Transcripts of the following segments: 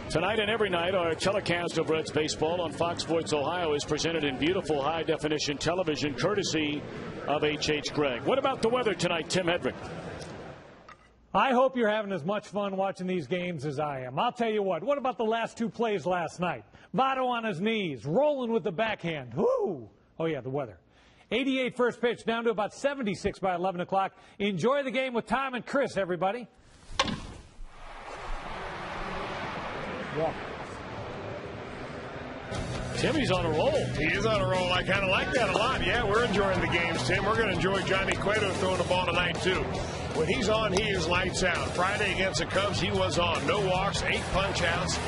Tonight and every night, our telecast of Reds baseball on Fox Sports Ohio is presented in beautiful high-definition television, courtesy of H.H. Gregg. What about the weather tonight, Tim Hedrick? I hope you're having as much fun watching these games as I am. I'll tell you what about the last two plays last night? Votto on his knees, rolling with the backhand. Whoo! Oh, yeah, the weather. 88 first pitch, down to about 76 by 11 o'clock. Enjoy the game with Tom and Chris, everybody. Yeah. Timmy's on a roll. He is on a roll. I kind of like that a lot. Yeah, we're enjoying the games, Tim. We're going to enjoy Johnny Cueto throwing the ball tonight, too. When he's on, he is lights out. Friday against the Cubs, he was on. No walks, 8 punch-outs.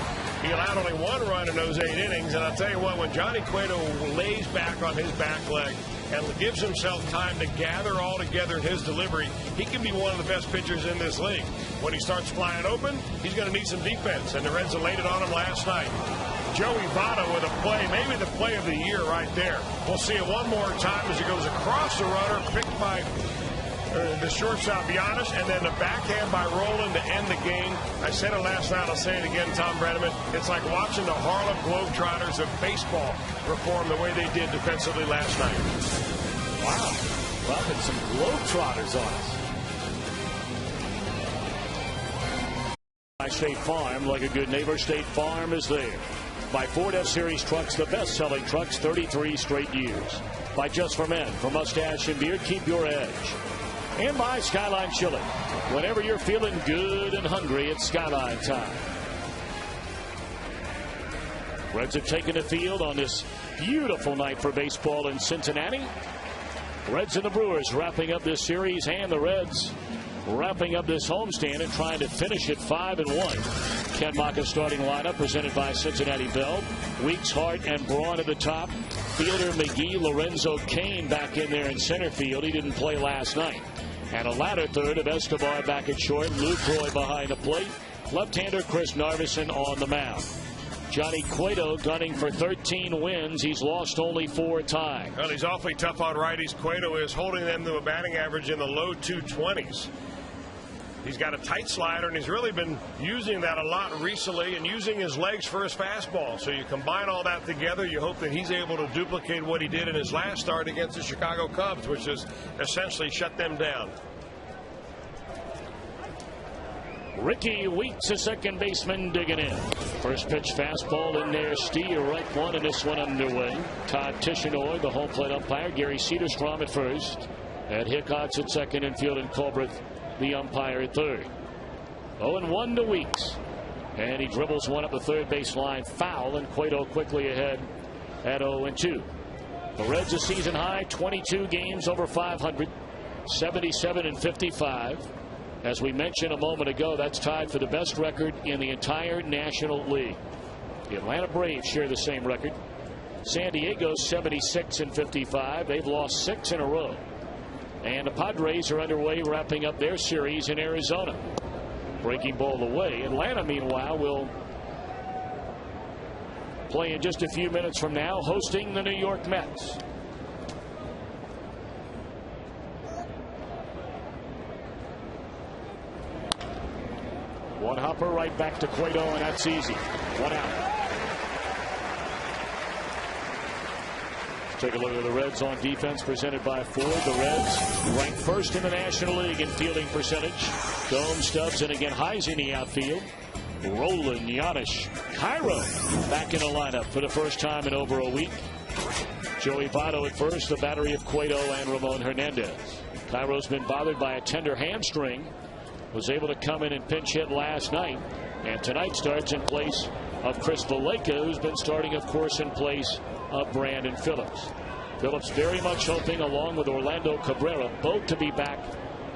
He allowed only 1 run in those 8 innings. And I'll tell you what, when Johnny Cueto lays back on his back leg and gives himself time to gather all together in his delivery, he can be one of the best pitchers in this league. When he starts flying open, he's going to need some defense, and the Reds laid it on him last night. Joey Votto with a play, maybe the play of the year right there. We'll see it one more time as he goes across the runner, picked by the shortstop Giannis, and then the backhand by Roland to end the game. I said it last night, I'll say it again, Tom Brenneman. It's like watching the Harlem Globetrotters of baseball perform the way they did defensively last night. Wow, dropping some Globetrotters on us. By State Farm, like a good neighbor, State Farm is there. By Ford F-Series trucks, the best-selling trucks, 33 straight years. By Just for Men, for mustache and beard, keep your edge. And by Skyline Chili. Whenever you're feeling good and hungry, it's Skyline time. Reds have taken the field on this beautiful night for baseball in Cincinnati. Reds and the Brewers wrapping up this series, and the Reds wrapping up this homestand and trying to finish it 5-1. Ken Maka's starting lineup presented by Cincinnati Bell. Weeks, Hart, and Braun at the top. Fielder McGee, Lorenzo Cain back in there in center field. He didn't play last night. And a latter third of Escobar back at short. Lucroy behind the plate. Left-hander Chris Narveson on the mound. Johnny Cueto gunning for 13 wins. He's lost only 4 times. Well, he's awfully tough on righties. Cueto is holding them to a batting average in the low 220s. He's got a tight slider, and he's really been using that a lot recently and using his legs for his fastball. So you combine all that together, you hope that he's able to duplicate what he did in his last start against the Chicago Cubs, which is essentially shut them down. Ricky Weeks, a second baseman, digging in. First pitch fastball in there. Steer right one, and this one underway. Todd Tischenoy, the home plate umpire. Gary Cederstrom at first. Ed Hickox at second, and Field and Colbert, the umpire, at third. 0-1 to Weeks. And he dribbles one up the third base line, foul, and Cueto quickly ahead at 0-2. The Reds a season high, 22 games over 500, 77-55. As we mentioned a moment ago, that's tied for the best record in the entire National League. The Atlanta Braves share the same record. San Diego 76-55. They've lost 6 in a row. And the Padres are underway, wrapping up their series in Arizona. Breaking ball away. Atlanta, meanwhile, will play in just a few minutes from now, hosting the New York Mets. One hopper right back to Cueto, and that's easy. 1 out. Take a look at the Reds on defense, presented by Ford. The Reds ranked first in the National League in fielding percentage. Dome, Stubbs, and again Heise in the outfield. Roland, Giannis, Cairo back in the lineup for the first time in over a week. Joey Votto at first, the battery of Cueto and Ramon Hernandez. Cairo's been bothered by a tender hamstring. Was able to come in and pinch hit last night. And tonight starts in place of Chris Valleca, who's been starting, of course, in place of Brandon Phillips. Phillips very much hoping, along with Orlando Cabrera, both to be back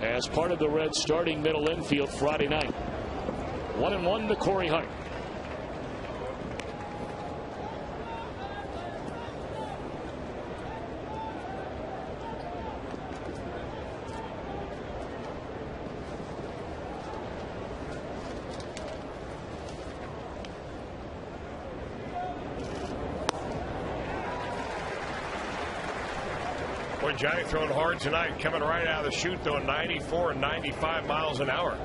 as part of the Reds starting middle infield Friday night. 1-1 to Corey Hart. Boy, Johnny throwing hard tonight, coming right out of the chute, throwing 94 and 95 miles an hour.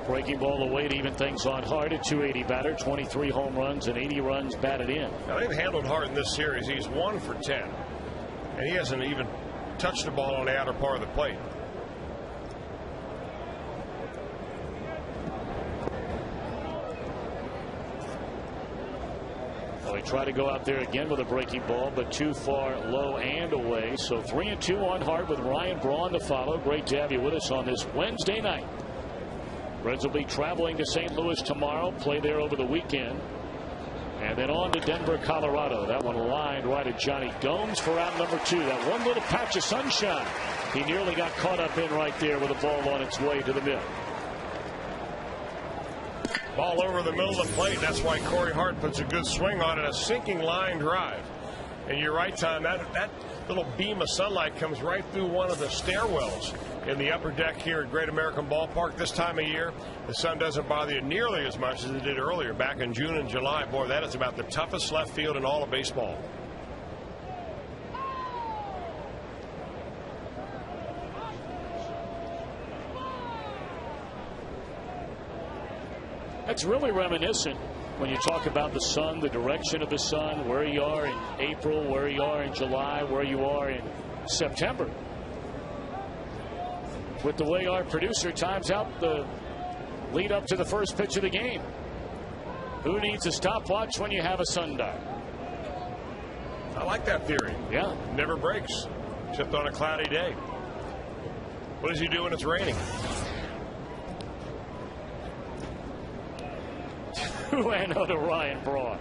Breaking ball away to even things on Hart, a .280 batter, 23 home runs and 80 runs batted in. Now, they've handled Hart in this series. He's 1 for 10. And he hasn't even touched the ball on the outer part of the plate. Well, he tried to go out there again with a breaking ball, but too far low and away. So 3-2 on Hart with Ryan Braun to follow. Great to have you with us on this Wednesday night. Reds will be traveling to St. Louis tomorrow, play there over the weekend. And then on to Denver, Colorado. That one lined right at Johnny Gomes for round number 2. That one little patch of sunshine. He nearly got caught up in right there with the ball on its way to the middle. Ball over the middle of the plate. That's why Corey Hart puts a good swing on it. A sinking line drive. And you're right, Tom. That little beam of sunlight comes right through one of the stairwells in the upper deck here at Great American Ballpark. This time of year, the sun doesn't bother you nearly as much as it did earlier back in June and July. Boy, that is about the toughest left field in all of baseball. That's really reminiscent when you talk about the sun, the direction of the sun, where you are in April, where you are in July, where you are in September. With the way our producer times out the lead up to the first pitch of the game. Who needs a stopwatch when you have a sundial? I like that theory. Yeah. Never breaks, except on a cloudy day. What does he do when it's raining? And to Ryan Braun.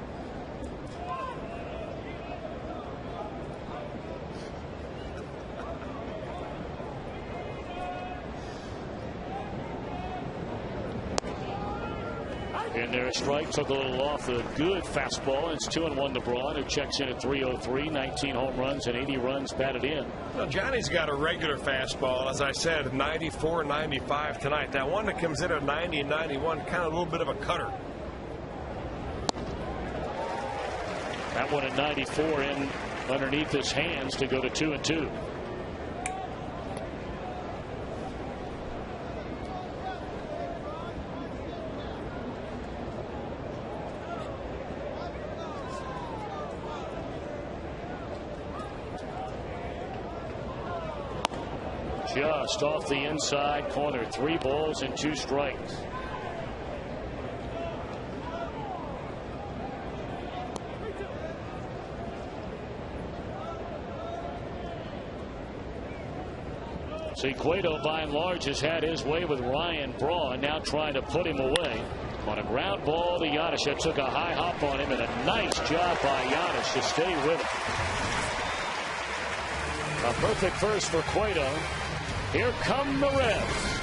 In there, a strike, took a little off the good fastball. It's 2-1 to Braun, who checks in at 303, 19 home runs and 80 runs batted in. Well, Johnny's got a regular fastball, as I said, 94, 95 tonight. That one that comes in at 90 and 91, kind of a little bit of a cutter. That one at 94 in underneath his hands to go to 2-2. Just off the inside corner. 3 balls and 2 strikes. See, Cueto by and large has had his way with Ryan Braun, now trying to put him away. On a ground ball to Giannis. That took a high hop on him, and a nice job by Giannis to stay with him. A perfect first for Cueto. Here come the Reds.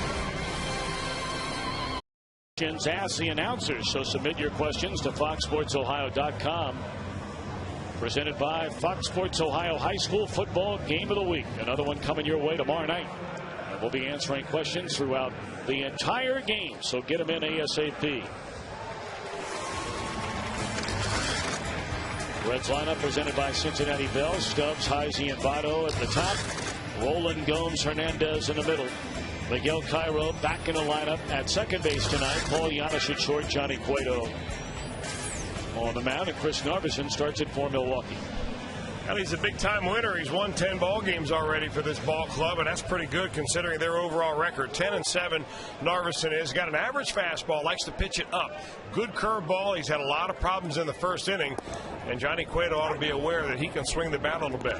Ask the announcers, so submit your questions to foxsportsohio.com. Presented by Fox Sports Ohio High School Football Game of the Week. Another one coming your way tomorrow night. And we'll be answering questions throughout the entire game, so get them in ASAP. Reds lineup presented by Cincinnati Bell. Stubbs, Heisey, and Votto at the top. Roland, Gomes, Hernandez in the middle. Miguel Cairo back in the lineup at second base tonight. Paul Giannis at short. Johnny Cueto on the mound, and Chris Narveson starts it for Milwaukee. Well, he's a big-time winner. He's won 10 ball games already for this ball club, and that's pretty good considering their overall record. 10-7, Narveson is. Got an average fastball, likes to pitch it up. Good curveball. He's had a lot of problems in the first inning, and Johnny Cueto ought to be aware that he can swing the bat a little bit.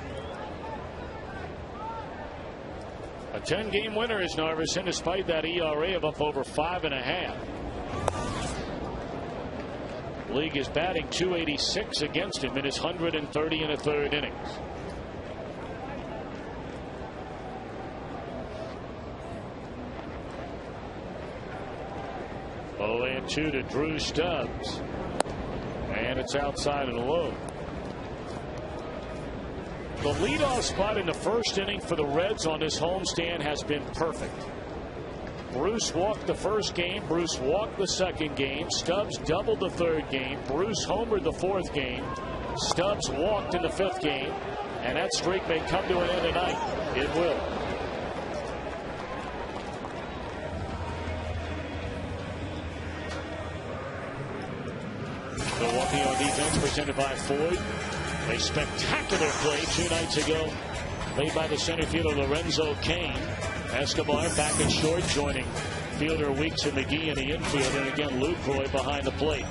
A 10-game winner is Narveson, despite that ERA of up over 5.5. League is batting .286 against him in his 130 and a third innings. Oh, and 2 to Drew Stubbs, and it's outside and low. The leadoff spot in the first inning for the Reds on this homestand has been perfect. Bruce walked the first game. Bruce walked the second game. Stubbs doubled the third game. Bruce homered the fourth game. Stubbs walked in the fifth game. And that streak may come to an end tonight. It will. Milwaukee on defense, presented by Ford. A spectacular play 2 nights ago made by the center fielder Lorenzo Cain. Escobar back at short, joining fielder Weeks and McGee in the infield, and again Lucroy behind the plate.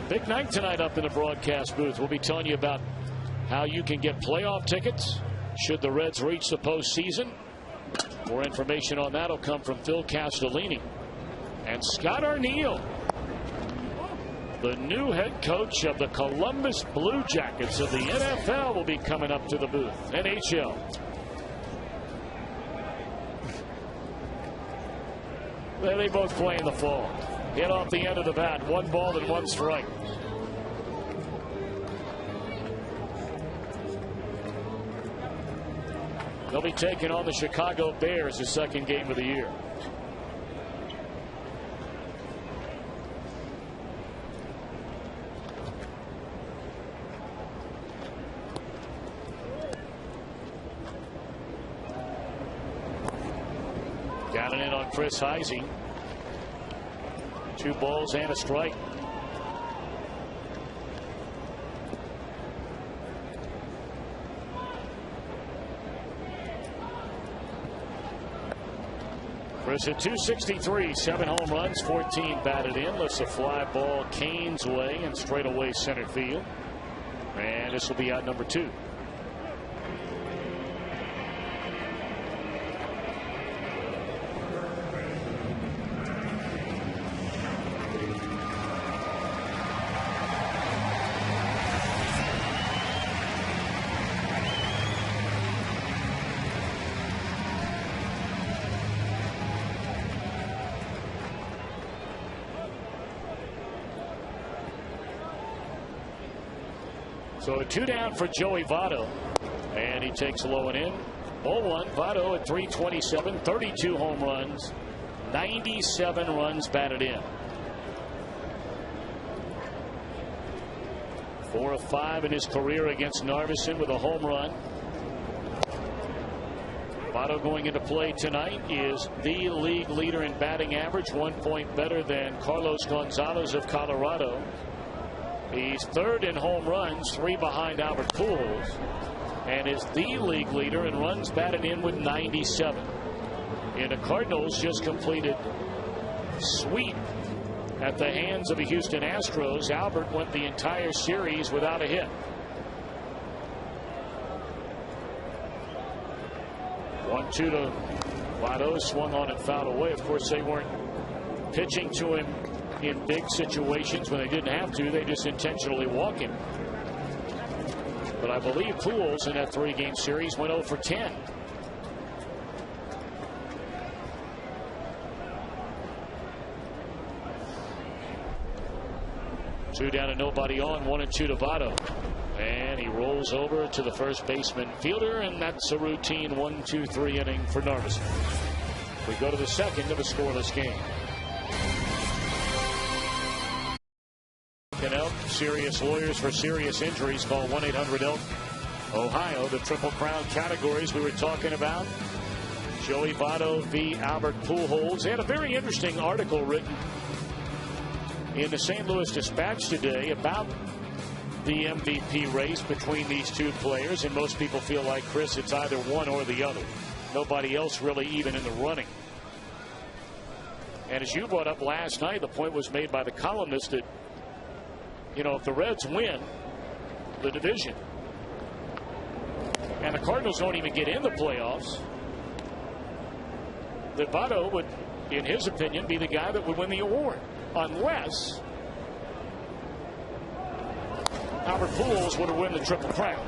Big night tonight up in the broadcast booth. We'll be telling you about how you can get playoff tickets should the Reds reach the postseason. More information on that will come from Phil Castellini. And Scott Arniel, the new head coach of the Columbus Blue Jackets of the NFL, will be coming up to the booth. NHL. They both play in the fall. Hit off the end of the bat. 1 ball and 1 strike. They'll be taking on the Chicago Bears, the second game of the year. Got it in on Chris Heisey. 2 balls and a strike. Chris at 263, 7 home runs, 14 batted in. Lifts a fly ball Cain's way and straight away center field. And this will be out number 2. So a 2 down for Joey Votto, and he takes low and in. 0-1. Votto at 327, 32 home runs, 97 runs batted in. 4 of 5 in his career against Narveson with a home run. Votto going into play tonight is the league leader in batting average, 1 point better than Carlos Gonzalez of Colorado. He's 3rd in home runs, 3 behind Albert Pujols, and is the league leader in runs batted in with 97. And the Cardinals just completed sweep at the hands of the Houston Astros. Albert went the entire series without a hit. One-two to Votto, swung on and fouled away. Of course, they weren't pitching to him in big situations when they didn't have to. They just intentionally walk him. But I believe Pujols in that 3-game series went 0 for 10. Two down and nobody on. 1-2 to Votto. And he rolls over to the first baseman fielder, and that's a routine 1-2-3 inning for Narveson. We go to the second of a scoreless game. Elk, serious lawyers for serious injuries. Call 1-800-ELK. Ohio, the Triple Crown categories we were talking about. Joey Votto v. Albert Pujols. They had a very interesting article written in the St. Louis Dispatch today about the MVP race between these two players, and most people feel like, Chris, it's either one or the other. Nobody else really even in the running. And as you brought up last night, the point was made by the columnist that, you know, if the Reds win the division and the Cardinals don't even get in the playoffs, that Votto would, in his opinion, be the guy that would win the award, unless Albert Pujols would have won the Triple Crown.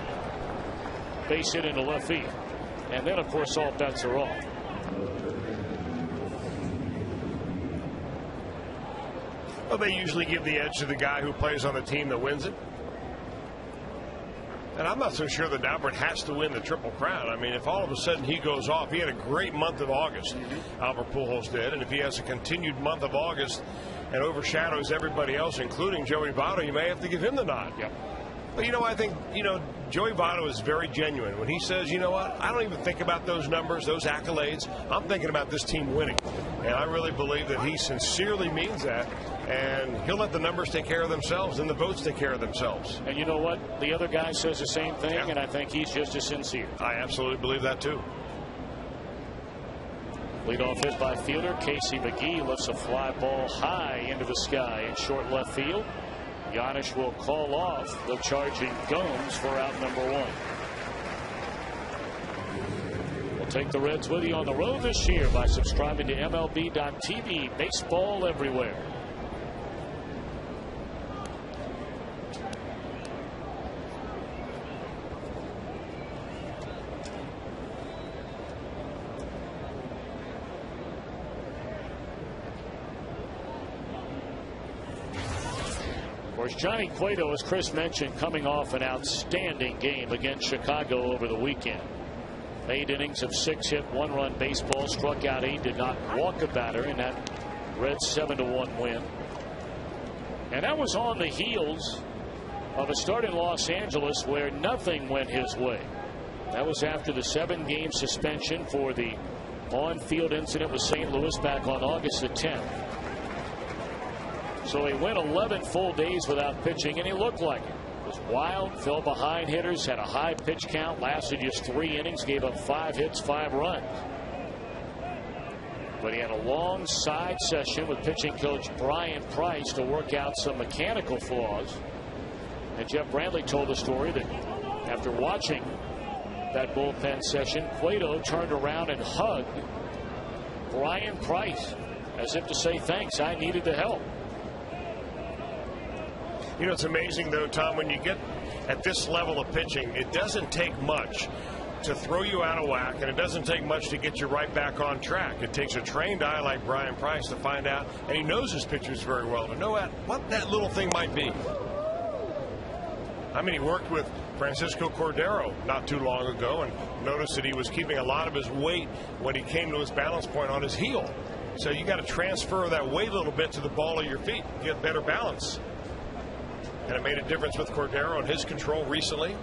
Base hit into left field. And then, of course, all bets are off. Well, they usually give the edge to the guy who plays on the team that wins it. And I'm not so sure that Albert has to win the Triple Crown. I mean, if all of a sudden he goes off, he had a great month of August, Albert Pujols did, and if he has a continued month of August and overshadows everybody else, including Joey Votto, you may have to give him the nod. Yep. But, I think, Joey Votto is very genuine when he says, you know what, I don't even think about those numbers, those accolades. I'm thinking about this team winning. And I really believe that he sincerely means that. And he'll let the numbers take care of themselves and the votes take care of themselves. And you know what? The other guy says the same thing, and I think he's just as sincere. I absolutely believe that, too. Leadoff hit by fielder Casey McGee lifts a fly ball high into the sky in short left field. Giannis will call off the charging Gomes for out number 1. We'll take the Reds with you on the road this year by subscribing to MLB.tv. Baseball everywhere. Of course, Johnny Cueto, as Chris mentioned, coming off an outstanding game against Chicago over the weekend. 8 innings of 6-hit, 1-run baseball, struck out 8, did not walk a batter in that Reds 7-1 win. And that was on the heels of a start in Los Angeles where nothing went his way. That was after the 7-game suspension for the on-field incident with St. Louis back on August the 10th. So he went 11 full days without pitching, and he looked like it. Was wild, fell behind hitters, had a high pitch count, lasted just 3 innings, gave up 5 hits, 5 runs. But he had a long side session with pitching coach Brian Price to work out some mechanical flaws. And Jeff Brantley told the story that after watching that bullpen session, Cueto turned around and hugged Brian Price as if to say, thanks, I needed the help. It's amazing, though, Tom, when you get at this level of pitching, it doesn't take much to throw you out of whack, and it doesn't take much to get you right back on track. It takes a trained eye like Brian Price to find out, and he knows his pitchers very well, to know what that little thing might be. I mean, he worked with Francisco Cordero not too long ago and noticed that he was keeping a lot of his weight when he came to his balance point on his heel. So you got to transfer that weight a little bit to the ball of your feet, get better balance. And it made a difference with Cordero and his control recently.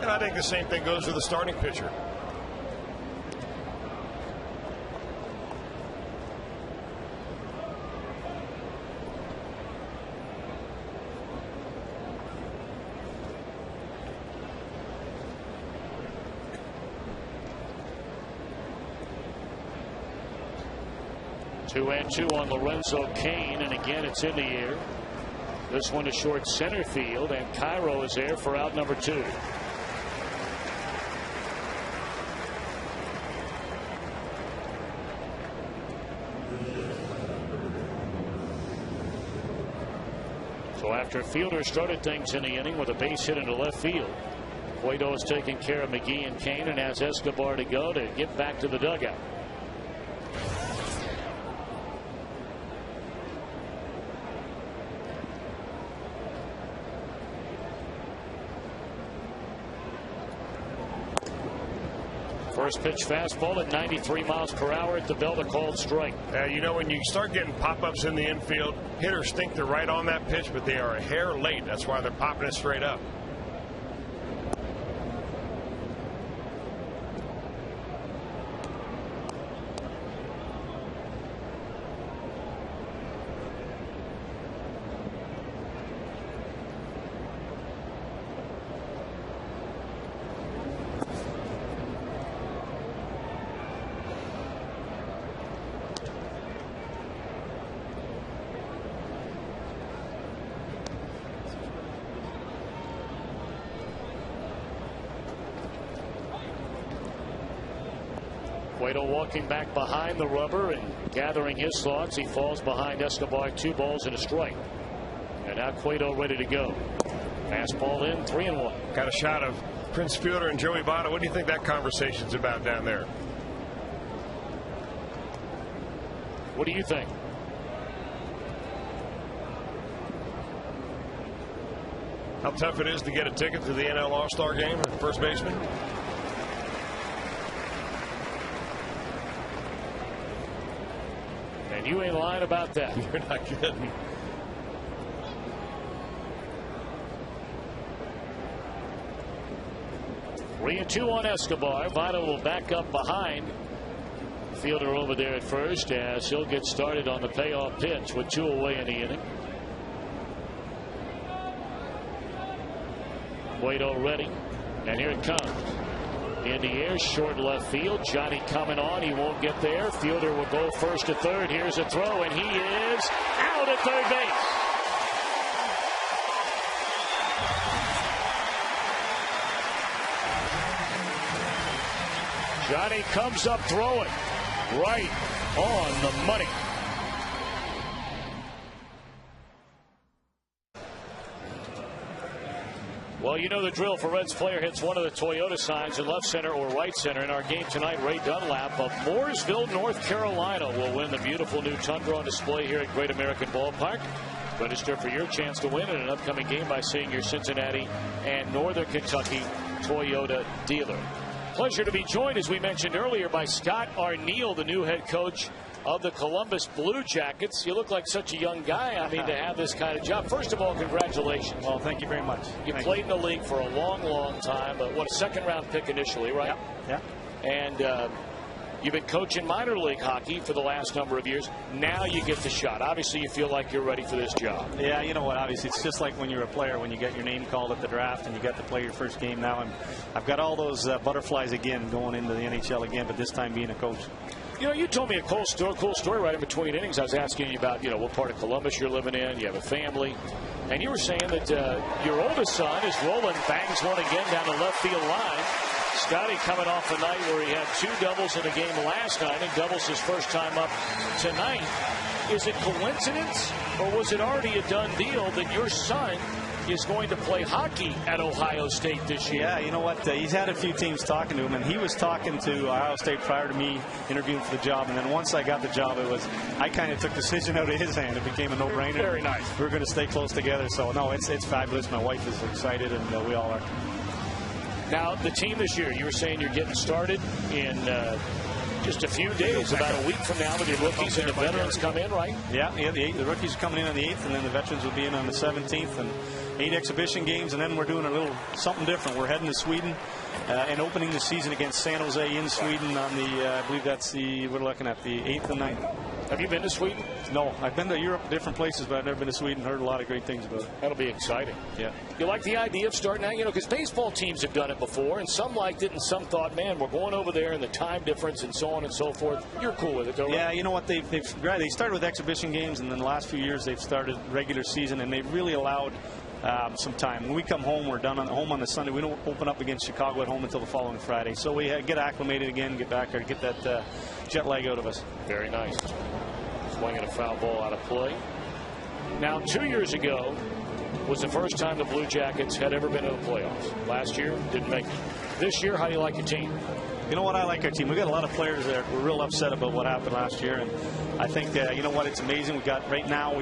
And I think the same thing goes with the starting pitcher. Two and two on Lorenzo Cain, and again it's in the air. This one to short center field, and Cairo is there for out number 2. So after Fielder started things in the inning with a base hit into left field, Cueto is taking care of McGee and Cain and has Escobar to go to get back to the dugout. First pitch fastball at 93 miles per hour at the belt, a called strike. When you start getting pop-ups in the infield, hitters think they're right on that pitch, but they are a hair late. That's why they're popping it straight up. Cueto walking back behind the rubber and gathering his thoughts. He falls behind Escobar, 2 balls and a strike. And now Cueto ready to go. Fastball in, 3-1. Got a shot of Prince Fielder and Joey Votto. What do you think that conversation's about down there? What do you think? How tough it is to get a ticket to the NL All-Star game at first baseman? And you ain't lying about that. You're not kidding. 3-2 on Escobar. Votto will back up behind. Fielder over there at first as he'll get started on the payoff pitch with 2 away in the inning. Cueto ready, and here it comes. In the air, short left field. Johnny coming on. He won't get there. Fielder will go first to third. Here's a throw, and he is out at third base. Johnny comes up throwing right on the money. Well, you know the drill. For Reds player hits one of the Toyota signs in left center or right center. In our game tonight, Ray Dunlap of Mooresville, North Carolina, will win the beautiful new Tundra on display here at Great American Ballpark. Register for your chance to win in an upcoming game by seeing your Cincinnati and Northern Kentucky Toyota dealer. Pleasure to be joined, as we mentioned earlier, by Scott Arniel, the new head coach of the Columbus Blue Jackets. You look like such a young guy. I mean, to have this kind of job. First of all, congratulations. Well, thank you very much. You played in the league for a long, long time. But what, a second-round pick initially, right? Yeah. And you've been coaching minor league hockey for the last number of years. Now you get the shot. Obviously, you feel like you're ready for this job. Yeah, you know what? Obviously, it's just like when you're a player, when you get your name called at the draft and you get to play your first game. Now I've got all those butterflies again going into the NHL again, but this time being a coach. You know, you told me a cool story right in between innings. I was asking you about, what part of Columbus you're living in. You have a family. And you were saying that your oldest son is rolling, bangs one again down the left field line. Scotty coming off a night where he had 2 doubles in a game last night and doubles his first time up tonight. Is it coincidence, or was it already a done deal that your son is going to play hockey at Ohio State this year? Yeah, you know what? He's had a few teams talking to him, and he was talking to Ohio State prior to me interviewing for the job. And then once I got the job, I kind of took the decision out of his hand. It became a no-brainer. Very nice. We're going to stay close together. So, no, it's fabulous. My wife is excited, and we all are. Now, the team this year, you were saying you're getting started in just a few days, about a week from now, with your rookies and the veterans come in, right? Yeah, the rookies are coming in on the 8th, and then the veterans will be in on the 17th, and 8 exhibition games, and then we're doing a little something different. We're heading to Sweden and opening the season against San Jose in Sweden on the, I believe that's we're looking at the 8th and 9th. Have you been to Sweden? No, I've been to Europe, different places, but I've never been to Sweden. Heard a lot of great things about it. That'll be exciting. Yeah. You like the idea of starting out? Because baseball teams have done it before, and some liked it, and some thought, man, we're going over there, and the time difference, and so on and so forth. You're cool with it, though, right? Yeah, you know what? They started with exhibition games, and then the last few years they've started regular season, and they've really allowed some time. When we come home, we're done home on the Sunday. We don't open up against Chicago at home until the following Friday. So we get acclimated again, get back there, get that jet lag out of us. Very nice. Swinging a foul ball out of play. Now, 2 years ago was the first time the Blue Jackets had ever been in the playoffs. Last year, didn't make it. This year, how do you like your team? You know what? I like our team. We've got a lot of players that were real upset about what happened last year. And I think, you know what? It's amazing. We've got right now,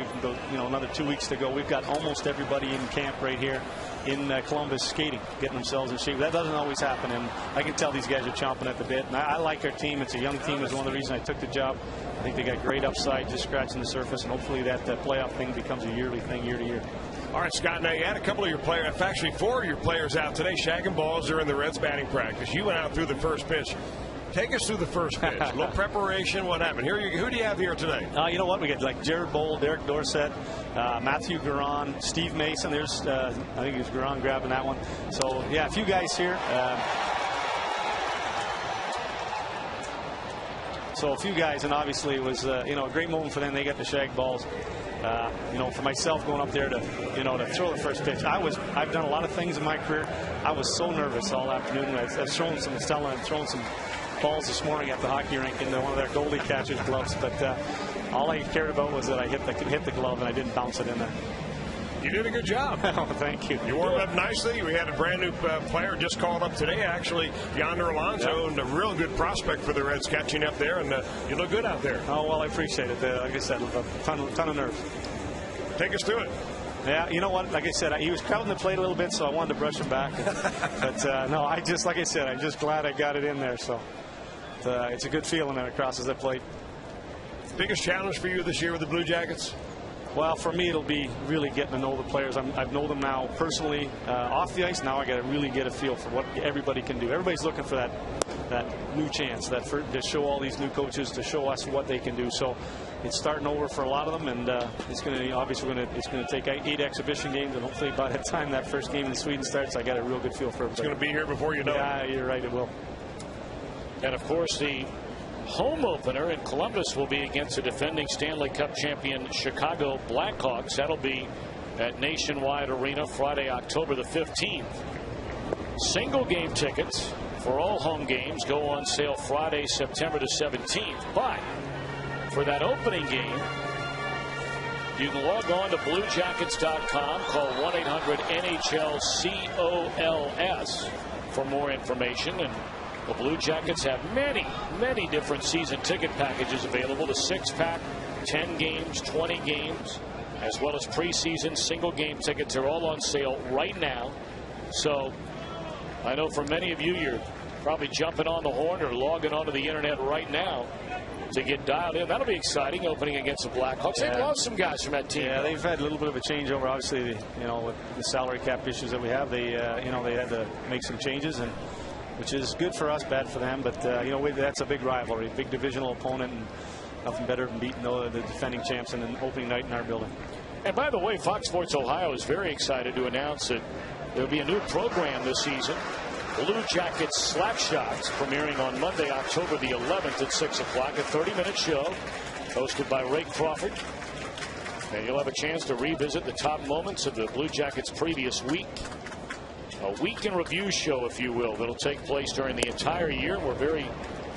another 2 weeks to go. We've got almost everybody in camp right here in Columbus skating, getting themselves in shape. That doesn't always happen. And I can tell these guys are chomping at the bit. And I like our team. It's a young team. It's one of the reasons I took the job. I think they got great upside, just scratching the surface. And hopefully that playoff thing becomes a yearly thing, year to year. All right, Scott, now you had a couple of your players, actually 4 of your players out today, shagging balls during the Reds batting practice. You went out through the first pitch. Take us through the first pitch. A little preparation. What happened? Who do you have here today? You know what? We got like Jared Bowl, Derek Dorsett, Matthew Garon, Steve Mason. There's, I think it was Garon grabbing that one. So, yeah, a few guys here. So a few guys, and obviously it was a great moment for them. They got the shag balls. For myself going up there to throw the first pitch, I've done a lot of things in my career. I was so nervous all afternoon. I was throwing some balls this morning at the hockey rink in one of their goalie catcher's gloves, but all I cared about was that I hit the glove and I didn't bounce it in there. You did a good job. Oh, thank you. You warmed up nicely. We had a brand new player just called up today, actually, Yonder Alonso, and a real good prospect for the Reds catching up there, and you look good out there. Oh, well, I appreciate it. Like I said, a ton of nerves. Take us through it. Yeah, you know what? Like I said, he was crowding the plate a little bit, so I wanted to brush him back. But, no, like I said, I'm just glad I got it in there. So it's a good feeling that it crosses the plate. Biggest challenge for you this year with the Blue Jackets? Well, for me, it'll be really getting to know the players. I know them now personally off the ice. Now I got to really get a feel for what everybody can do. Everybody's looking for that new chance, to show all these new coaches, to show us what they can do. So it's starting over for a lot of them, and it's going to obviously it's going to take 8 exhibition games, and hopefully by the time that first game in Sweden starts, I got a real good feel for it. It's going to be here before you know it. Yeah, you're right. It will. And of course, the home opener in Columbus will be against the defending Stanley Cup champion Chicago Blackhawks. That'll be at Nationwide Arena Friday, October the 15th. Single game tickets for all home games go on sale Friday, September the 17th. But for that opening game, you can log on to BlueJackets.com, call 1-800-NHL-COLS for more information. And the Blue Jackets have many, many different season ticket packages available. The 6-pack, 10 games, 20 games, as well as preseason single game tickets are all on sale right now. So I know for many of you, you're probably jumping on the horn or logging onto the internet right now to get dialed in. That'll be exciting, opening against the Blackhawks. They've lost some guys from that team. Yeah, they've had a little bit of a changeover. Obviously, with the salary cap issues that we have, they had to make some changes, and which is good for us, bad for them. But that's a big rivalry, big divisional opponent, and nothing better than beating the defending champs in an opening night in our building. And by the way, Fox Sports Ohio is very excited to announce that there'll be a new program this season, Blue Jackets Slapshots, premiering on Monday, October the 11th at 6 o'clock, a 30-minute show hosted by Ray Crawford. And you'll have a chance to revisit the top moments of the Blue Jackets' previous week. A week in review show, if you will, that'll take place during the entire year. We're very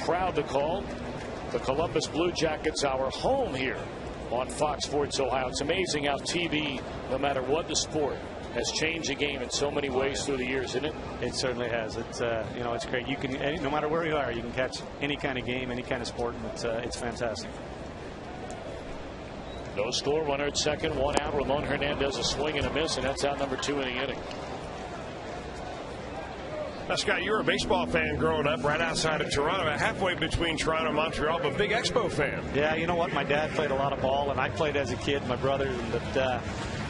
proud to call the Columbus Blue Jackets our home here on Fox Sports Ohio. It's amazing how TV, no matter what the sport, has changed the game in so many ways through the years, isn't it? It certainly has. It's it's great. You can, no matter where you are, you can catch any kind of game, any kind of sport, and it's fantastic. No score, runner at second, 1 out. Ramon Hernandez a swing and a miss, and that's out number 2 in the inning. Now, Scott, you were a baseball fan growing up right outside of Toronto, halfway between Toronto and Montreal, but big Expo fan. Yeah, you know what? My dad played a lot of ball, and I played as a kid, my brother. But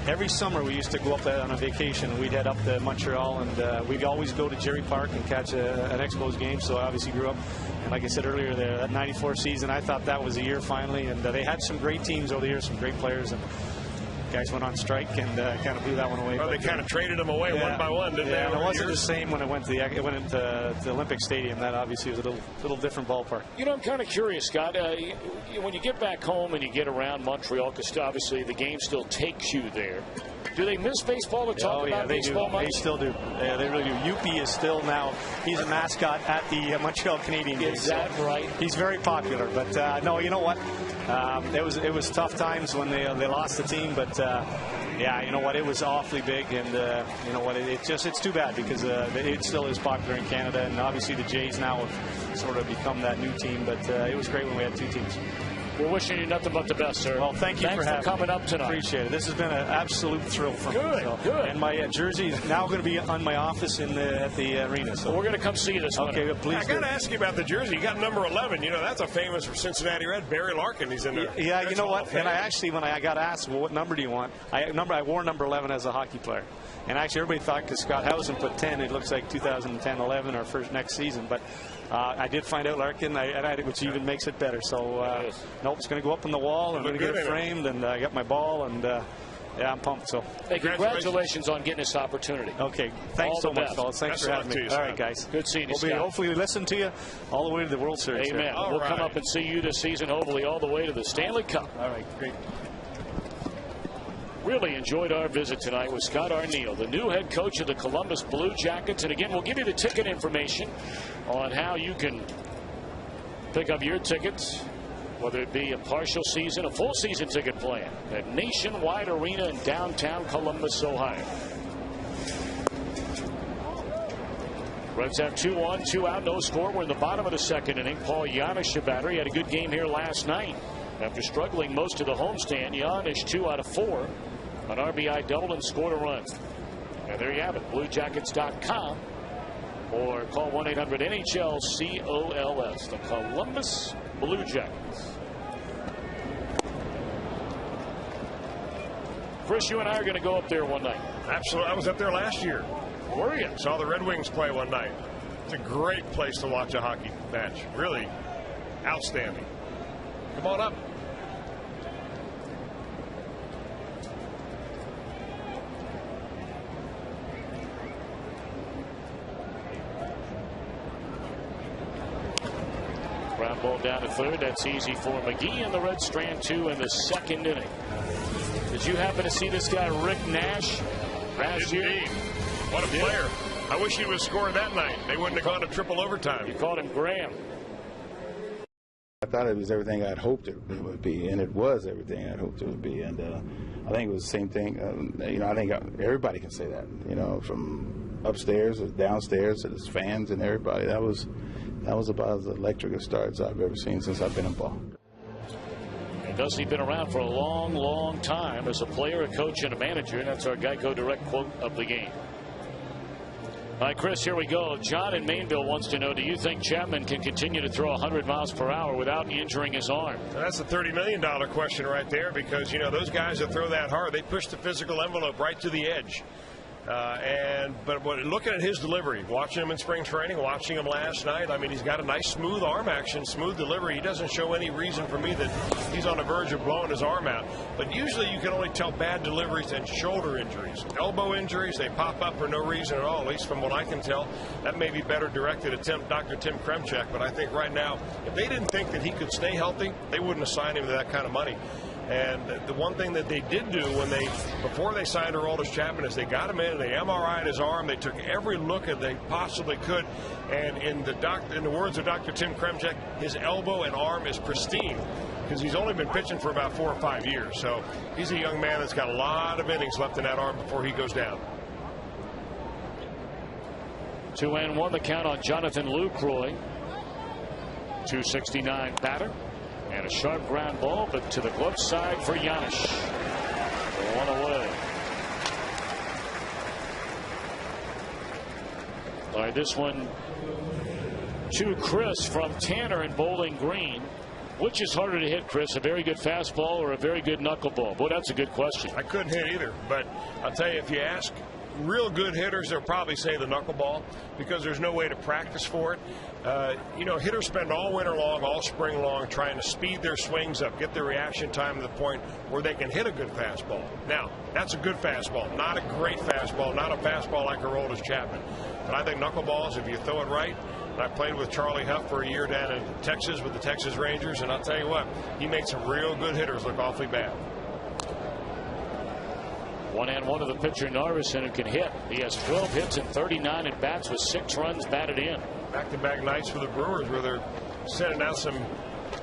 every summer we used to go up there on a vacation, and we'd head up to Montreal, and we'd always go to Jerry Park and catch an Expos game. So I obviously grew up. And like I said earlier, that '94 season, I thought that was the year finally. And they had some great teams over the years, some great players. And guys went on strike and kind of blew that one away. Well, they kind of traded them away one by one, didn't they? Yeah, it wasn't the same when it went into the Olympic Stadium. That obviously was a little different ballpark. I'm kind of curious, Scott. When you get back home and you get around Montreal, because obviously the game still takes you there, do they miss baseball or talk about baseball much? They still do. Yeah, they really do. Yuppie is still now, he's a mascot at the Montreal Canadiens game. Is that right? He's very popular. But no, you know what? It was tough times when they lost the team, but yeah, you know what? It was awfully big, and you know what? It's too bad because it still is popular in Canada, and obviously the Jays now have sort of become that new team. But it was great when we had 2 teams. We're wishing you nothing but the best, sir. Well, thank you for coming up tonight. Appreciate it. This has been an absolute thrill for me. Good. And my jersey is now going to be on my office at the arena. So we're going to come see you this winter. Okay, please. I got to ask you about the jersey. You got number 11. That's a famous Cincinnati Red. Barry Larkin. He's in there. Yeah, you know what? And when I got asked, well, what number do you want? I wore number 11 as a hockey player. And actually, everybody thought because Scott Housen put 10, it looks like 2010-11 or first next season. But I did find out Larkin, which even makes it better. So, nope, it's going to go up on the wall. I'm going to get it framed, and I got my ball, and yeah, I'm pumped. So, hey, congratulations on getting this opportunity. Okay, thanks so much, fellas. Thanks for having me. All right, guys. Good seeing you, Scott. Hopefully, we listen to you all the way to the World Series. Amen. We'll come up and see you this season, hopefully all the way to the Stanley Cup. All right, great. Really enjoyed our visit tonight with Scott Arniel, the new head coach of the Columbus Blue Jackets. And again, we'll give you the ticket information on how you can pick up your tickets, whether it be a partial season, a full season ticket plan at Nationwide Arena in downtown Columbus, Ohio. Reds have 2 on, 2 out, no score. We're in the bottom of the second inning. Paul Giannis, he had a good game here last night. After struggling most of the homestand, Giannis 2 out of 4. An RBI double and scored a run. And there you have it. BlueJackets.com or call 1-800-NHL-COLS. The Columbus Blue Jackets. Chris, you and I are going to go up there one night. Absolutely. I was up there last year. Were you? Saw the Red Wings play one night. It's a great place to watch a hockey match. Really outstanding. Come on up. Ground ball down to third. That's easy for McGee, and the Reds strand 2 in the second inning. Did you happen to see this guy, Rick Nash, last year? Indeed. What a player. I wish he would have scored that night. They wouldn't have gone to triple overtime. You called him Graham. I thought it was everything I'd hoped it would be, and it was everything I'd hoped it would be. And I think it was the same thing. I think everybody can say that, from upstairs or downstairs to the fans and everybody. That was about as electric a start as I've ever seen since I've been in ball. And Dusty been around for a long, long time as a player, a coach, and a manager. And that's our Geico Direct quote of the game. All right, Chris, here we go. John in Mainville wants to know, do you think Chapman can continue to throw 100 miles per hour without injuring his arm? That's a $30 million question right there, because, those guys that throw that hard, they push the physical envelope right to the edge. But looking at his delivery, watching him in spring training, watching him last night, he's got a nice smooth arm action, smooth delivery. He doesn't show any reason for me that he's on the verge of blowing his arm out. But usually you can only tell bad deliveries and shoulder injuries. Elbow injuries, they pop up for no reason at all, at least from what I can tell. That may be better directed at Dr. Tim Kremchek, but I think right now, if they didn't think that he could stay healthy, they wouldn't have signed him to that kind of money. And the one thing that they did do before they signed Aroldis Chapman is they got him in and they MRI'd his arm. They took every look that they possibly could. And in the words of Dr. Tim Kremchek, his elbow and arm is pristine, because he's only been pitching for about 4 or 5 years. So he's a young man that's got a lot of innings left in that arm before he goes down. 2-1 the count on Jonathan Lucroy. 269 batter. And a sharp ground ball, but to the glove side for Giannis. 1 away. All right, this one to Chris from Tanner in Bowling Green. Which is harder to hit, Chris? A very good fastball or a very good knuckleball? Boy, that's a good question. I couldn't hit either, but I'll tell you, if you ask real good hitters, they'll probably say the knuckleball, because there's no way to practice for it. Hitters spend all winter long, all spring long, trying to speed their swings up, get their reaction time to the point where they can hit a good fastball. Now, that's a good fastball, not a great fastball, not a fastball like Aroldis Chapman. But I think knuckleballs, if you throw it right, and I played with Charlie Huff for a year down in Texas with the Texas Rangers, and I'll tell you what, he makes some real good hitters look awfully bad. 1-1 of the pitcher Narveson, who can hit. He has 12 hits and 39 at bats with 6 runs batted in. Back-to-back nights for the Brewers where they're sending out some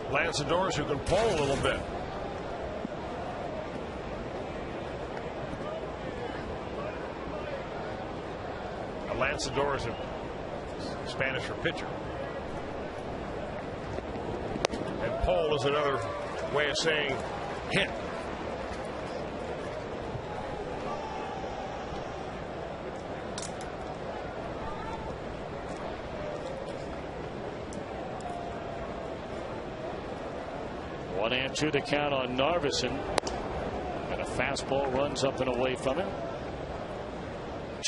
lanceadores who can pull a little bit. A lanceador is Spanish for pitcher. And pull is another way of saying hit. And 2 the count on Narveson. And a fastball runs up and away from him.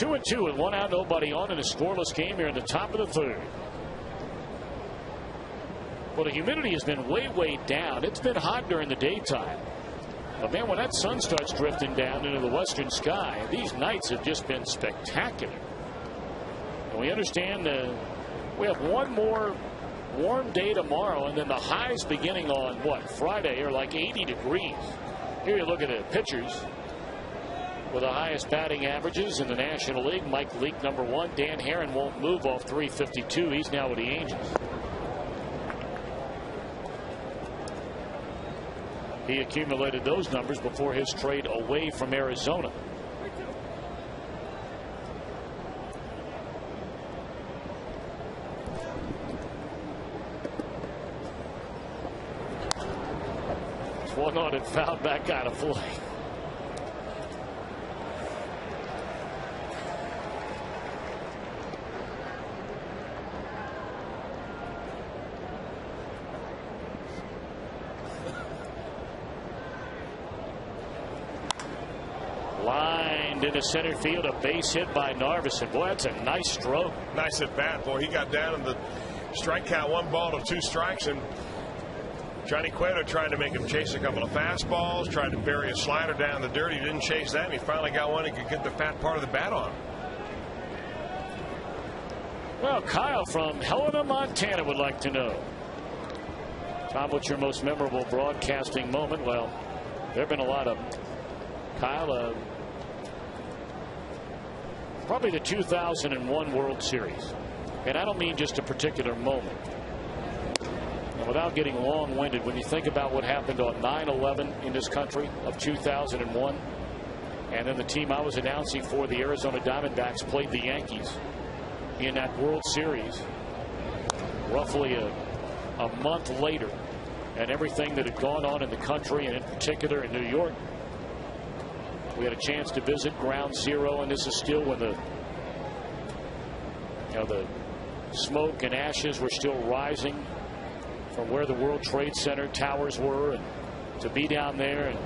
2-2 with 1 out, nobody on in a scoreless game here in the top of the third. Well, the humidity has been way down. It's been hot during the daytime. But man, when that sun starts drifting down into the western sky, these nights have just been spectacular. And we understand we have one more warm day tomorrow, and then the highs beginning on Friday are like 80 degrees. Here you look at the pitchers with the highest batting averages in the National League. Mike Leake, number 1. Dan Herron won't move off 352. He's now with the Angels. He accumulated those numbers before his trade away from Arizona. One on and fouled back out of play. Lined into center field, a base hit by Narveson. Boy, that's a nice stroke. Nice at bat, boy. He got down in the strike count, 1 ball to 2 strikes, and Johnny Cueto tried to make him chase a couple of fastballs, tried to bury a slider down the dirt. He didn't chase that, and he finally got one he could get the fat part of the bat on. Well, Kyle from Helena, Montana would like to know, Tom, what's your most memorable broadcasting moment? Well, there have been a lot of them. Kyle, probably the 2001 World Series. And I don't mean just a particular moment. And without getting long-winded, when you think about what happened on 9/11 in this country of 2001, and then the team I was announcing for, the Arizona Diamondbacks, played the Yankees in that World Series roughly a month later, and everything that had gone on in the country, and in particular in New York. We had a chance to visit Ground Zero, and this is still when the smoke and ashes were still rising from where the World Trade Center towers were, and to be down there and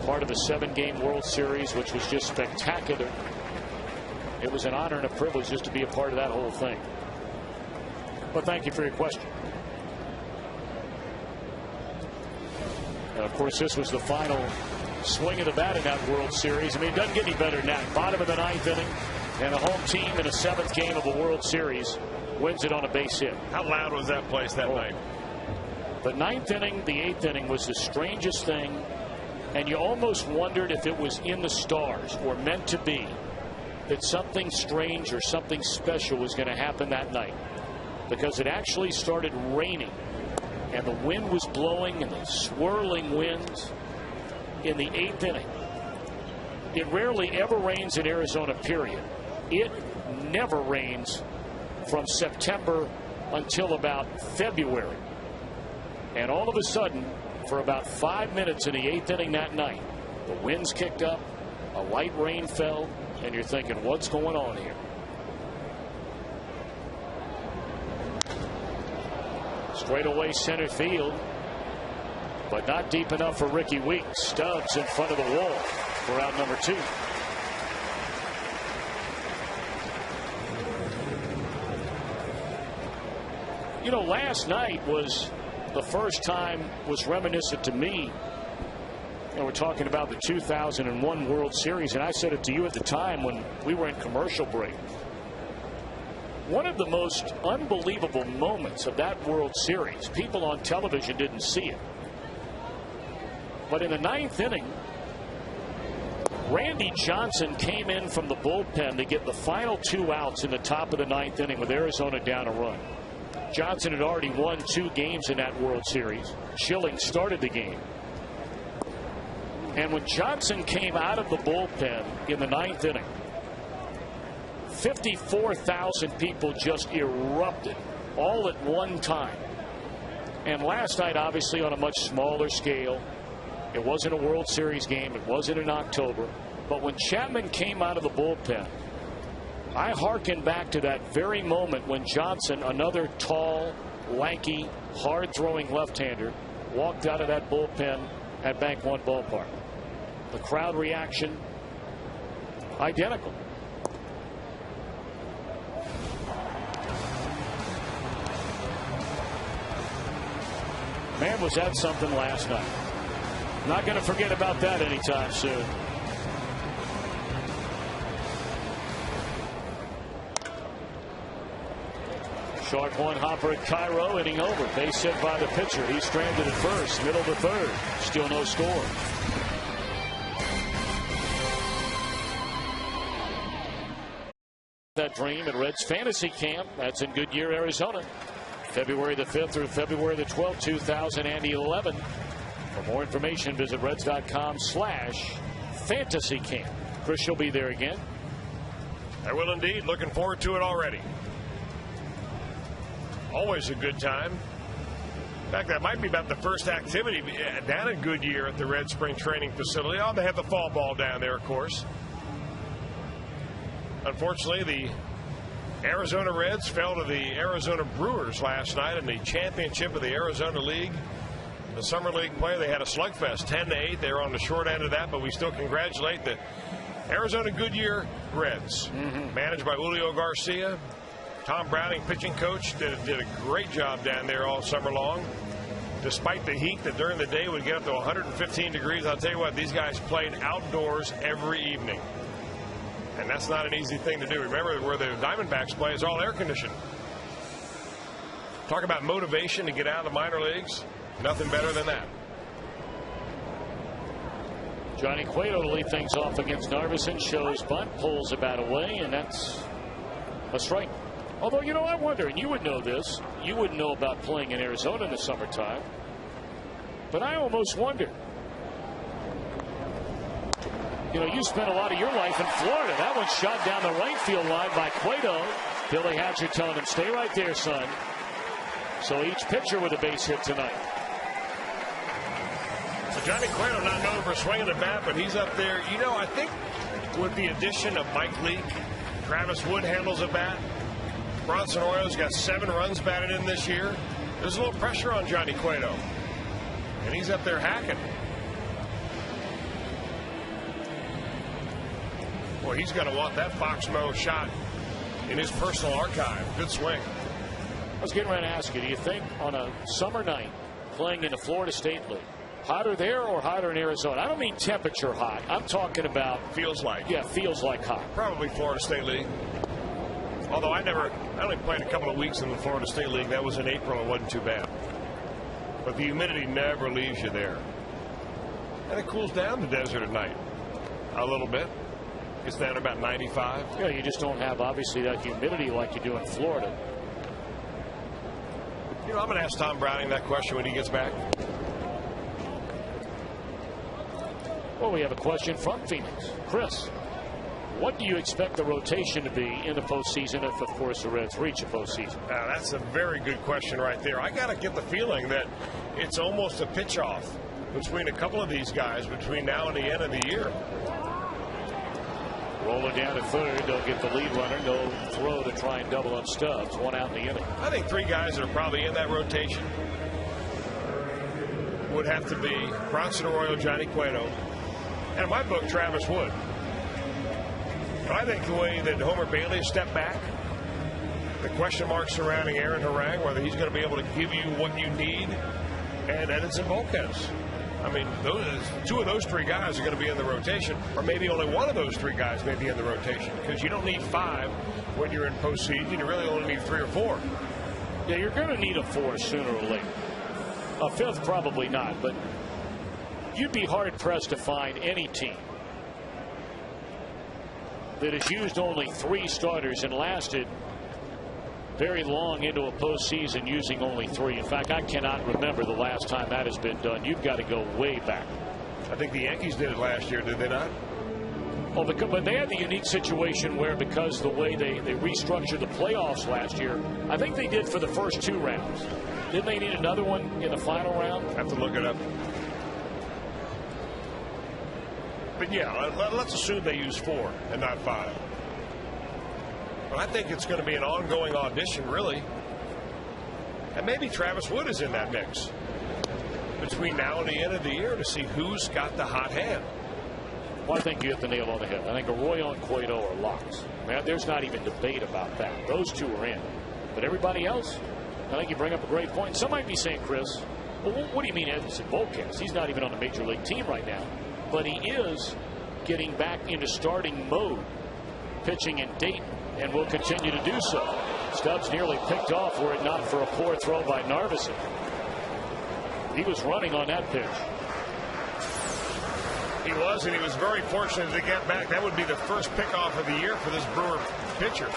part of a 7-game World Series, which was just spectacular. It was an honor and a privilege just to be a part of that whole thing. But thank you for your question. And of course, this was the final swing of the bat in that World Series. I mean, it doesn't get any better than that. Bottom of the 9th inning, and a home team in a 7th game of a World Series wins it on a base hit. How loud was that place that night? The 9th inning, the 8th inning was the strangest thing, and you almost wondered if it was in the stars or meant to be that something strange or something special was going to happen that night, because it actually started raining, and the wind was blowing, and the swirling winds in the 8th inning. It rarely ever rains in Arizona, period. It never rains from September until about February. And all of a sudden, for about 5 minutes in the 8th inning that night, the winds kicked up, a light rain fell, and you're thinking, what's going on here? Straight away center field, but not deep enough for Ricky Weeks. Stubbs in front of the wall for out number 2. You know, last night was the first time, was reminiscent to me. And we're talking about the 2001 World Series, and I said it to you at the time when we were in commercial break. One of the most unbelievable moments of that World Series, people on television didn't see it, but in the 9th inning, Randy Johnson came in from the bullpen to get the final 2 outs in the top of the 9th inning with Arizona down a run. Johnson had already won 2 games in that World Series. Schilling started the game. And when Johnson came out of the bullpen in the 9th inning, 54,000 people just erupted all at one time. And last night, obviously, on a much smaller scale, it wasn't a World Series game. It wasn't in October. But when Chapman came out of the bullpen, I hearken back to that very moment when Johnson, another tall, lanky, hard-throwing left-hander, walked out of that bullpen at Bank One Ballpark. The crowd reaction, identical. Man, was that something last night. Not going to forget about that anytime soon. Short one, hopper at Cairo, inning over. Base hit by the pitcher. He's stranded at first, middle to third. Still no score. That dream at Reds Fantasy Camp. That's in Goodyear, Arizona. February the 5th through February the 12th, 2011. For more information, visit Reds.com/fantasy camp. Chris, you'll be there again. I will indeed. Looking forward to it already. Always a good time. In fact, that might be about the first activity down in Goodyear at the Red Spring Training Facility. Oh, they have the fall ball down there, of course. Unfortunately, the Arizona Reds fell to the Arizona Brewers last night in the championship of the Arizona League. The Summer League play, they had a slugfest, 10-8. They were on the short end of that, but we still congratulate the Arizona Goodyear Reds, managed by Julio Garcia. Tom Browning, pitching coach, did a great job down there all summer long. Despite the heat that during the day would get up to 115 degrees, I'll tell you what, these guys played outdoors every evening. And that's not an easy thing to do. Remember, where the Diamondbacks play is all air conditioned. Talk about motivation to get out of the minor leagues. Nothing better than that. Johnny Cueto to lead things off against Narveson. Shows bunt, pulls the bat away, and that's a strike. Although, you know, I wonder, and you would know this, you wouldn't know about playing in Arizona in the summertime, but I almost wonder. You know, you spent a lot of your life in Florida. That one's shot down the right field line by Cueto. Billy Hatcher telling him, stay right there, son. So each pitcher with a base hit tonight. So Johnny Cueto not known for swinging the bat, but he's up there. You know, I think with the addition of Mike Leake, Travis Wood handles a bat. Bronson Arroyo's got 7 runs batted in this year. There's a little pressure on Johnny Cueto. And he's up there hacking. Boy, he's going to want that Foxmo shot in his personal archive. Good swing. I was getting ready to ask you, do you think on a summer night playing in the Florida State League, hotter there or hotter in Arizona? I don't mean temperature hot. I'm talking about. Feels like. Yeah, feels like hot. Probably Florida State League. Although I only played a couple of weeks in the Florida State League. That was in April. It wasn't too bad. But the humidity never leaves you there. And it cools down the desert at night a little bit. Gets down to about 95. Yeah, you just don't have, obviously, that humidity like you do in Florida. You know, I'm going to ask Tom Browning that question when he gets back. Well, we have a question from Phoenix. Chris, what do you expect the rotation to be in the postseason if, of course, the Reds reach a postseason? That's a very good question right there. I got to get the feeling that it's almost a pitch-off between a couple of these guys between now and the end of the year. Roller down to third. They'll get the lead runner. No throw to try and double up Stubbs. 1 out in the inning. I think 3 guys that are probably in that rotation would have to be Bronson Arroyo, Johnny Cueto, and in my book, Travis Wood. But I think the way that Homer Bailey has stepped back, the question marks surrounding Aaron Harang, whether he's going to be able to give you what you need, and Edinson Volquez. I mean, 2 of those 3 guys are going to be in the rotation, or maybe only 1 of those 3 guys may be in the rotation, because you don't need 5 when you're in postseason. You really only need 3 or 4. Yeah, you're going to need a 4th sooner or later. A 5th probably not, but you'd be hard-pressed to find any team that has used only 3 starters and lasted very long into a postseason using only 3. In fact, I cannot remember the last time that has been done. You've got to go way back. I think the Yankees did it last year, did they not? Oh, but they had the unique situation where, because the way they restructured the playoffs last year, I think they did for the first 2 rounds. Didn't they need another one in the final round? I have to look it up. But yeah, let's assume they use 4 and not 5. But I think it's going to be an ongoing audition, really. And maybe Travis Wood is in that mix between now and the end of the year to see who's got the hot hand. Well, I think you hit the nail on the head. I think Arroyo and Cueto are locks. Man, there's not even debate about that. Those 2 are in. But everybody else, I think you bring up a great point. Some might be saying, Chris, well, what do you mean Edinson Volquez? He's not even on a major league team right now. But he is getting back into starting mode, pitching in Dayton, and will continue to do so. Stubbs nearly picked off were it not for a poor throw by Narveson. He was running on that pitch. He was, and he was very fortunate to get back. That would be the first pickoff of the year for this Brewer pitcher.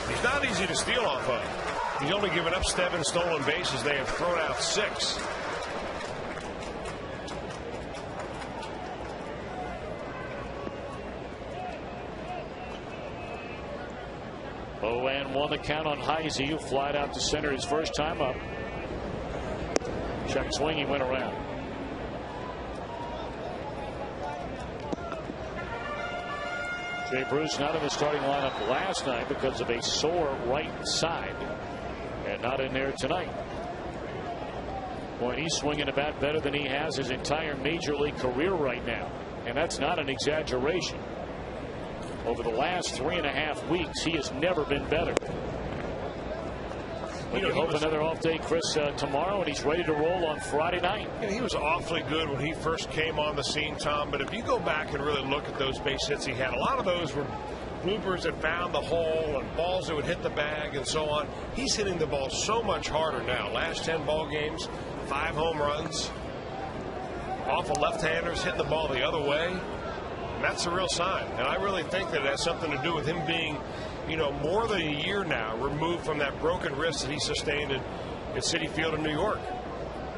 He's not easy to steal off of. He's only given up 7 stolen bases. They have thrown out 6. Oh, and 1 the count on Heisey, who flied out to center his first time up. Check swing, he went around. Jay Bruce not in the starting lineup last night because of a sore right side, and not in there tonight. Boy, he's swinging a bat better than he has his entire major league career right now, and that's not an exaggeration. Over the last 3.5 weeks, he has never been better. But you hope another off day, Chris, tomorrow, and he's ready to roll on Friday night. Yeah, he was awfully good when he first came on the scene, Tom. But if you go back and really look at those base hits he had, a lot of those were bloopers that found the hole and balls that would hit the bag and so on. He's hitting the ball so much harder now. Last 10 ball games, 5 home runs. Off of left-handers, hitting the ball the other way. And that's a real sign. And I really think that it has something to do with him being, more than a year now removed from that broken wrist that he sustained at Citi Field in New York,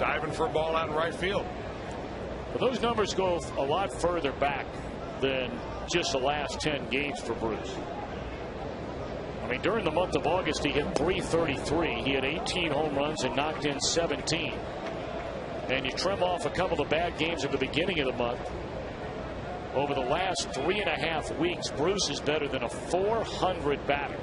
diving for a ball out in right field. But those numbers go a lot further back than just the last 10 games for Bruce. I mean, during the month of August, he hit .333. He had 18 home runs and knocked in 17. And you trim off a couple of bad games at the beginning of the month. Over the last 3.5 weeks, Bruce is better than a .400 batter.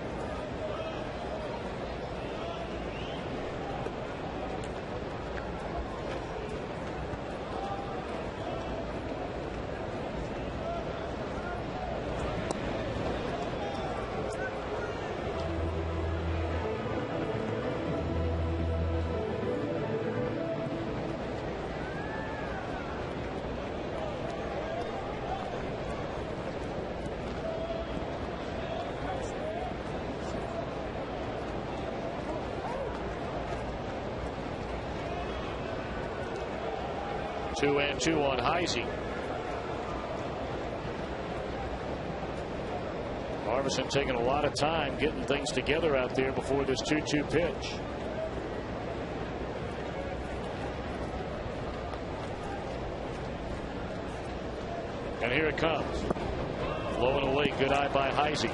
Two and two on Heisey. Harbison taking a lot of time getting things together out there before this 2-2 pitch. And here it comes. Low and away. Good eye by Heisey.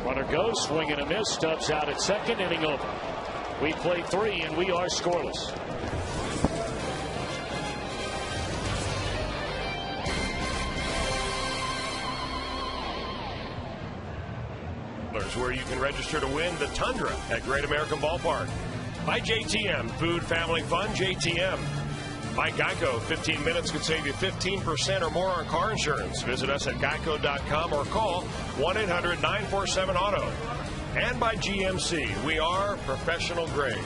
Runner goes, swing and a miss. Stubbs out at second, inning over. We played 3 and we are scoreless. Where you can register to win the Tundra at Great American Ballpark. By JTM, food, family, fun, JTM. By Geico, 15 minutes could save you 15% or more on car insurance. Visit us at geico.com or call 1-800-947-AUTO. And by GMC, we are professional grade.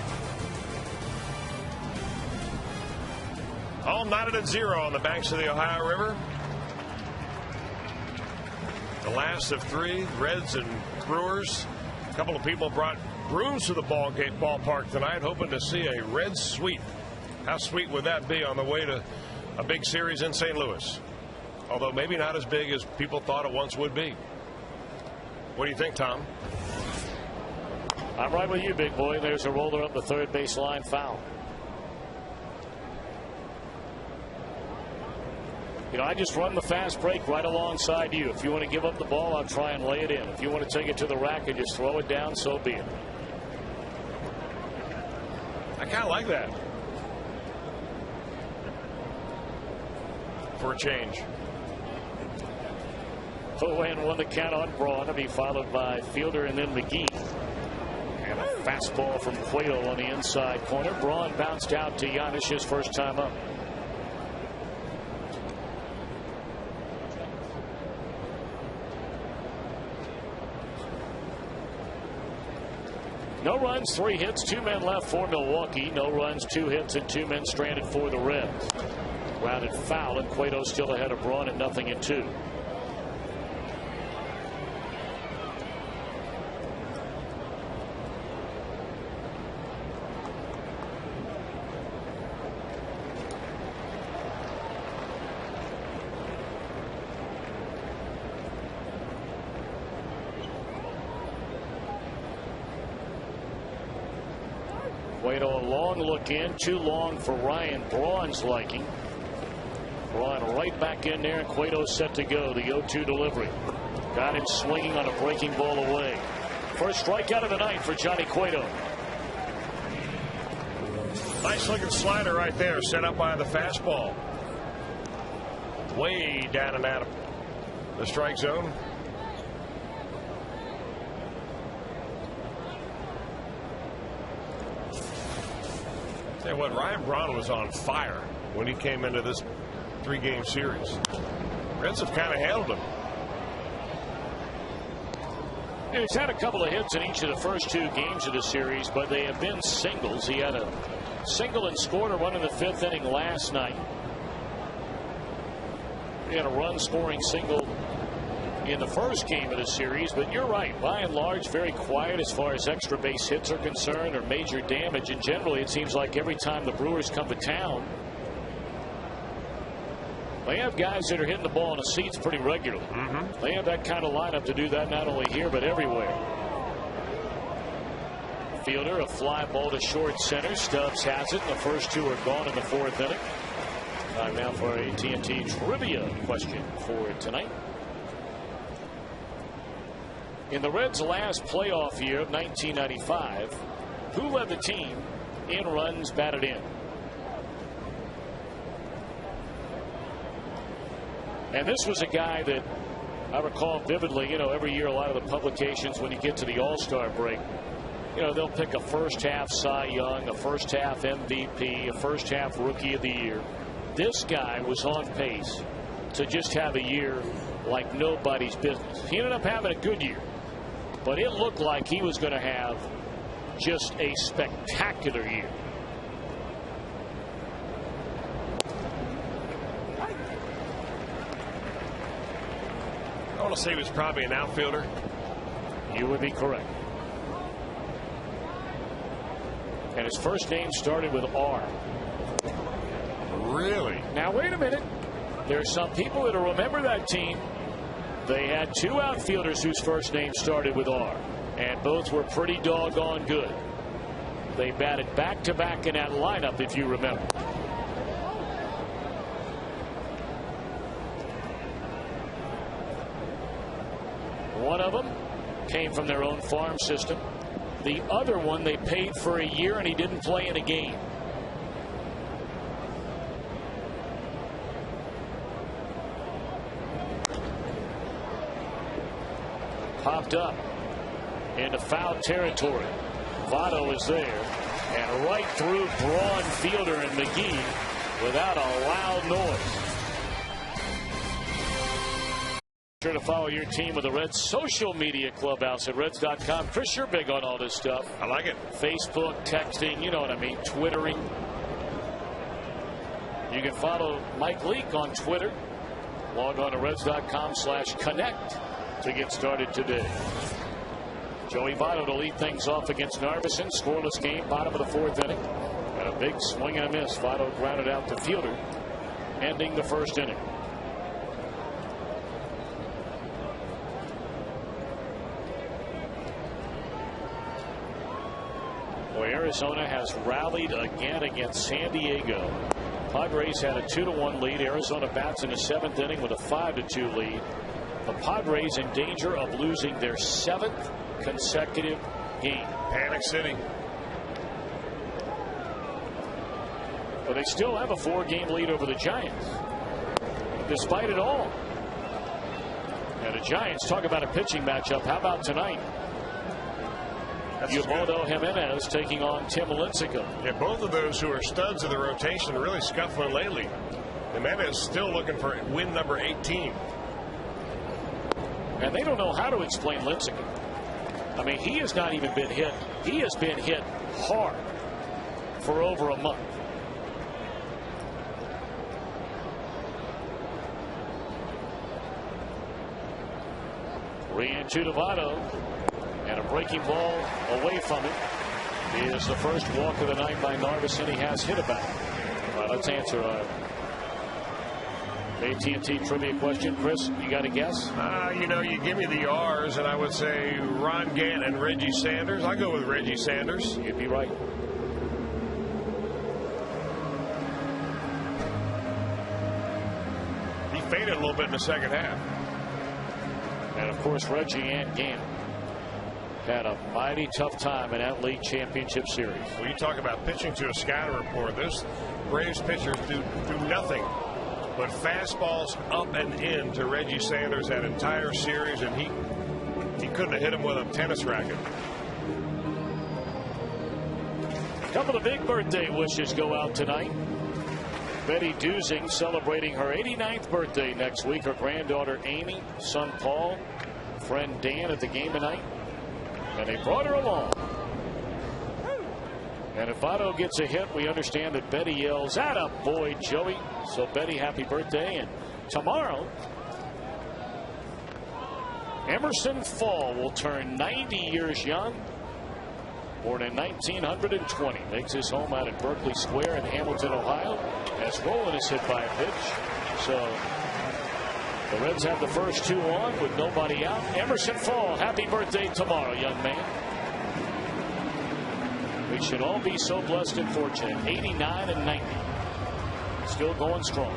All knotted at 0 on the banks of the Ohio River. The last of 3, Reds and Brewers. A couple of people brought brooms to the ballpark tonight, hoping to see a Reds sweep. How sweet would that be on the way to a big series in St. Louis? Although maybe not as big as people thought it once would be. What do you think, Tom? I'm right with you, big boy. There's a roller up the third baseline foul. I just run the fast break right alongside you. If you want to give up the ball, I'll try and lay it in. If you want to take it to the rack and just throw it down, so be it. I kind of like that. For a change. 0-1 the count on Braun to be followed by Fielder and then McGee. And a fastball from Cueto on the inside corner. Braun bounced out to Giannis his first time up. No runs, 3 hits, 2 men left for Milwaukee. No runs, 2 hits, and 2 men stranded for the Reds. Grounded foul, and Cueto still ahead of Braun at 0-2. Cueto a long look in, too long for Ryan Braun's liking. Braun right back in there, and Cueto set to go. The 0-2 delivery. Got him swinging on a breaking ball away. First strikeout of the night for Johnny Cueto. Nice looking slider right there, set up by the fastball. Way down and out of the strike zone. Tell you what, Ryan Braun was on fire when he came into this 3-game series. Reds have kind of handled him. He's had a couple of hits in each of the first 2 games of the series, but they have been singles. He had a single and scored a run in the 5th inning last night. He had a run-scoring single in the first game of the series, but you're right. By and large, very quiet as far as extra base hits are concerned or major damage. And generally, it seems like every time the Brewers come to town, they have guys that are hitting the ball in the seats pretty regularly. They have that kind of lineup to do that not only here but everywhere. Fielder, a fly ball to short center. Stubbs has it. The first 2 are gone in the 4th inning. Time now for a TNT trivia question for tonight. In the Reds' last playoff year of 1995, who led the team in runs batted in? And this was a guy that I recall vividly. You know, every year a lot of the publications, when you get to the All-Star break, you know, they'll pick a first-half Cy Young, a first-half MVP, a first-half Rookie of the Year. This guy was on pace to just have a year like nobody's business. He ended up having a good year, but it looked like he was going to have just a spectacular year. I want to say he was probably an outfielder. You would be correct. And his first name started with R. Really? Now, wait a minute. There's some people that'll remember that team. They had 2 outfielders whose first name started with R, and both were pretty doggone good. They batted back-to-back in that lineup, if you remember. One of them came from their own farm system. The other one they paid for a year, and he didn't play in a game. Popped up into foul territory. Votto is there, and right through Braun, Fielder, and McGee without a loud noise. Sure to follow your team with the Reds social media clubhouse at Reds.com. Chris, you're big on all this stuff. I like it. Facebook, texting, you know what I mean, Twittering. You can follow Mike Leake on Twitter. Log on to Reds.com/connect to get started today. Joey Votto to lead things off against Narveson. Scoreless game, bottom of the 4th inning. And a big swing and a miss. Votto grounded out to Fielder, ending the 1st inning. Arizona has rallied again against San Diego. Padres had a 2-1 lead. Arizona bats in the 7th inning with a 5-2 lead. The Padres in danger of losing their 7th consecutive game. Panic City. But they still have a 4-game lead over the Giants, despite it all. And the Giants, talk about a pitching matchup. How about tonight? Ubaldo Jimenez taking on Tim Lincecum. Yeah, both of those who are studs of the rotation are really scuffling lately. Jimenez still looking for win number 18. And they don't know how to explain Lincecum. I mean, he has not even been hit. He has been hit hard for over a month. Three-2 to Votto. And a breaking ball away from him is the first walk of the night by Narveson. He has hit about. All right, let's answer AT&T trivia question. Chris, you got a guess? You know, you give me the R's, and I would say Ron Gant and Reggie Sanders. I'll go with Reggie Sanders. You'd be right. He faded a little bit in the second half. And, of course, Reggie and Gant. had a mighty tough time in that league championship series. Well, you talk about pitching to a scouting report. Those Braves pitchers do nothing but fastballs up and in to Reggie Sanders that entire series, and he couldn't have hit him with a tennis racket. A couple of big birthday wishes go out tonight. Betty Dusing celebrating her 89th birthday next week. Her granddaughter Amy, son Paul, friend Dan at the game tonight. And they brought her along. And if Votto gets a hit, we understand that Betty yells, "Atta boy, Joey." So Betty, happy birthday. And tomorrow, Emerson Fall will turn 90 years young. Born in 1920. Makes his home out at Berkeley Square in Hamilton, Ohio. As Rolen is hit by a pitch. So the Reds have the first two on with nobody out. Emerson Fall, happy birthday tomorrow, young man. We should all be so blessed and fortunate. 89 and 90. Still going strong.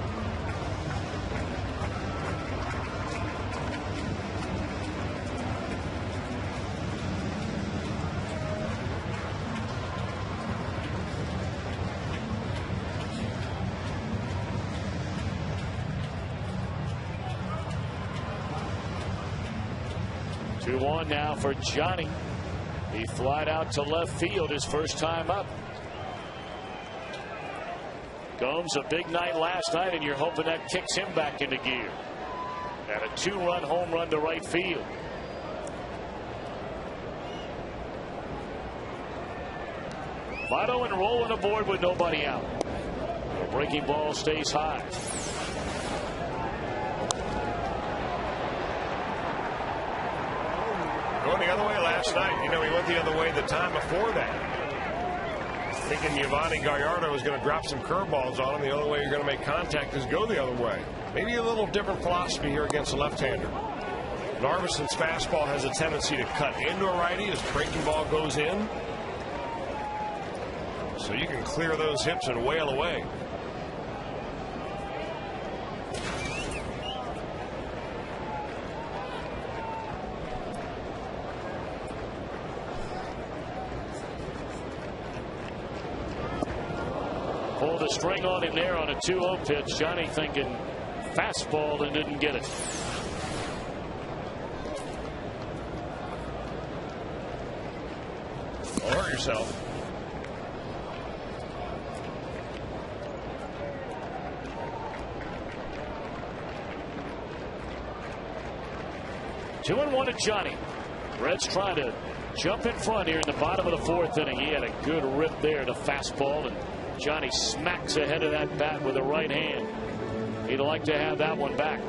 Two on now for Johnny. He flied out to left field his first time up. Gomes, a big night last night, and you're hoping that kicks him back into gear. And a two-run home run to right field. Votto and Rolen aboard with nobody out. The breaking ball stays high. Going the other way last night. You know, he went the other way the time before that. Thinking Giovanni Gallardo was going to drop some curveballs on him. The only way you're going to make contact is go the other way. Maybe a little different philosophy here against a left-hander. Narvison's fastball has a tendency to cut into a righty as breaking ball goes in. So you can clear those hips and wail away. Pulled a string on him there on a 2-0 pitch. Johnny thinking fastball and didn't get it. Don't hurt yourself. Two and one to Johnny. Reds trying to jump in front here in the bottom of the fourth inning. He had a good rip there to fastball, and Johnny smacks ahead of that bat with the right hand. He'd like to have that one back.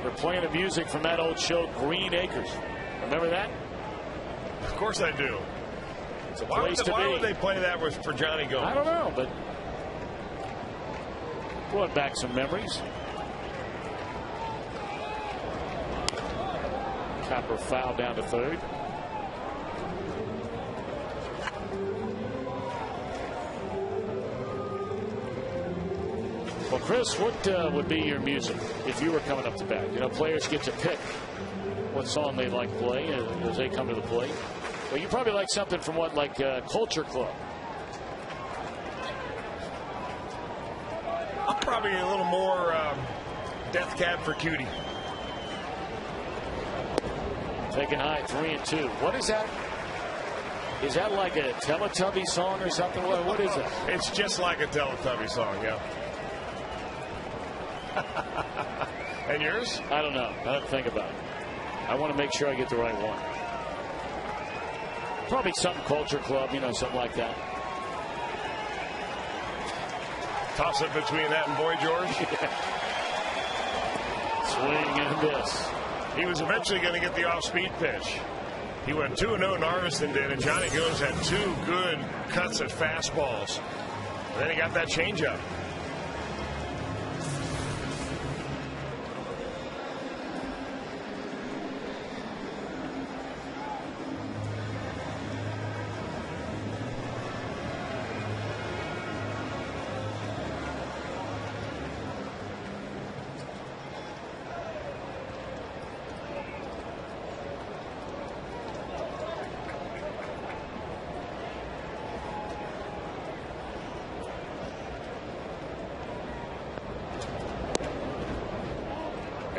They're playing the music from that old show, Green Acres. Remember that? Of course I do. It's a place to be. Why would they play that for Johnny Gomes? I don't know, but brought back some memories. Capper foul down to third. Well, Chris, what would be your music if you were coming up to bat? You know, players get to pick what song they like to play as they come to the plate. Well, you probably like something from like Culture Club. I'm probably a little more Death Cab for Cutie. Taking high, 3-2. What is that? Is that like a Teletubby song or something? What is it? It's just like a Teletubby song, yeah. And yours? I don't know. I have to think about it. I want to make sure I get the right one. Probably something Culture Club, you know, something like that. Toss it between that and Boy George. Swing and miss. He was eventually going to get the off-speed pitch. He went 2-0, Narvison did, and Johnny Gomes had two good cuts at fastballs. And then he got that changeup.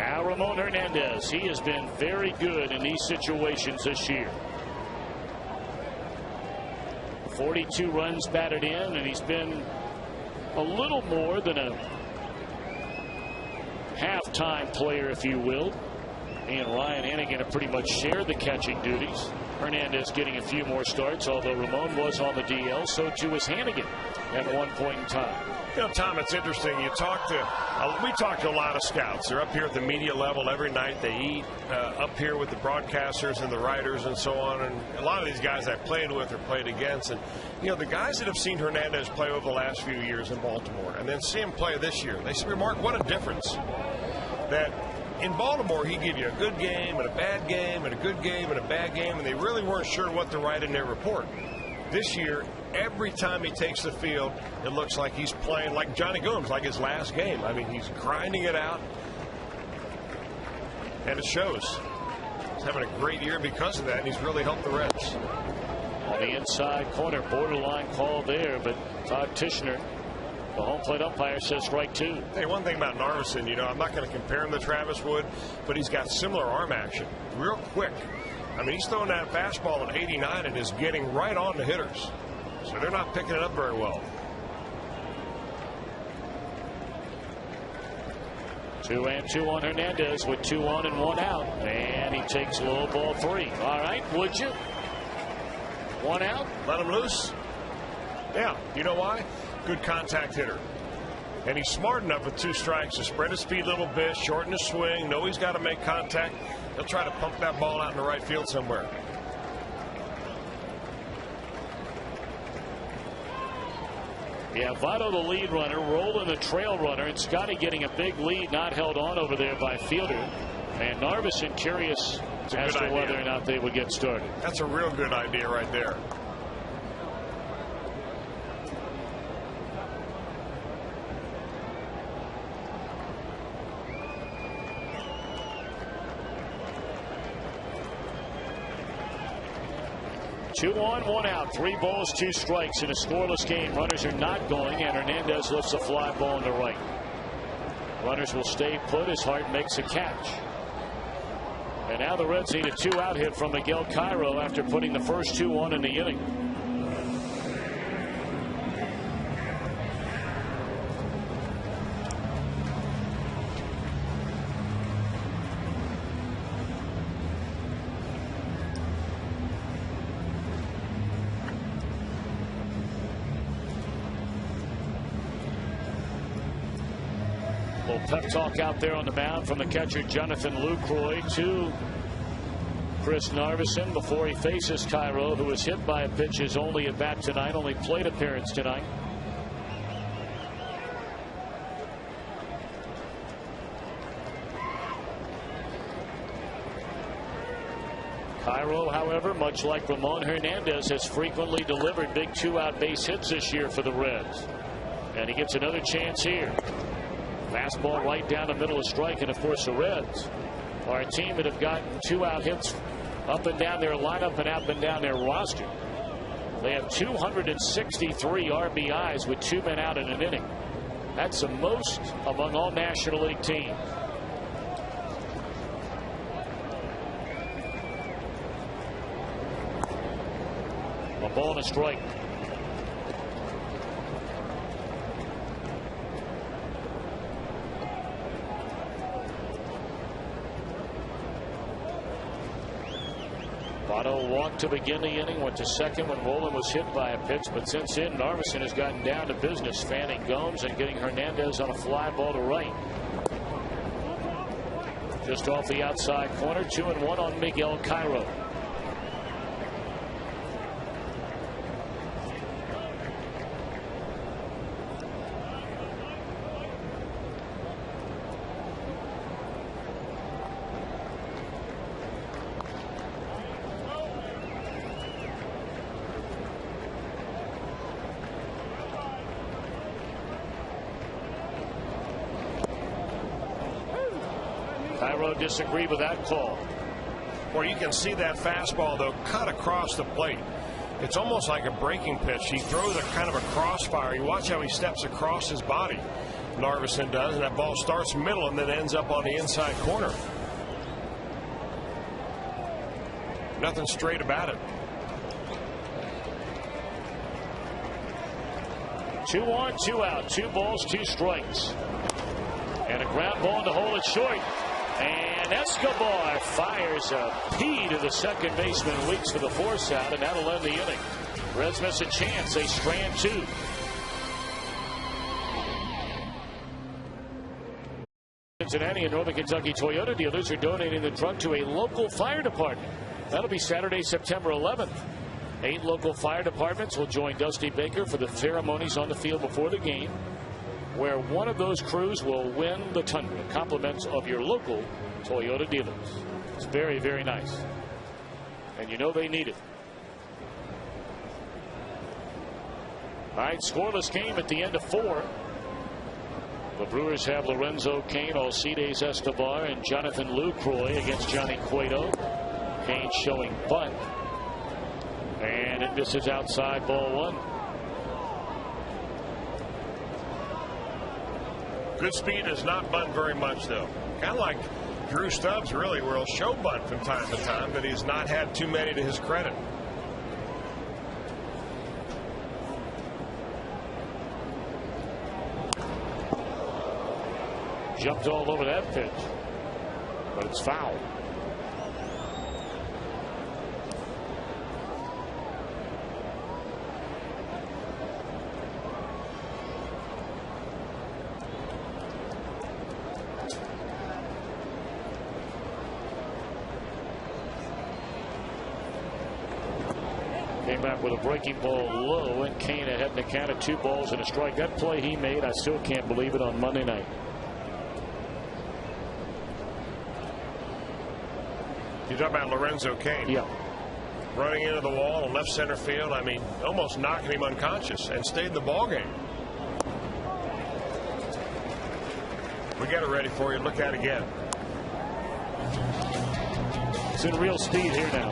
Now Ramon Hernandez. He has been very good in these situations this year. 42 runs batted in, and he's been a little more than a half-time player, if you will. He and Ryan Hanigan have pretty much shared the catching duties. Hernandez getting a few more starts, although Ramon was on the DL, so too is Hanigan at one point in time. You know, Tom, it's interesting. We talk to a lot of scouts. They're up here at the media level every night. They eat up here with the broadcasters and the writers and so on. And a lot of these guys I played with or played against. And, you know, the guys that have seen Hernandez play over the last few years in Baltimore and then see him play this year, they remark what a difference. That in Baltimore, he gave you a good game and a bad game and a good game and a bad game, and they really weren't sure what to write in their report. This year, every time he takes the field, it looks like he's playing like Johnny Gomes, like his last game. I mean, he's grinding it out, and it shows. He's having a great year because of that, and he's really helped the Reds. On the inside corner, borderline call there, but Todd Tishner, the home plate umpire, says strike two. Hey, one thing about Narveson, you know, I'm not going to compare him to Travis Wood, but he's got similar arm action, real quick. I mean, he's throwing that fastball at 89 and is getting right on the hitters. So they're not picking it up very well. 2-2 on Hernandez with 2 on and 1 out. And he takes low, ball 3. All right, would you? 1 out. Let him loose. Yeah, you know why? Good contact hitter. And he's smart enough with 2 strikes to spread his speed a little bit, shorten his swing, know he's got to make contact. He'll try to pump that ball out in the right field somewhere. Yeah, Votto the lead runner, Roland the trail runner, and Scotty getting a big lead, not held on over there by fielder. And Narveson curious as to whether or not they would get started. That's a real good idea right there. Two on, 1 out, 3 balls, 2 strikes in a scoreless game. Runners are not going, and Hernandez lifts a fly ball in the right. Runners will stay put as Hart makes a catch. And now the Reds need a 2-out hit from Miguel Cairo after putting the first 2 on in the inning. Pep talk out there on the mound from the catcher Jonathan Lucroy to Chris Narveson before he faces Cairo, who was hit by a pitch his only at bat tonight, only plate appearance tonight. Cairo, however, much like Ramon Hernandez, has frequently delivered big 2-out base hits this year for the Reds. And he gets another chance here. Fastball right down the middle of strike, and of course the Reds are a team that have gotten 2-out hits up and down their lineup and up and down their roster. They have 263 RBIs with 2 men out in an inning. That's the most among all National League teams. A ball and a strike. Votto walked to begin the inning, went to second when Roland was hit by a pitch, but since then Narveson has gotten down to business, fanning Gomes and getting Hernandez on a fly ball to right. Just off the outside corner, 2-1 on Miguel Cairo. Cairo disagreed with that call. Well, you can see that fastball, though, cut across the plate. It's almost like a breaking pitch. He throws a kind of a crossfire. You watch how he steps across his body. Narveson does, and that ball starts middle and then ends up on the inside corner. Nothing straight about it. 2 on, 2 out, 2 balls, 2 strikes. And a ground ball to hold it short. And Escobar fires a P to the second baseman, Weeks for the force out, and that'll end the inning. Reds miss a chance. They strand 2. Cincinnati and Northern Kentucky Toyota dealers are donating the truck to a local fire department. That'll be Saturday, September 11th. 8 local fire departments will join Dusty Baker for the ceremonies on the field before the game, where one of those crews will win the Tundra. Compliments of your local Toyota dealers. It's very, very nice. And you know they need it. All right, scoreless game at the end of 4. The Brewers have Lorenzo Cain, Alcides Escobar, and Jonathan Lucroy against Johnny Cueto. Cain showing bunt. And it misses outside, ball 1. Good speed does not bunt very much, though. Kind of like Drew Stubbs, really, where he'll show bunt from time to time, but he's not had too many to his credit. Jumped all over that pitch, but it's foul. Came back with a breaking ball low, and Cain ahead in the count of 2 balls and a strike. That play he made, I still can't believe it, on Monday night. You talk about Lorenzo Cain. Yeah. Running into the wall in left center field. I mean, almost knocking him unconscious and stayed in the ball game. We got it ready for you. Look at it again. It's in real speed here now.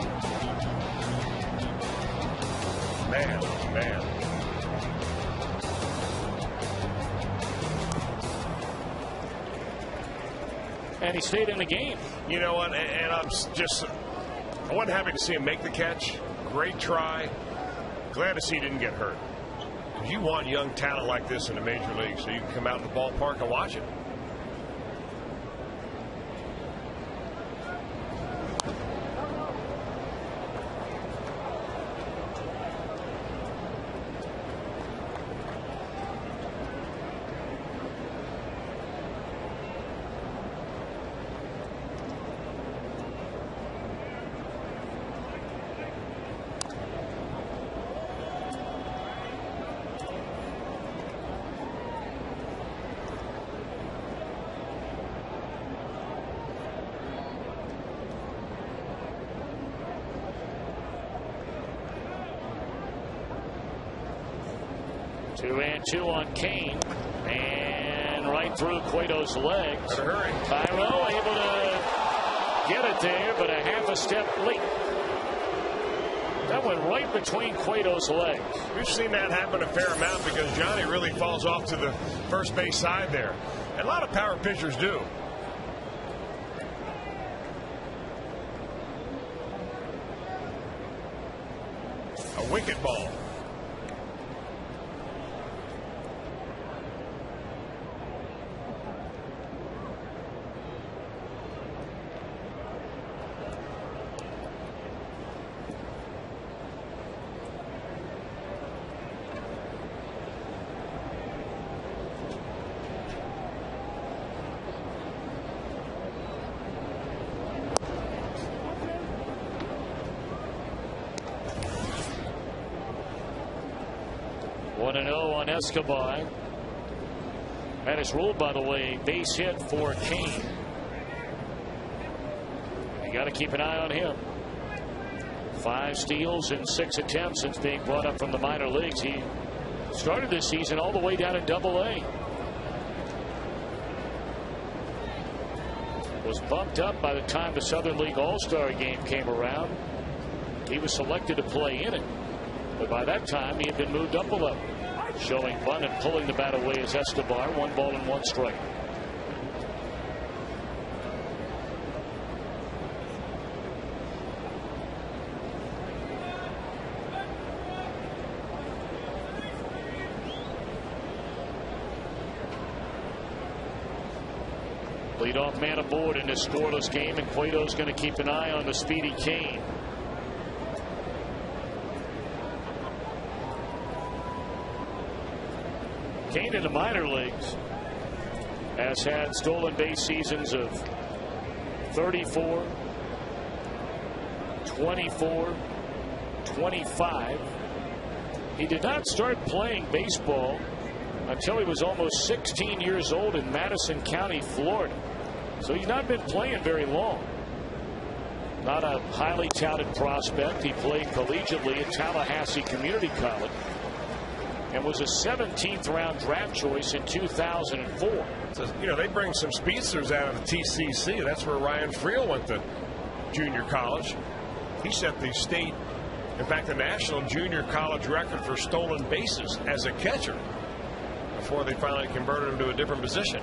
Man, man. And he stayed in the game. You know what? And I wasn't happy to see him make the catch. Great try. Glad to see he didn't get hurt. Because you want young talent like this in the major league so you can come out in the ballpark and watch it. Two on Cain, and right through Cueto's legs. Better hurry. Cairo able to get it there, but a half a step late. That went right between Cueto's legs. We've seen that happen a fair amount because Johnny really falls off to the first base side there. And a lot of power pitchers do. A wicket ball. On Escobar. That is ruled, by the way, base hit for Cain. You got to keep an eye on him. 5 steals in 6 attempts since being brought up from the minor leagues. He started this season all the way down in Double-A. Was bumped up by the time the Southern League All-Star game came around. He was selected to play in it, but by that time he had been moved up a level. Showing bunt and pulling the bat away is Escobar. 1 ball and 1 strike. Leadoff man aboard in this scoreless game, and Cueto's going to keep an eye on the speedy Kane. Kane in the minor leagues has had stolen base seasons of 34, 24, 25. He did not start playing baseball until he was almost 16 years old in Madison County, Florida. So he's not been playing very long. Not a highly touted prospect. He played collegiately at Tallahassee Community College and was a 17th round draft choice in 2004. So, you know, they bring some speedsters out of the TCC. That's where Ryan Friel went to junior college. He set the state, in fact, the national junior college record for stolen bases as a catcher before they finally converted him to a different position.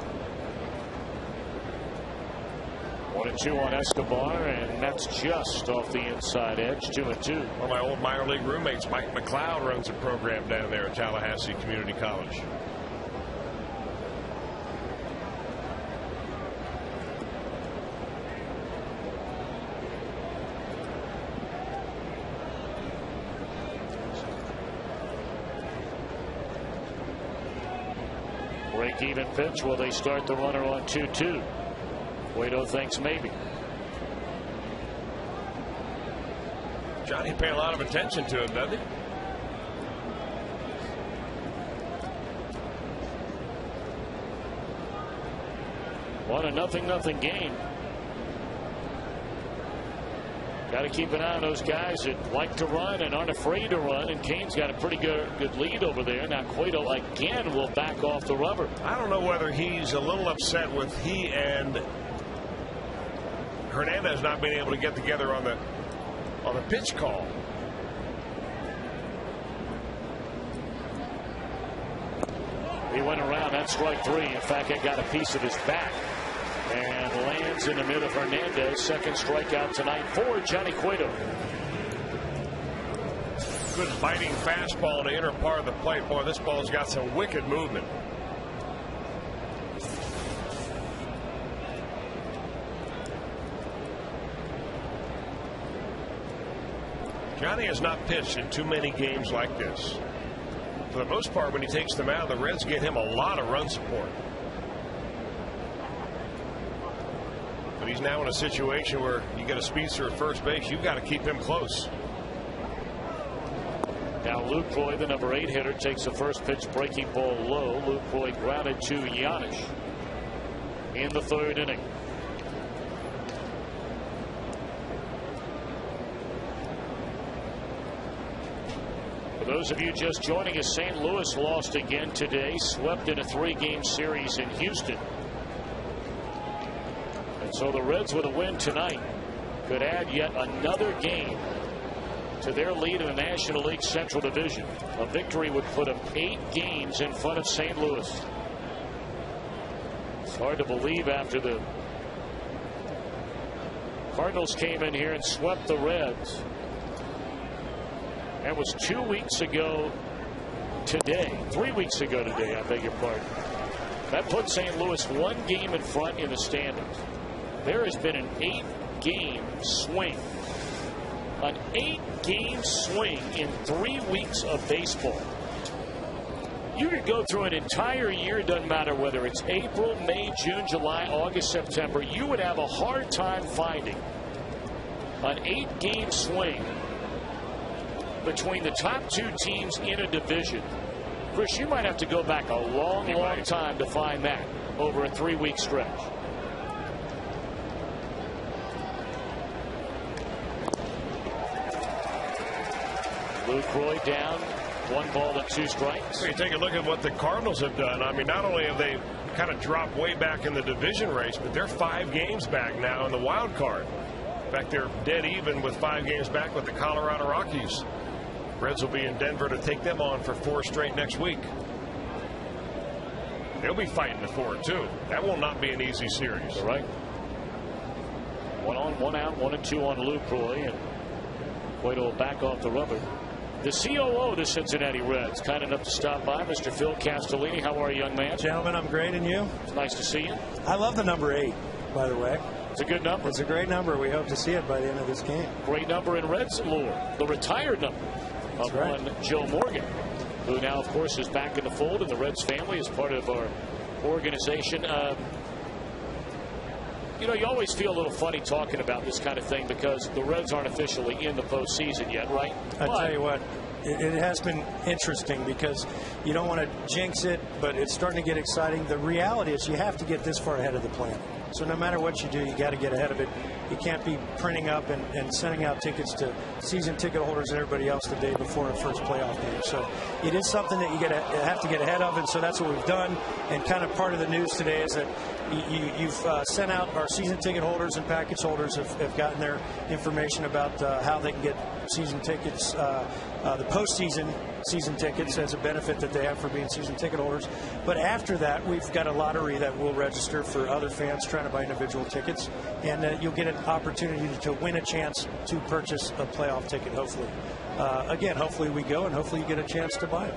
1-2 on Escobar, and that's just off the inside edge. 2-2. One of my old minor league roommates, Mike McLeod, runs a program down there at Tallahassee Community College. Break even pitch. Will they start the runner on 2-2? Cueto thinks maybe. Johnny paying a lot of attention to him, doesn't he? What a nothing game. Got to keep an eye on those guys that like to run and aren't afraid to run, and Kane's got a pretty good lead over there. Now Cueto again will back off the rubber. I don't know whether he's a little upset with he and Hernandez not being able to get together on the pitch call. He went around. That's strike 3. In fact, it got a piece of his back and lands in the mid of Hernandez. Second strikeout tonight for Johnny Cueto. Good biting fastball in the inner part of the plate. Boy, this ball's got some wicked movement. Johnny has not pitched in too many games like this. For the most part, when he takes them out, the Reds get him a lot of run support. But he's now in a situation where you get a speedster at first base. You've got to keep him close. Now Lucroy, the number 8 hitter, takes the first pitch, breaking ball low. Lucroy grounded to Giannis in the 3rd inning. For those of you just joining us, St. Louis lost again today, swept in a 3-game series in Houston. And so the Reds, with a win tonight, could add yet another game to their lead in the National League Central Division. A victory would put them 8 games in front of St. Louis. It's hard to believe after the Cardinals came in here and swept the Reds. That was 2 weeks ago today. 3 weeks ago today, I beg your pardon. That put St. Louis 1 game in front in the standings. There has been an 8-game swing. An 8-game swing in 3 weeks of baseball. You could go through an entire year, doesn't matter whether it's April, May, June, July, August, September, you would have a hard time finding an 8-game swing between the top 2 teams in a division. Chris, you might have to go back a long time to find that over a 3-week stretch. Lucroy down, 1 ball and 2 strikes. You take a look at what the Cardinals have done. I mean, not only have they kind of dropped way back in the division race, but they're 5 games back now in the wild card. In fact, they're dead even with 5 games back with the Colorado Rockies. Reds will be in Denver to take them on for 4 straight next week. They'll be fighting the 4 too. That will not be an easy series. Right. 1 on, 1 out, 1 and 2 on Lucroy, and Cueto back off the rubber. The COO of the Cincinnati Reds, kind enough to stop by, Mr. Phil Castellini. How are you, young man? Gentlemen, I'm great, and you? It's nice to see you. I love the number 8, by the way. It's a good number. It's a great number. We hope to see it by the end of this game. Great number in Reds lore. The retired number of one Joe Morgan, who now, of course, is back in the fold in the Reds family as part of our organization. You know, you always feel a little funny talking about this kind of thing because the Reds aren't officially in the postseason yet, right? I tell you what, it has been interesting because you don't want to jinx it, but it's starting to get exciting. The reality is you have to get this far ahead of the plan. So no matter what you do, you got to get ahead of it. You can't be printing up and sending out tickets to season ticket holders and everybody else the day before a first playoff game. So it is something that you have to get ahead of, and so that's what we've done. And kind of part of the news today is that you've sent out our season ticket holders and package holders have gotten their information about how they can get season tickets, the postseason season tickets as a benefit that they have for being season ticket holders. But after that, we've got a lottery that will register for other fans trying to buy individual tickets, and you'll get an opportunity to win a chance to purchase a playoff ticket, hopefully. Again, hopefully we go, and hopefully you get a chance to buy it.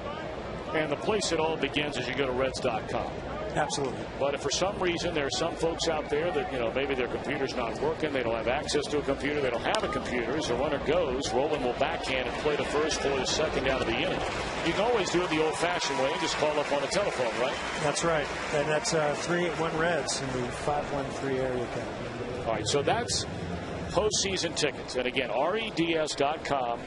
And the place it all begins is you go to Reds.com. Absolutely. But if for some reason there are some folks out there that, you know, maybe their computer's not working, they don't have access to a computer, they don't have a computer, as the runner goes, Roland will backhand and play the first for the second out of the inning. You can always do it the old-fashioned way and just call up on the telephone, right? That's right. And that's 381 Reds in the 513 area code. All right, so that's postseason tickets. And again, reds.com.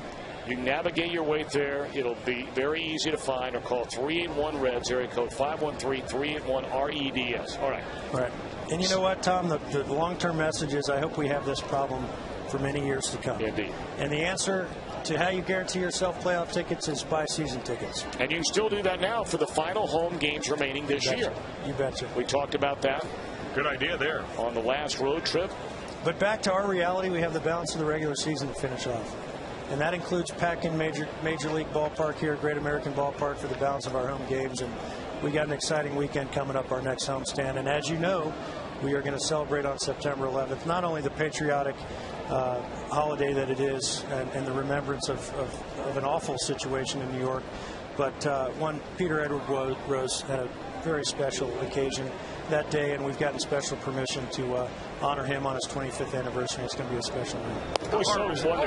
You can navigate your way there. It'll be very easy to find, or call 381 Reds, area code 513-381-REDS. All right. Right. And you know what, Tom? The long-term message is I hope we have this problem for many years to come. Indeed. And the answer to how you guarantee yourself playoff tickets is buy season tickets. And you can still do that now for the final home games remaining this year. You betcha. We talked about that. Good idea there. On the last road trip. But back to our reality, we have the balance of the regular season to finish off. And that includes packing Major League Ballpark here at Great American Ballpark for the balance of our home games. And we got an exciting weekend coming up, our next homestand. And as you know, we are going to celebrate on September 11th, not only the patriotic holiday that it is and the remembrance of an awful situation in New York, but one Peter Edward Rose had a very special occasion that day, and we've gotten special permission to honor him on his 25th anniversary. It's going to be a special night. How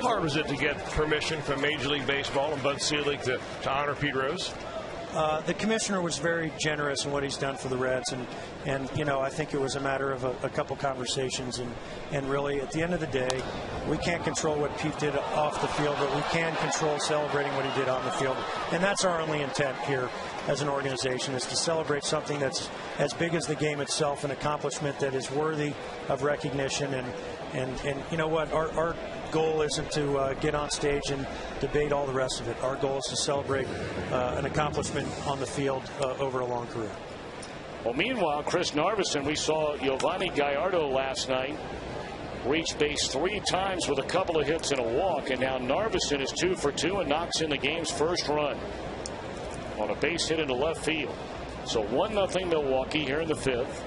hard was it to get permission from Major League Baseball and Bud Selig to honor Pete Rose? The commissioner was very generous in what he's done for the Reds, and you know, I think it was a matter of a couple conversations, and really at the end of the day, we can't control what Pete did off the field, but we can control celebrating what he did on the field, and that's our only intent here as an organization, is to celebrate something that's as big as the game itself, an accomplishment that is worthy of recognition. And you know what, our goal isn't to get on stage and debate all the rest of it. Our goal is to celebrate an accomplishment on the field over a long career. Well, meanwhile, Chris Narveson, we saw Giovanni Gallardo last night reach base 3 times with a couple of hits and a walk, and now Narveson is 2 for 2 and knocks in the game's first run on a base hit into left field. So 1-0 Milwaukee here in the 5th.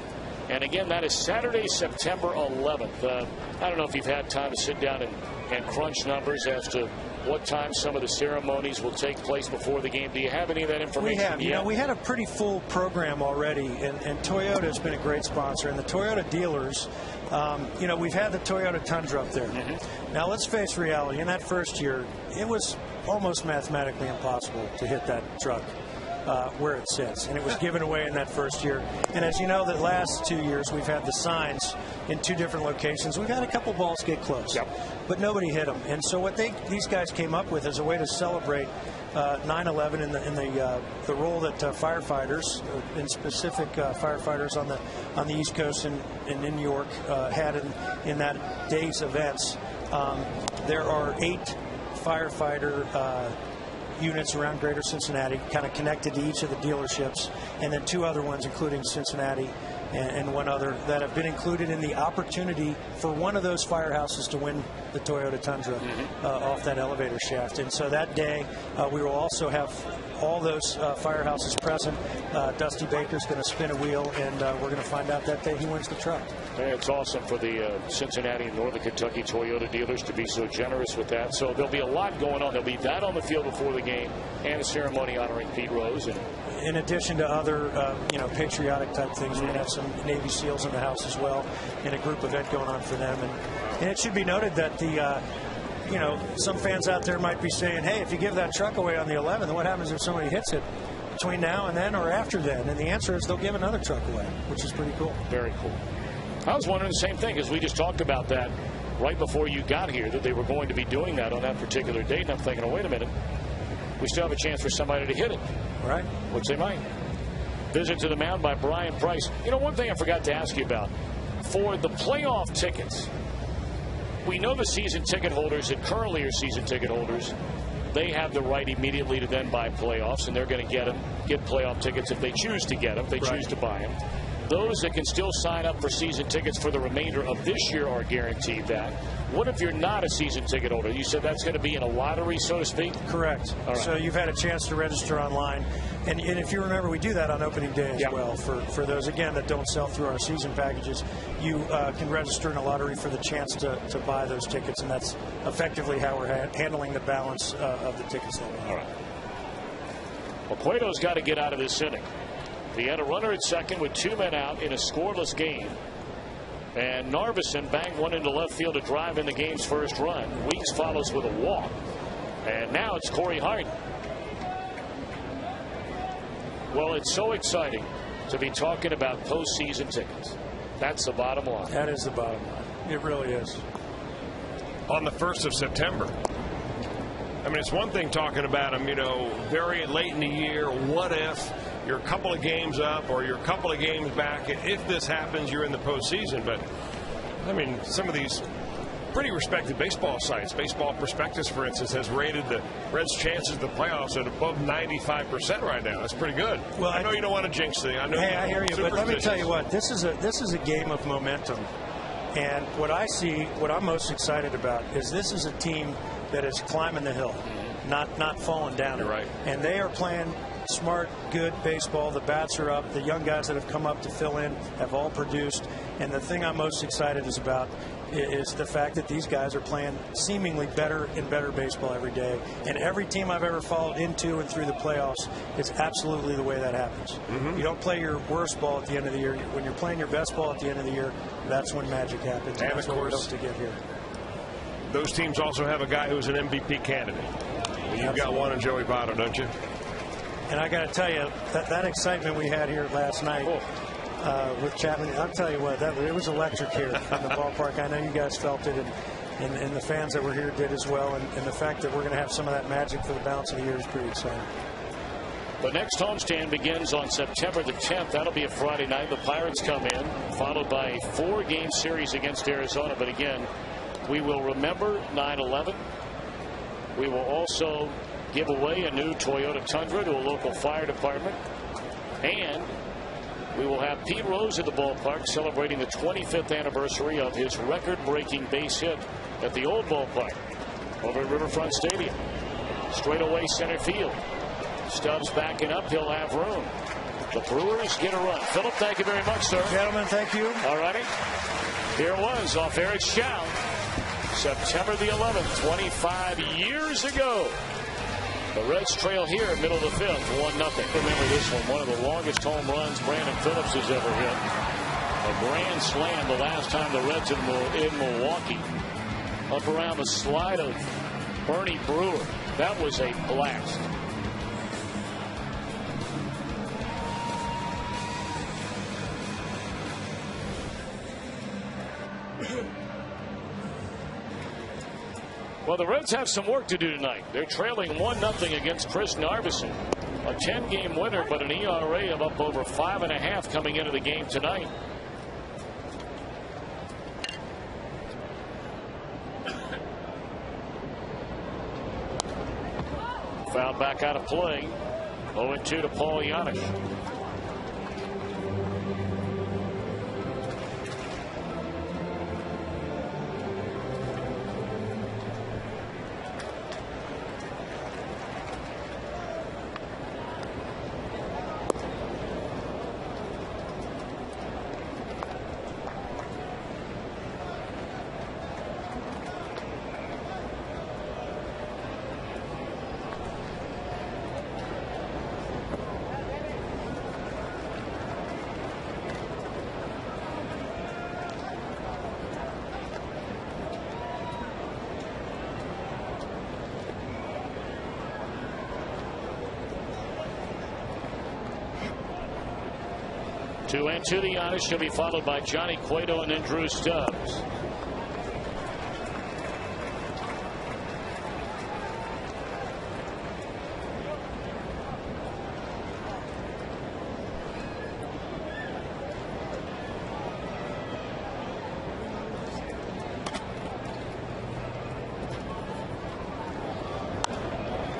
And again, that is Saturday, September 11th. I don't know if you've had time to sit down and crunch numbers as to what time some of the ceremonies will take place before the game. Do you have any of that information? We have. You know, we had a pretty full program already, and Toyota has been a great sponsor. And the Toyota dealers, you know, we've had the Toyota Tundra up there. Mm-hmm. Now, let's face reality. In that first year, it was almost mathematically impossible to hit that truck where it sits, and it was given away in that first year. And as you know, the last 2 years we've had the signs in 2 different locations. We've had a couple balls get close, but nobody hit them. And so what these guys came up with is a way to celebrate 9/11 in the role that firefighters, in specific firefighters on the East Coast and in New York had in that day's events. There are 8 firefighter units around Greater Cincinnati, kind of connected to each of the dealerships, and then 2 other ones, including Cincinnati and one other that have been included in the opportunity for one of those firehouses to win the Toyota Tundra off that elevator shaft. And so that day, we will also have all those firehouses present. Dusty Baker's going to spin a wheel, and we're going to find out that day he wins the truck. It's awesome for the Cincinnati and Northern Kentucky Toyota dealers to be so generous with that. So there'll be a lot going on. There'll be that on the field before the game and a ceremony honoring Pete Rose. And in addition to other, patriotic type things, we're going to have some Navy SEALs in the house as well, and a group event going on for them. And it should be noted that the some fans out there might be saying, hey, if you give that truck away on the 11th, then what happens if somebody hits it between now and then or after then? And the answer is they'll give another truck away, which is pretty cool. Very cool. I was wondering the same thing, because we just talked about that right before you got here, that they were going to be doing that on that particular date. And I'm thinking, oh, wait a minute. We still have a chance for somebody to hit it. Right. Which they might. Visit to the mound by Brian Price. You know, one thing I forgot to ask you about. For the playoff tickets, we know the season ticket holders that currently are season ticket holders, they have the right immediately to then buy playoffs, and they're going to get playoff tickets if they choose to get them, if they choose to buy them. Those that can still sign up for season tickets for the remainder of this year are guaranteed that. What if you're not a season ticket holder? You said that's going to be in a lottery, so to speak? Correct. All right. So you've had a chance to register online. And if you remember, we do that on opening day as well. For those, again, that don't sell through our season packages, you can register in a lottery for the chance to buy those tickets. And that's effectively how we're handling the balance of the tickets that we have. All right. Well, Cueto's got to get out of this inning. He had a runner at second with 2 men out in a scoreless game. And Narveson banged one into left field to drive in the game's first run. Weeks follows with a walk. And now it's Corey Hardin. Well, it's so exciting to be talking about postseason tickets. That's the bottom line. That is the bottom line. It really is. On the 1st of September. I mean, it's one thing talking about them, very late in the year. What if you're a couple of games up or you're a couple of games back? If this happens, you're in the postseason. But, I mean, some of these pretty respected baseball sites, Baseball Prospectus, for instance, has rated the Reds' chances of the playoffs at above 95% right now. That's pretty good. Well, I know you don't want to jinx things. I hear you, but let me tell you what. This is a game of momentum. And what I'm most excited about is this is a team that is climbing the hill, not falling down. You're right. And they are playing smart, good baseball. The bats are up. The young guys that have come up to fill in have all produced. And the thing I'm most excited about is the fact that these guys are playing seemingly better and better baseball every day. And every team I've ever followed into and through the playoffs, it's absolutely the way that happens. You don't play your worst ball at the end of the year. When you're playing your best ball at the end of the year, that's when magic happens. And that's of course, what we hope to get here. Those teams also have a guy who's an MVP candidate. You've got one in Joey Votto, don't you? And I got to tell you, that excitement we had here last night with Chapman, I'll tell you what, it was electric here in the ballpark. I know you guys felt it, and the fans that were here did as well. And the fact that we're going to have some of that magic for the balance of the year is pretty exciting. The next homestand begins on September the 10th. That'll be a Friday night. The Pirates come in, followed by a 4-game series against Arizona. But again, we will remember 9/11. We will also give away a new Toyota Tundra to a local fire department. And we will have Pete Rose at the ballpark celebrating the 25th anniversary of his record-breaking base hit at the old ballpark over at Riverfront Stadium. Straight away center field. Stubbs backing up. He'll have room. The Brewers get a run. Philip, thank you very much, sir. Gentlemen, thank you. All righty. Here it was off Eric Chow. September the 11th, 25 years ago. The Reds trail here, middle of the 5th, 1-0. Remember this one of the longest home runs Brandon Phillips has ever hit. A grand slam the last time the Reds in Milwaukee. Up around the slide of Bernie Brewer. That was a blast. Well, the Reds have some work to do tonight. They're trailing 1-0 against Chris Narveson. A 10-game winner, but an ERA of up over 5.5 coming into the game tonight. Foul back out of play. 0-2 to Paul Janisch. 2-2 the Giannis. She'll be followed by Johnny Cueto and then Drew Stubbs.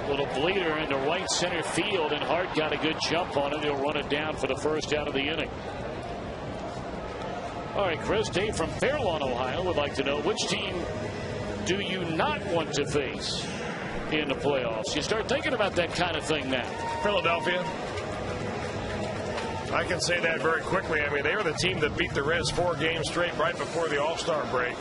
Little bleeder into right center field, and Hart got a good jump on it. He'll run it down for the first out of the inning. All right, Chris, Dave from Fairlawn, Ohio would like to know, which team do you not want to face in the playoffs? You start thinking about that kind of thing now. Philadelphia. I can say that very quickly. I mean, they were the team that beat the Reds 4 games straight right before the All-Star break.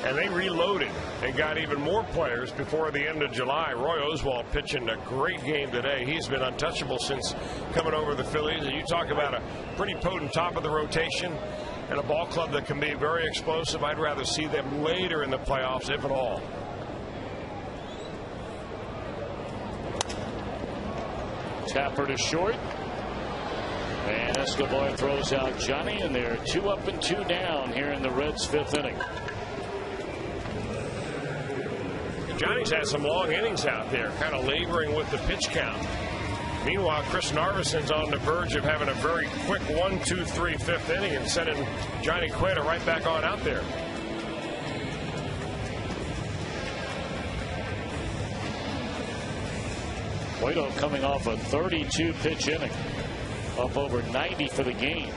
And they reloaded and got even more players before the end of July. Roy Oswalt pitching a great game today. He's been untouchable since coming over the Phillies. And you talk about a pretty potent top of the rotation and a ball club that can be very explosive. I'd rather see them later in the playoffs, if at all. Tapper to short. And Escobar throws out Johnny, and they're 2 up and 2 down here in the Reds' 5th inning. Johnny's had some long innings out there, kind of laboring with the pitch count. Meanwhile, Chris Narveson's on the verge of having a very quick 1-2-3 5th inning and sending Johnny Cueto right back on out there. Cueto coming off a 32 pitch inning, up over 90 for the game.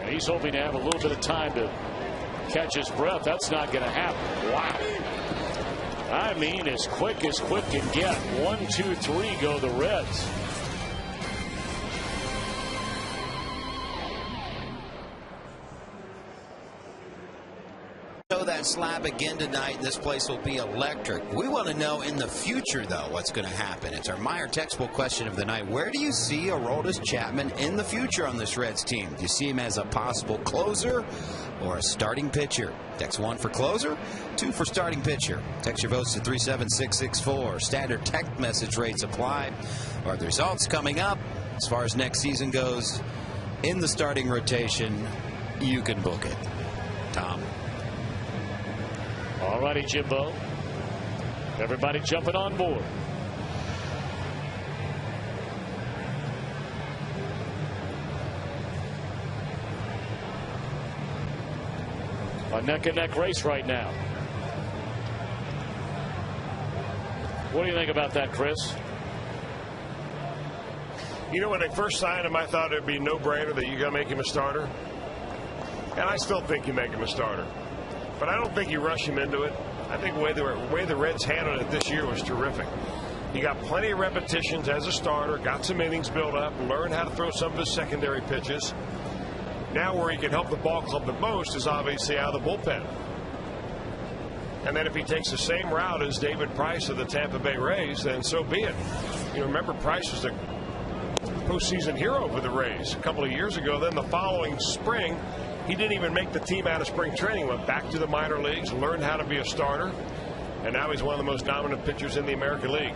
And he's hoping to have a little bit of time to catch his breath. That's not going to happen. Wow. I mean, as quick can get. 1, 2, 3 go the Reds. That slab again tonight. This place will be electric. We want to know in the future, though, what's going to happen. It's our Meyer textbook question of the night. Where do you see Aroldis Chapman in the future on this Reds team? Do you see him as a possible closer or a starting pitcher? Text 1 for closer, 2 for starting pitcher. Text your votes to 37664. Standard text message rates apply. Are the results coming up as far as next season goes in the starting rotation? You can book it. Tom. All righty, Jimbo. Everybody jumping on board. A neck-and-neck race right now. What do you think about that, Chris? You know, when they first signed him, I thought it would be a no-brainer that you got to make him a starter. And I still think you make him a starter. But I don't think you rush him into it. I think the way the Reds handled it this year was terrific. He got plenty of repetitions as a starter, got some innings built up, learned how to throw some of his secondary pitches. Now where he can help the ball club the most is obviously out of the bullpen. And then if he takes the same route as David Price of the Tampa Bay Rays, then so be it. You know, remember, Price was the postseason hero for the Rays a couple of years ago. Then the following spring, he didn't even make the team out of spring training, went back to the minor leagues, learned how to be a starter, and now he's one of the most dominant pitchers in the American League.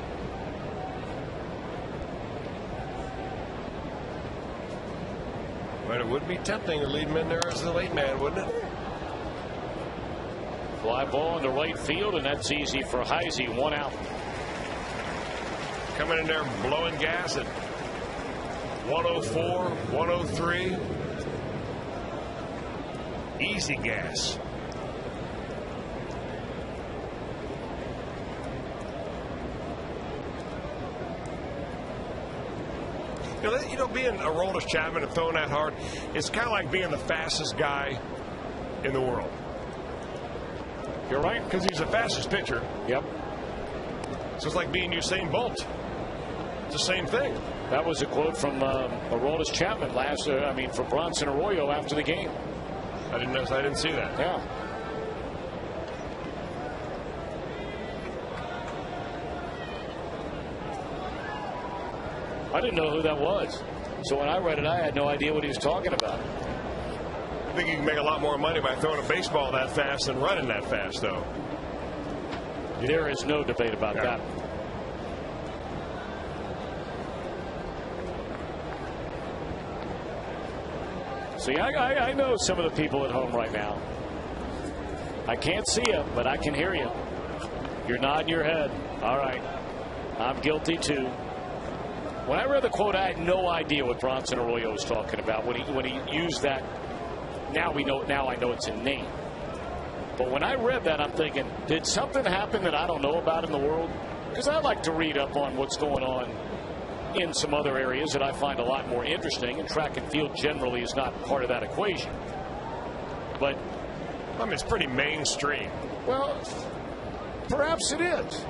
But it would be tempting to leave him in there as the late man, wouldn't it? Fly ball into right field, and that's easy for Heisey. 1 out. Coming in there blowing gas at 104, 103. Easy gas. You know, being Aroldis Chapman and throwing that hard, it's kind of like being the fastest guy in the world. You're right, because he's the fastest pitcher. Yep. So it's like being Usain Bolt. It's the same thing. That was a quote from Aroldis Chapman for Bronson Arroyo after the game. I didn't see that. Yeah. I didn't know who that was. So when I read it, I had no idea what he was talking about. I think you can make a lot more money by throwing a baseball that fast than running that fast, though. There is no debate about that. See, I know some of the people at home right now. I can't see you, but I can hear you. You're nodding your head. All right. I'm guilty too. When I read the quote, I had no idea what Bronson Arroyo was talking about when he used that. Now I know it's a name. But when I read that, I'm thinking, did something happen that I don't know about in the world? Because I like to read up on what's going on in some other areas that I find a lot more interesting, and track and field generally is not part of that equation. But I mean, it's pretty mainstream. Well, perhaps it is.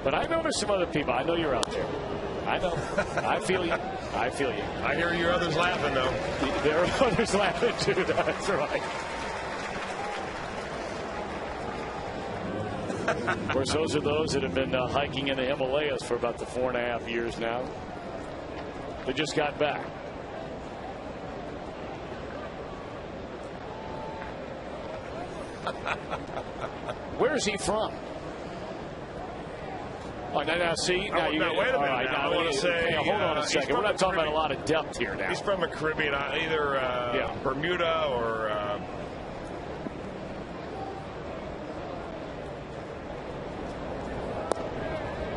But I know there's some other people. I know you're out there. I know. I feel you. I feel you. I hear you others laughing, though. There are others laughing, too. That's right. Of course, those are those that have been hiking in the Himalayas for about the 4.5 years now. They just got back. Where's he from? Oh, now see. Now wait a minute. Right, now, I want to say. hold on a second. We're not talking about a lot of depth here now. He's from the Caribbean, either Bermuda or.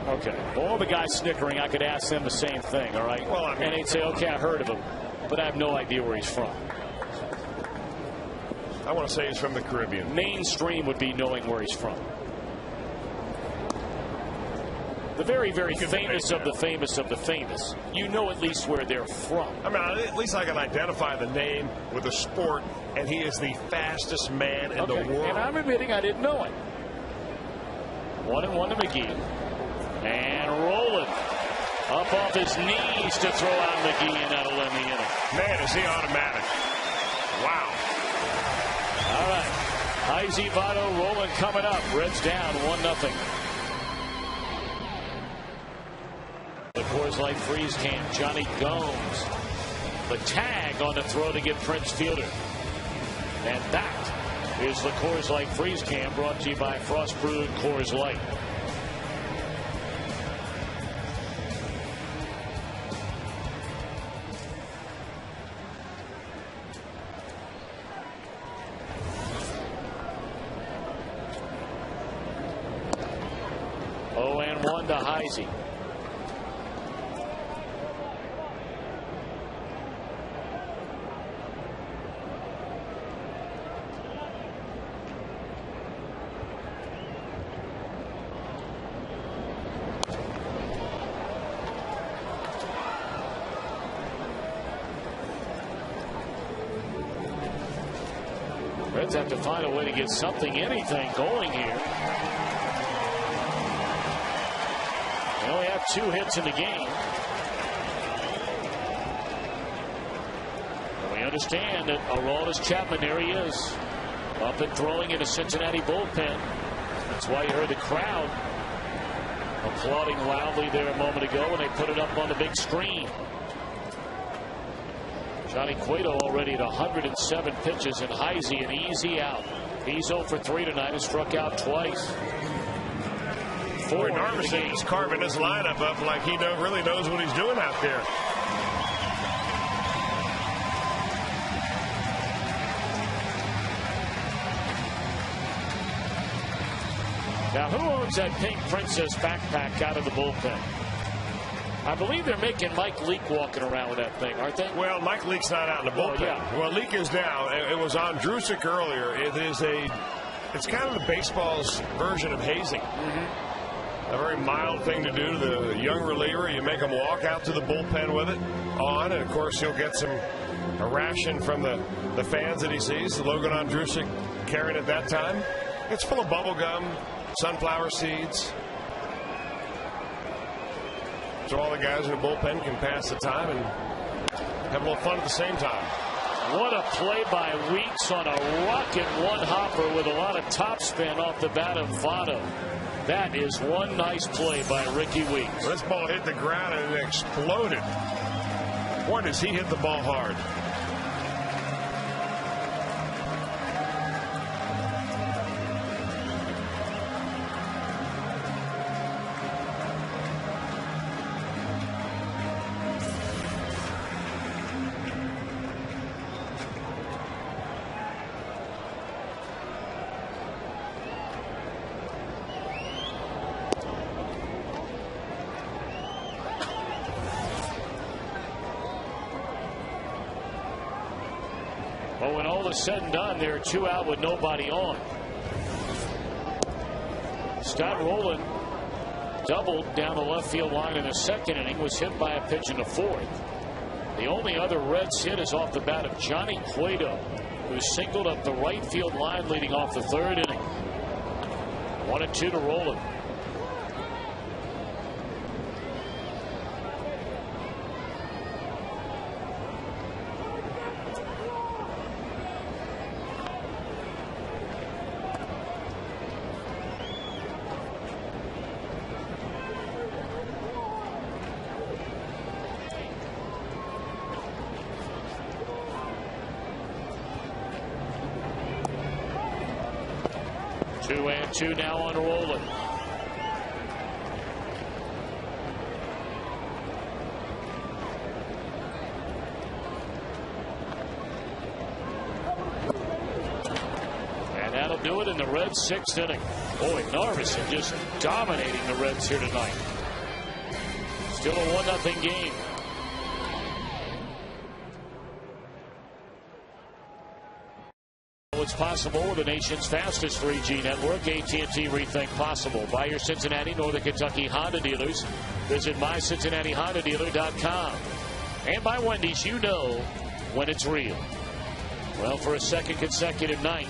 Okay. Well, all the guys snickering, I could ask them the same thing, all right? Well, I mean, and they'd say, okay, I heard of him, but I have no idea where he's from. I want to say he's from the Caribbean. Mainstream would be knowing where he's from. The very, very famous of the famous of the famous. You know at least where they're from. I mean, at least I can identify the name with the sport, and he is the fastest man in the world. And I'm admitting I didn't know it. 1-1 to McGee. And rolling up off his knees to throw out McGee, and that'll end the inning. Man, is he automatic. Wow. All right. Heisey Votto rolling coming up. Reds down 1-0. The Coors Light Freeze Can. Johnny Gomes. The tag on the throw to get Prince Fielder. And that is the Coors Light Freeze Can, brought to you by Frost Brewed Coors Light. To Heisey. Reds have to find a way to get anything going here. They only have 2 hits in the game. And we understand that Aroldis Chapman, there he is, up and throwing in a Cincinnati bullpen. That's why you heard the crowd applauding loudly there a moment ago when they put it up on the big screen. Johnny Cueto already at 107 pitches, and Heisey an easy out. He's 0 for 3 tonight and struck out twice. Boy, Darvishing is carving his lineup up like he really knows what he's doing out there. Now, who owns that pink Princess backpack out of the bullpen? I believe they're making Mike Leake walking around with that thing, aren't they? Well, Mike Leake's not out in the bullpen. Yeah. Well, Leake is now. It was on Drusick earlier. It's kind of the baseball's version of hazing. A very mild thing to do to the young reliever. You make him walk out to the bullpen with it on, and of course he'll get a ration from the fans that he sees. Logan Andrusick carrying it that time. It's full of bubble gum, sunflower seeds. So all the guys in the bullpen can pass the time and have a little fun at the same time. What a play by Weeks on a rocket one-hopper with a lot of topspin off the bat of Votto. That is one nice play by Ricky Weeks. This ball hit the ground and it exploded. Boy, does he hit the ball hard. Well, when all is said and done, there are 2 out with nobody on. Scott Rowland doubled down the left field line in the 2nd inning, was hit by a pitch in the 4th. The only other Reds hit is off the bat of Johnny Cueto, who singled up the right field line leading off the 3rd inning. 1-2 to Rowland. Two now on Rowland. And that'll do it in the Reds' 6th inning. Boy, Narveson just dominating the Reds here tonight. Still a 1-0 game. It's possible with the nation's fastest 3G network. AT&T Rethink Possible. By your Cincinnati, Northern Kentucky Honda dealers. Visit mycincinnatihondadealer.com. And by Wendy's, you know when it's real. Well, for a 2nd consecutive night,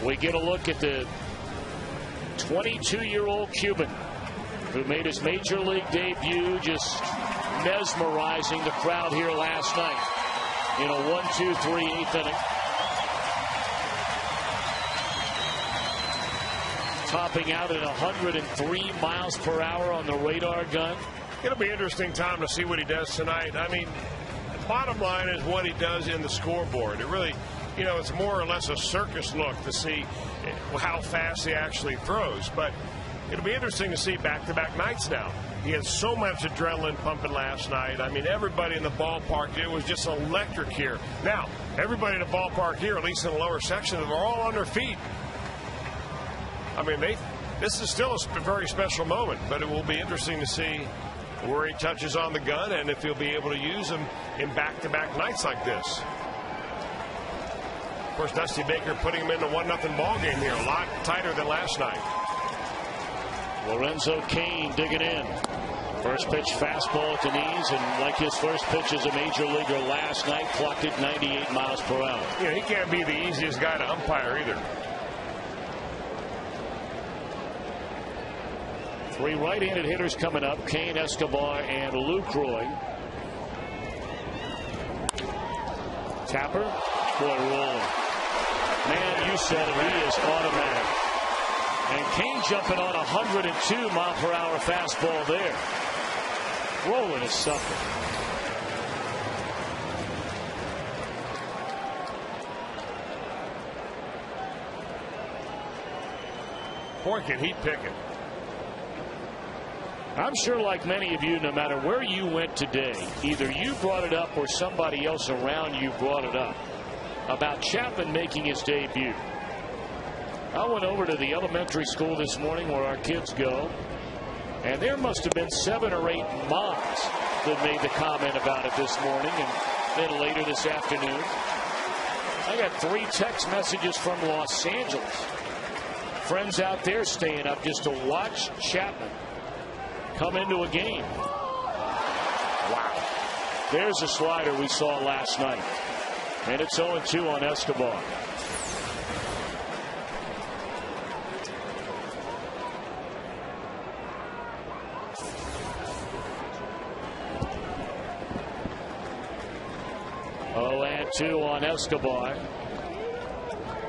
we get a look at the 22-year-old Cuban who made his major league debut, just mesmerizing the crowd here last night. In a 1-2-3 8th inning. Topping out at 103 miles per hour on the radar gun. It'll be an interesting time to see what he does tonight. I mean, the bottom line is what he does in the scoreboard. It really, you know, it's more or less a circus look to see how fast he actually throws. But it'll be interesting to see back-to-back nights now. He had so much adrenaline pumping last night. I mean, everybody in the ballpark, it was just electric here. Now, everybody in the ballpark here, at least in the lower section, are all on their feet. I mean, this is still a very special moment, but it will be interesting to see where he touches on the gun and if he'll be able to use them in back-to-back nights like this. Of course, Dusty Baker putting him in a 1-0 ball game here, a lot tighter than last night. Lorenzo Cain digging in. First pitch fastball at the knees, and like his first pitch as a major leaguer last night, clocked at 98 miles per hour. Yeah, he can't be the easiest guy to umpire either. 3 right-handed hitters coming up: Cain, Escobar, and Lucroy. Tapper, boy, rolling. Man, you said it, he is automatic. And Cain jumping on a 102-mile-per-hour fastball there. Rolling is something. Boy, can he pick it. I'm sure, like many of you, no matter where you went today, either you brought it up or somebody else around you brought it up about Chapman making his debut. I went over to the elementary school this morning where our kids go, and there must have been 7 or 8 moms that made the comment about it this morning and then later this afternoon. I got 3 text messages from Los Angeles. Friends out there staying up just to watch Chapman come into a game. Wow. There's a slider we saw last night. And it's 0-2 on Escobar. Two on Escobar,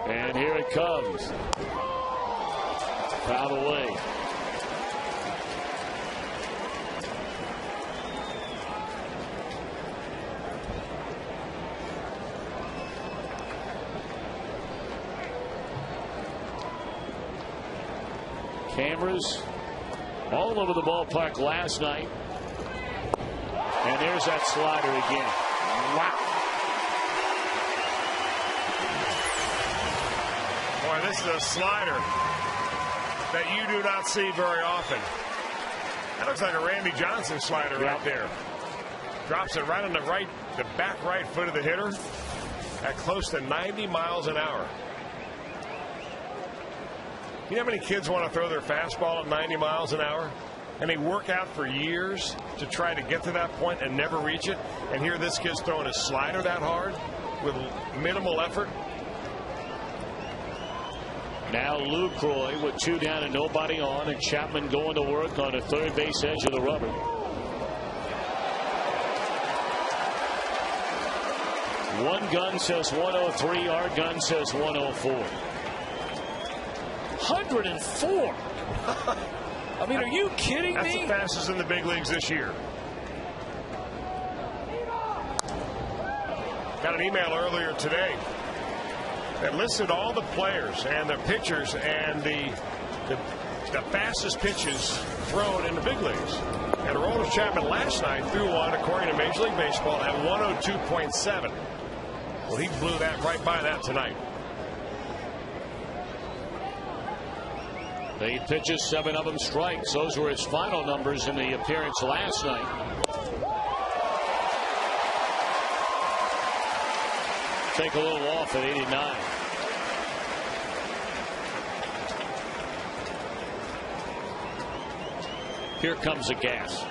and here it comes. Foul away. Cameras all over the ballpark last night, and there's that slider again. Wow. This is a slider that you do not see very often. That looks like a Randy Johnson slider right there. Drops it right on the right the back right foot of the hitter at close to 90 miles an hour. You know how many kids want to throw their fastball at 90 miles an hour? And they work out for years to try to get to that point and never reach it. And here this kid's throwing his slider that hard with minimal effort. Now Lucroy with 2 down and nobody on, and Chapman going to work on the third base edge of the rubber. One gun says 103. Our gun says 104. 104. I mean, are you kidding me? That's the fastest in the big leagues this year. Got an email earlier today that listed all the players and their pitchers and the fastest pitches thrown in the big leagues. And Aroldis Chapman last night threw one, according to Major League Baseball, at 102.7. Well, he blew that right by that tonight. 8 pitches, 7 of them strikes. Those were his final numbers in the appearance last night. Take a little off at 89. Here comes the gas.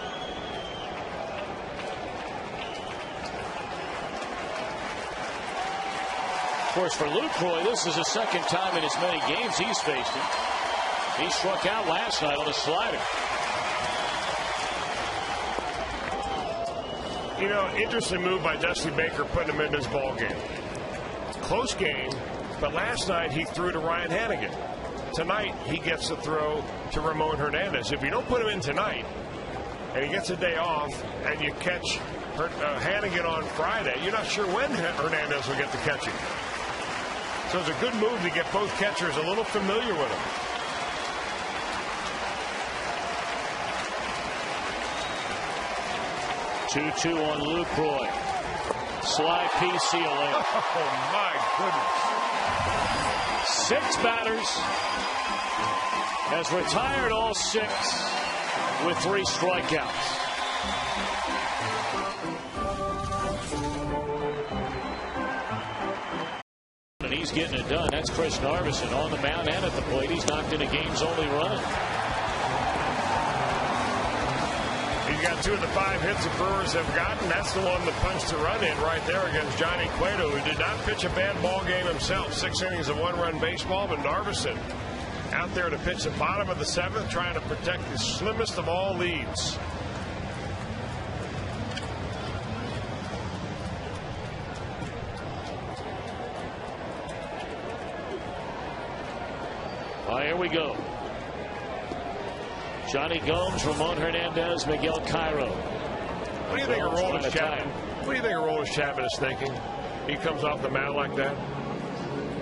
Of course, for Lucroy, this is the second time in as many games he's faced him. He struck out last night on a slider. You know, interesting move by Dusty Baker putting him in this ball game. Close game, but last night he threw to Ryan Hanigan. Tonight he gets to throw to Ramon Hernandez. If you don't put him in tonight and he gets a day off and you catch Hanigan on Friday, you're not sure when Hernandez will get to catch him. So it's a good move to get both catchers a little familiar with him. Two on Lucroy. Slide PCLA. Oh my goodness. 6 batters. Has retired all 6 with 3 strikeouts. And he's getting it done. That's Chris Narveson on the mound and at the plate. He's knocked in a game's only run. He's got 2 of the 5 hits the Brewers have gotten. That's the one that punched the run in right there against Johnny Cueto, who did not pitch a bad ball game himself. 6 innings of 1-run baseball, but Narveson out there to pitch the bottom of the 7th, trying to protect the slimmest of all leads. Here we go. Johnny Gomes, Ramon Hernandez, Miguel Cairo. What do you think of Aroldis Chapman? What do you think Aroldis Chapman is thinking? He comes off the mound like that.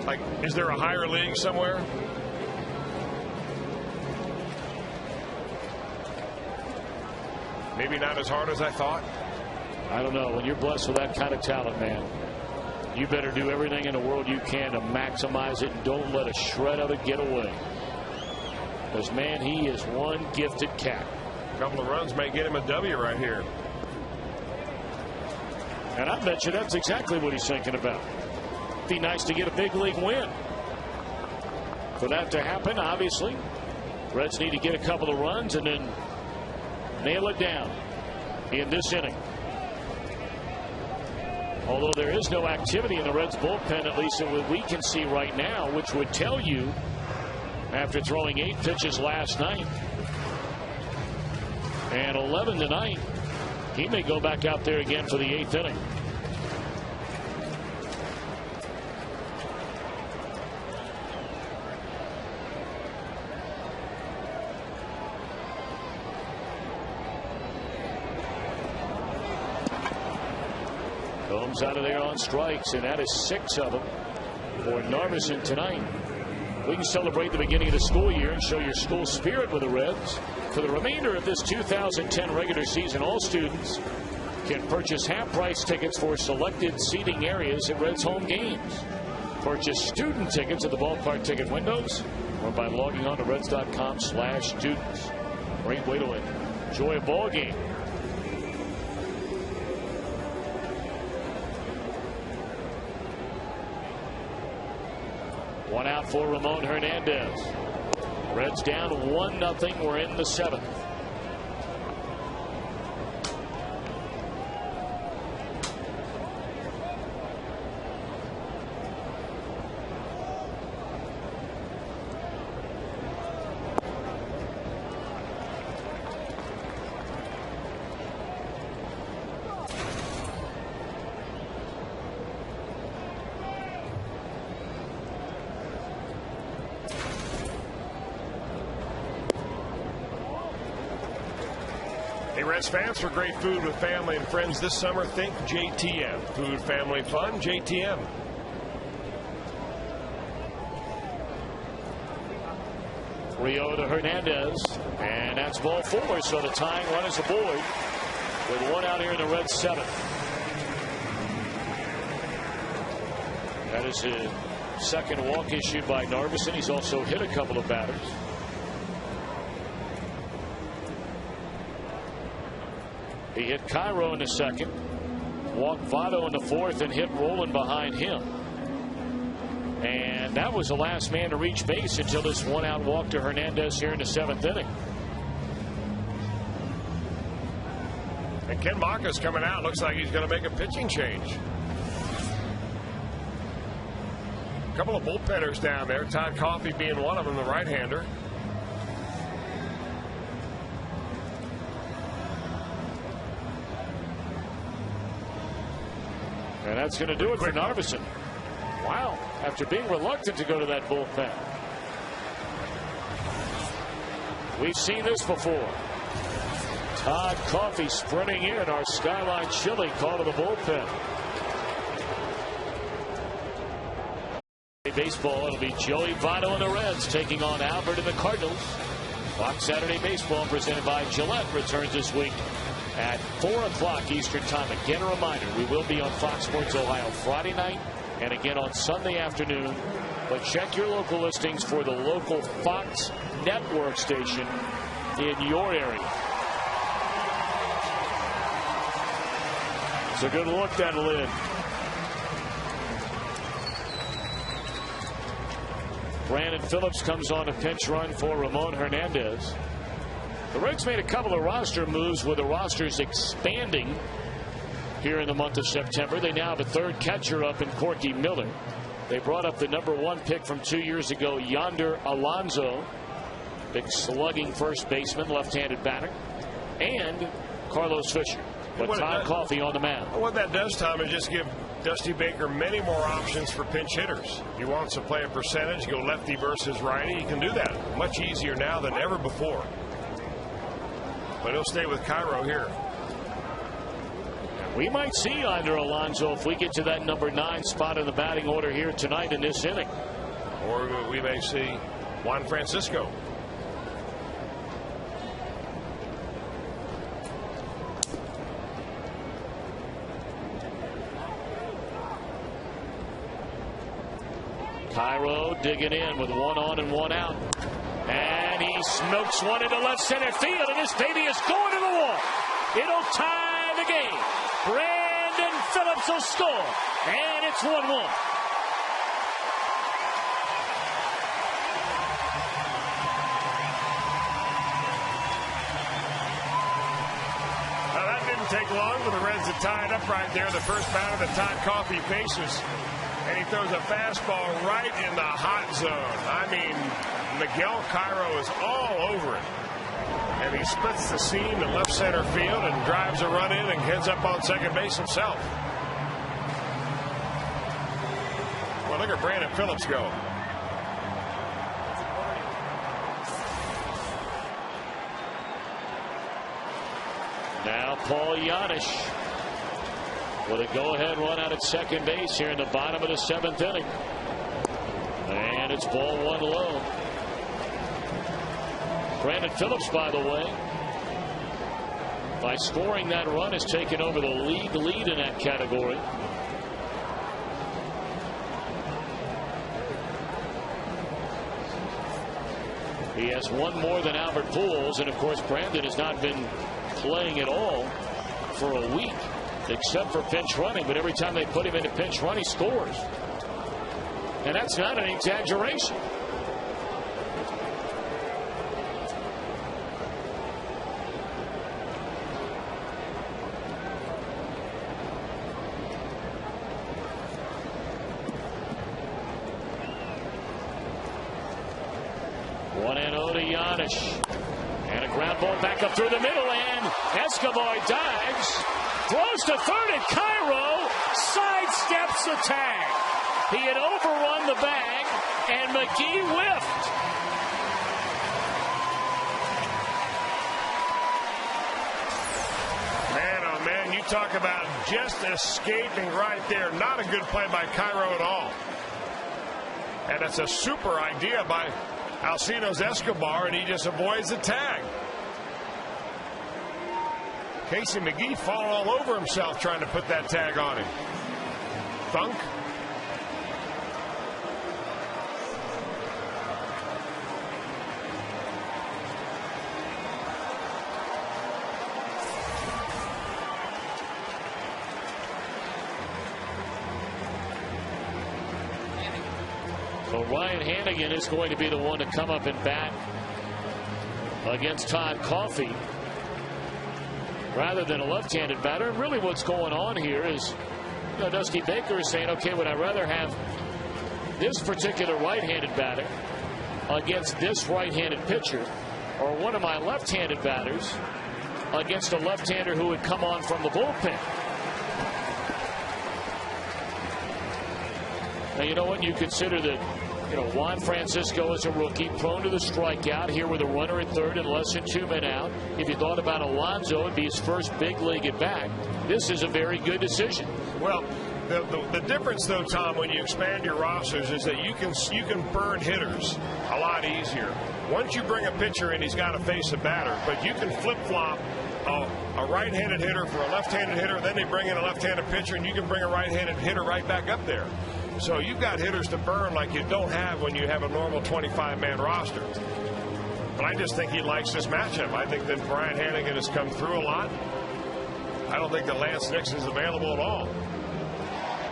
Like, is there a higher league somewhere? Maybe not as hard as I thought. I don't know. When you're blessed with that kind of talent, man, you better do everything in the world you can to maximize it and don't let a shred of it get away. Because, man, he is one gifted cat. A couple of runs may get him a W right here. And I bet you that's exactly what he's thinking about. Be nice to get a big league win. For that to happen, obviously, Reds need to get a couple of runs and then nail it down in this inning. Although there is no activity in the Reds bullpen, at least in what we can see right now, which would tell you, after throwing 8 pitches last night and 11 tonight, he may go back out there again for the 8th inning. Gomes out of there on strikes, and that is 6 of them for Narveson tonight. We can celebrate the beginning of the school year and show your school spirit with the Reds. For the remainder of this 2010 regular season, all students can purchase half-price tickets for selected seating areas at Reds home games. Purchase student tickets at the ballpark ticket windows or by logging on to Reds.com/students. Great way to enjoy a ball game. One out for Ramon Hernandez. Reds down 1-0. We're in the 7th. Hey, Reds fans, for great food with family and friends this summer, think JTM. Food, family, fun, JTM. Rio to Hernandez, and that's ball 4, so the tying run is aboard with 1 out here in the Reds 7th. That is his second walk issued by Narveson. He's also hit a couple of batters. He hit Cairo in the 2nd, walked Votto in the 4th, and hit Rolen behind him. And that was the last man to reach base until this 1-out walk to Hernandez here in the 7th inning. And Ken Maka's coming out. Looks like he's going to make a pitching change. A couple of bullpenners down there. Todd Coffey being one of them, the right-hander. And that's going to do it for Narveson. Wow. After being reluctant to go to that bullpen. We've seen this before. Todd Coffey sprinting in. Our Skyline Chili call to the bullpen. Baseball, it'll be Joey Votto and the Reds taking on Albert and the Cardinals. Fox Saturday Baseball presented by Gillette returns this week at 4 o'clock Eastern Time. Again, a reminder, we will be on Fox Sports Ohio Friday night and again on Sunday afternoon. But check your local listings for the local Fox network station in your area. It's a good look, that'll in. Brandon Phillips comes on a pinch run for Ramon Hernandez. The Reds made a couple of roster moves with the rosters expanding here in the month of September. They now have a third catcher up in Corky Miller. They brought up the #1 pick from 2 years ago, Yonder Alonso, big slugging first baseman, left-handed batter, and Carlos Fisher. But Todd Coffey on the mound. What that does, Tom, is just give Dusty Baker many more options for pinch hitters. He wants to play a percentage, go lefty versus righty. He can do that much easier now than ever before. But he'll stay with Cairo here. We might see Yonder Alonso if we get to that #9 spot in the batting order here tonight in this inning. Or we may see Juan Francisco. Cairo digging in with 1 on and 1 out. And he smokes one into left center field, and this baby is going to the wall. It'll tie the game. Brandon Phillips will score, and it's 1-1. Now that didn't take long for the Reds to tie it up right there. The first batter that Todd Coffey faces. And he throws a fastball right in the hot zone. I mean, Miguel Cairo is all over it. And he splits the seam to left center field and drives a run in and heads up on second base himself. Well, look at Brandon Phillips go. Now Paul Yanish with a go-ahead run out at second base here in the bottom of the 7th inning. And it's ball 1 low. Brandon Phillips, by the way, by scoring that run, has taken over the league lead in that category. He has 1 more than Albert Pujols, and of course Brandon has not been playing at all for a week, except for pinch running. But every time they put him into pinch run, he scores. And that's not an exaggeration. One and oh to Giannis. And a ground ball back up through the middle, and Escobar dives, throws to third, and Cairo sidesteps the tag. He had overrun the bag, and McGee whiffed. Man, oh man, you talk about just escaping right there. Not a good play by Cairo at all. And it's a super idea by Alcinos Escobar, and he just avoids the tag. Casey McGee falling all over himself trying to put that tag on him. Thunk. So Ryan Hanigan is going to be the one to come up and bat against Todd Coffey rather than a left-handed batter. And really what's going on here is, you know, Dusty Baker is saying, okay, would I rather have this particular right-handed batter against this right-handed pitcher, or one of my left-handed batters against a left-hander who would come on from the bullpen? Now, you know what? You consider that, you know, Juan Francisco is a rookie, prone to the strikeout here with a runner at third and less than 2 men out. If you thought about Alonso, it'd be his first big league at bat. This is a very good decision. Well, the difference, though, Tom, when you expand your rosters is that you can burn hitters a lot easier. Once you bring a pitcher in, he's got to face a batter, but you can flip-flop a right-handed hitter for a left-handed hitter, then they bring in a left-handed pitcher, and you can bring a right-handed hitter right back up there. So you've got hitters to burn like you don't have when you have a normal 25-man roster. But I just think he likes this matchup. I think that Brian Hanigan has come through a lot. I don't think that Lance Nixon's available at all.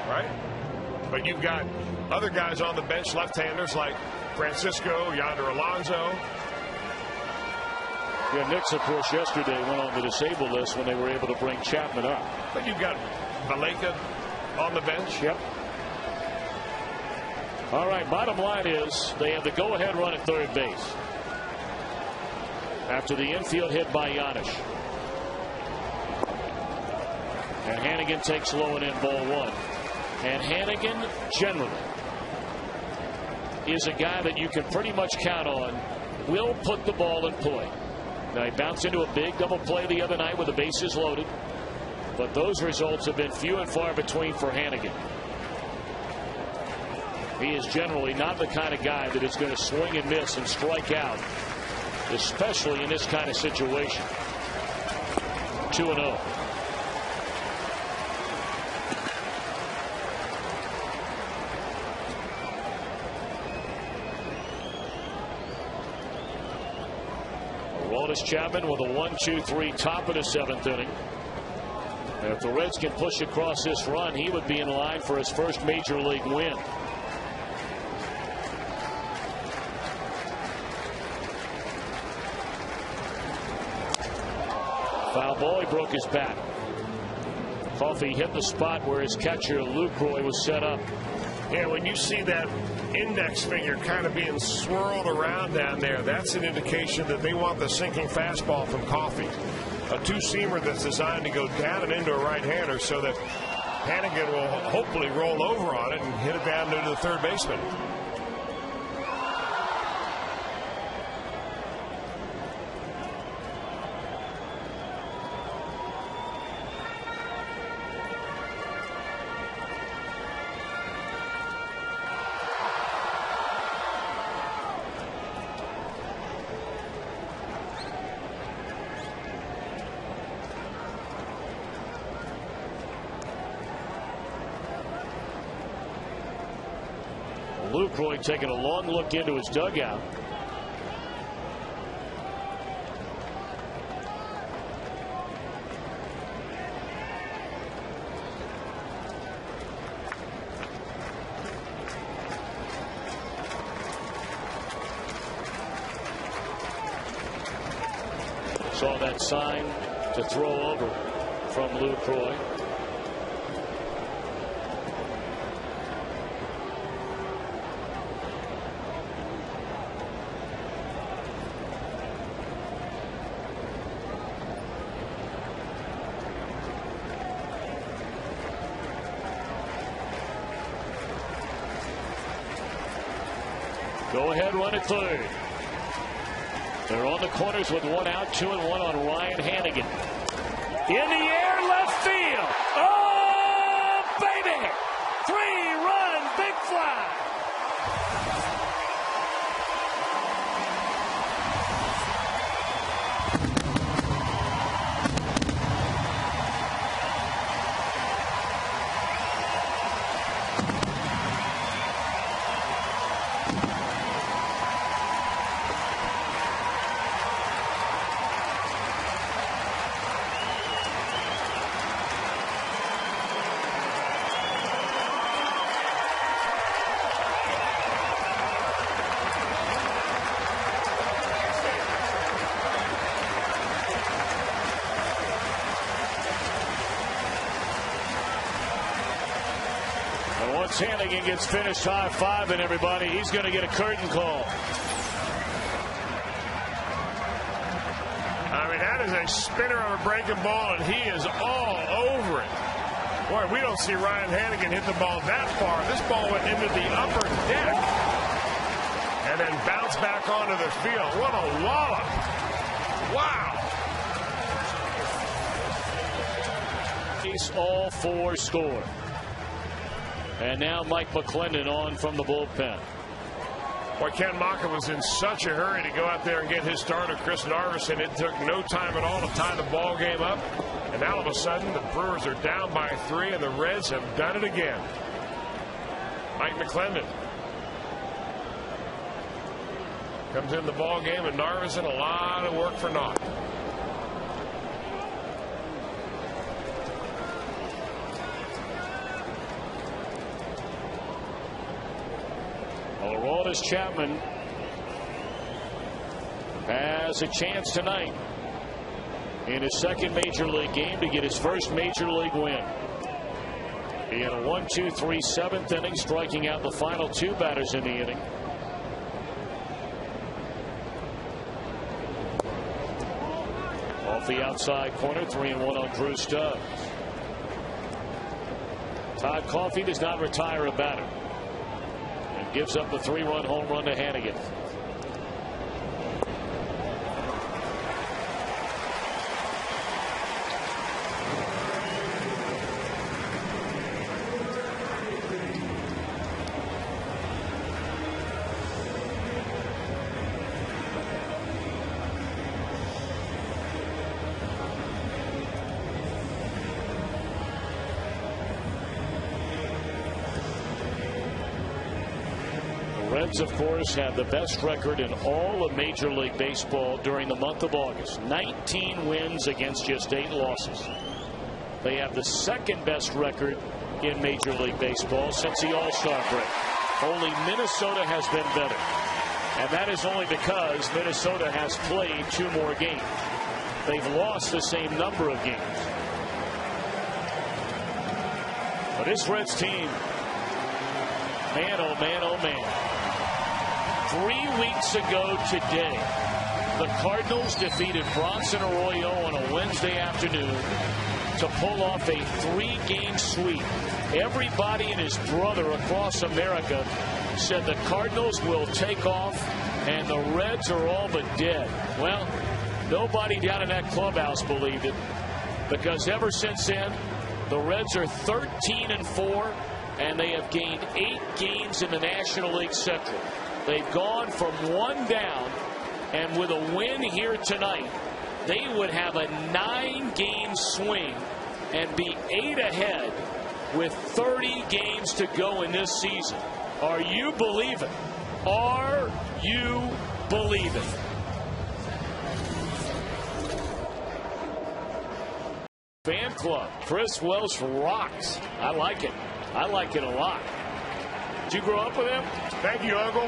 Right? But you've got other guys on the bench, left-handers like Francisco, Yonder Alonso. Yeah, Nix, of course, yesterday went on the disabled list when they were able to bring Chapman up. But you've got Valleca on the bench. Yep. All right, bottom line is they have the go-ahead run at third base after the infield hit by Giannis. And Hanigan takes low and in, ball one. And Hanigan generally is a guy that you can pretty much count on will put the ball in play. Now, he bounced into a big double play the other night with the bases loaded, but those results have been few and far between for Hanigan. He is generally not the kind of guy that is going to swing and miss and strike out, especially in this kind of situation. 2-0. Aroldis Chapman with a 1-2-3 top of the 7th inning. And if the Reds can push across this run, he would be in line for his first major league win. Foul ball, he broke his bat. Coffey hit the spot where his catcher Lucroy was set up. Yeah, when you see that index finger kind of being swirled around down there, that's an indication that they want the sinking fastball from Coffey. A two-seamer that's designed to go down and into a right-hander so that Hanigan will hopefully roll over on it and hit it down into the third baseman. Lucroy taking a long look into his dugout. Saw that sign to throw over from Lou Croy. Go ahead, run at third. They're on the corners with 1 out, 2 and 1 on Ryan Hanigan. In the air, left field. Oh, baby! 3-run, big fly. Once Hanigan gets finished high-fiving everybody, he's going to get a curtain call. I mean, that is a spinner of a breaking ball, and he is all over it. Boy, we don't see Ryan Hanigan hit the ball that far. This ball went into the upper deck and then bounced back onto the field. What a wallop. Wow. He's all 4 score. And now Mike McClendon on from the bullpen. Boy, Ken Maka was in such a hurry to go out there and get his starter, Chris Narveson. It took no time at all to tie the ball game up. And now all of a sudden, the Brewers are down by 3, and the Reds have done it again. Mike McClendon comes in the ball game, and Narveson, a lot of work for naught. Aroldis Chapman has a chance tonight in his second major league game to get his first major league win. He had a 1-2-3 7th inning, striking out the final 2 batters in the inning. Off the outside corner, 3-1 on Drew Stubbs. Todd Coffey does not retire a batter. Gives up the 3-run home run to Hanigan. Reds, of course, have the best record in all of Major League Baseball during the month of August. 19 wins against just 8 losses. They have the second best record in Major League Baseball since the All-Star break. Only Minnesota has been better. And that is only because Minnesota has played 2 more games. They've lost the same number of games. But this Reds team, man, oh man, oh man. 3 weeks ago today, the Cardinals defeated Bronson Arroyo on a Wednesday afternoon to pull off a 3-game sweep. Everybody and his brother across America said the Cardinals will take off and the Reds are all but dead. Well, nobody down in that clubhouse believed it, because ever since then, the Reds are 13-4, and they have gained 8 games in the National League Central. They've gone from 1 down, and with a win here tonight, they would have a 9-game swing and be 8 ahead with 30 games to go in this season. Are you believing? Are you believing? Fan club. Chris Wells rocks. I like it. I like it a lot. Did you grow up with him? Thank you, Uncle.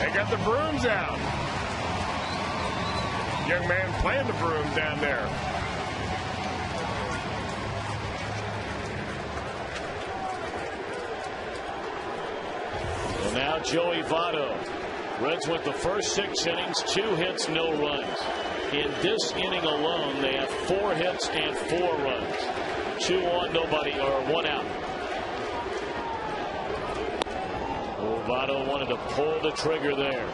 They got the brooms out. Young man playing the broom down there. And now Joey Votto. Reds went the first 6 innings, 2 hits, no runs. In this inning alone, they have 4 hits and 4 runs. 2 on, nobody, or 1 out. Votto wanted to pull the trigger there.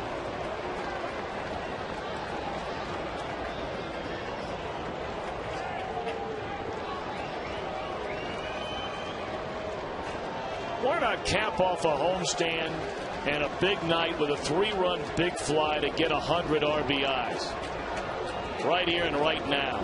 Why not cap off a homestand and a big night with a 3-run big fly to get 100 RBIs? Right here and right now.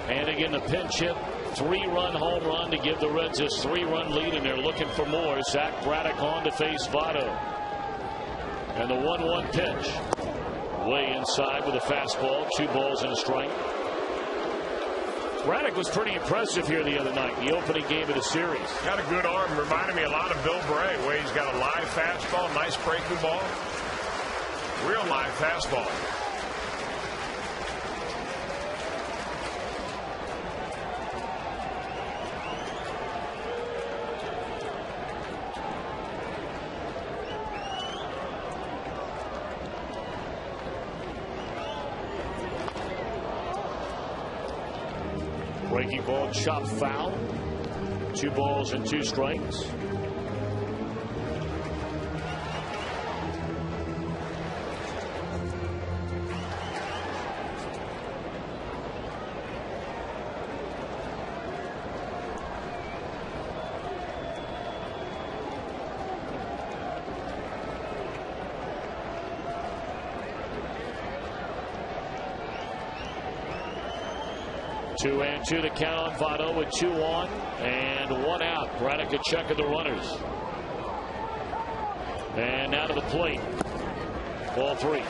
Hanigan, the pinch hit, 3-run home run to give the Reds this 3-run lead, and they're looking for more. Zach Braddock on to face Votto. And the 1-1 pitch. Way inside with a fastball, 2 balls and a strike. Braddock was pretty impressive here the other night, the opening game of the series. Got a good arm, reminded me a lot of Bill Bray, where he's got a live fastball, nice breaking ball. Real live fastball. Breaking ball chopped foul. 2 balls and 2 strikes. Two and 2 to count on Votto with 2 on and 1 out. Braddock a check of the runners. And now to the plate. Ball 3.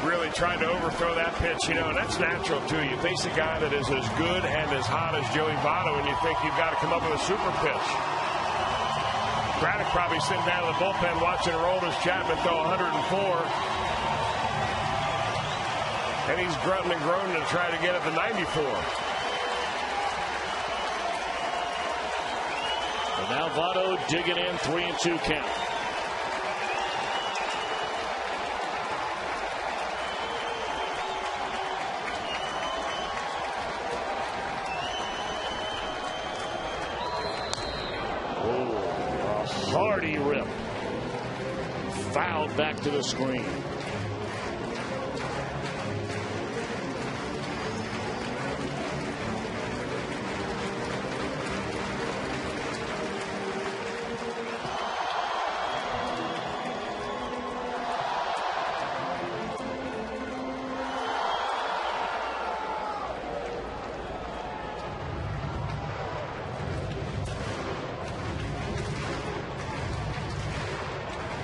Really trying to overthrow that pitch, you know, and that's natural too. You face a guy that is as good and as hot as Joey Votto, and you think you've got to come up with a super pitch. Braddock probably sitting down in the bullpen watching Aroldis Chapman throw 104. And he's grunting and groaning to try to get it to 94. And now Votto digging in, 3-2 count. Oh, a hearty rip. Fouled back to the screen.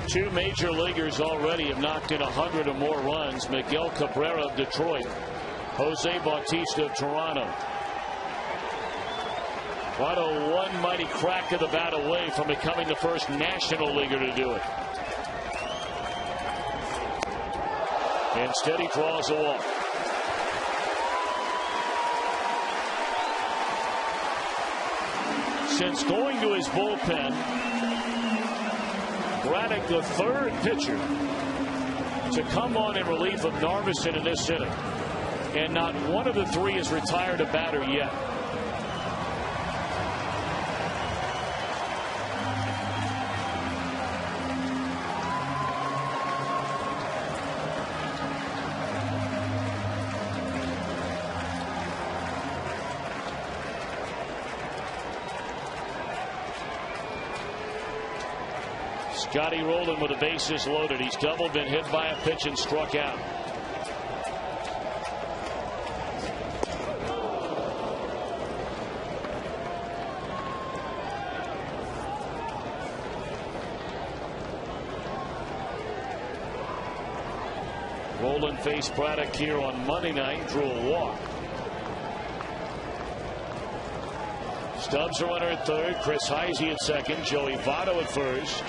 Two major leaguers already have knocked in 100 or more runs. Miguel Cabrera of Detroit, Jose Bautista of Toronto. Votto one mighty crack of the bat away from becoming the first national leaguer to do it. Instead he draws a walk. Since going to his bullpen, Braddock, the 3rd pitcher to come on in relief of Narveson in this inning. And not one of the 3 has retired a batter yet. Scotty rolling with the bases loaded. He's doubled, been hit by a pitch, and struck out. Rolen faced Braddock here on Monday night, drew a walk. Stubbs a runner at third, Chris Heise at second, Joey Votto at first.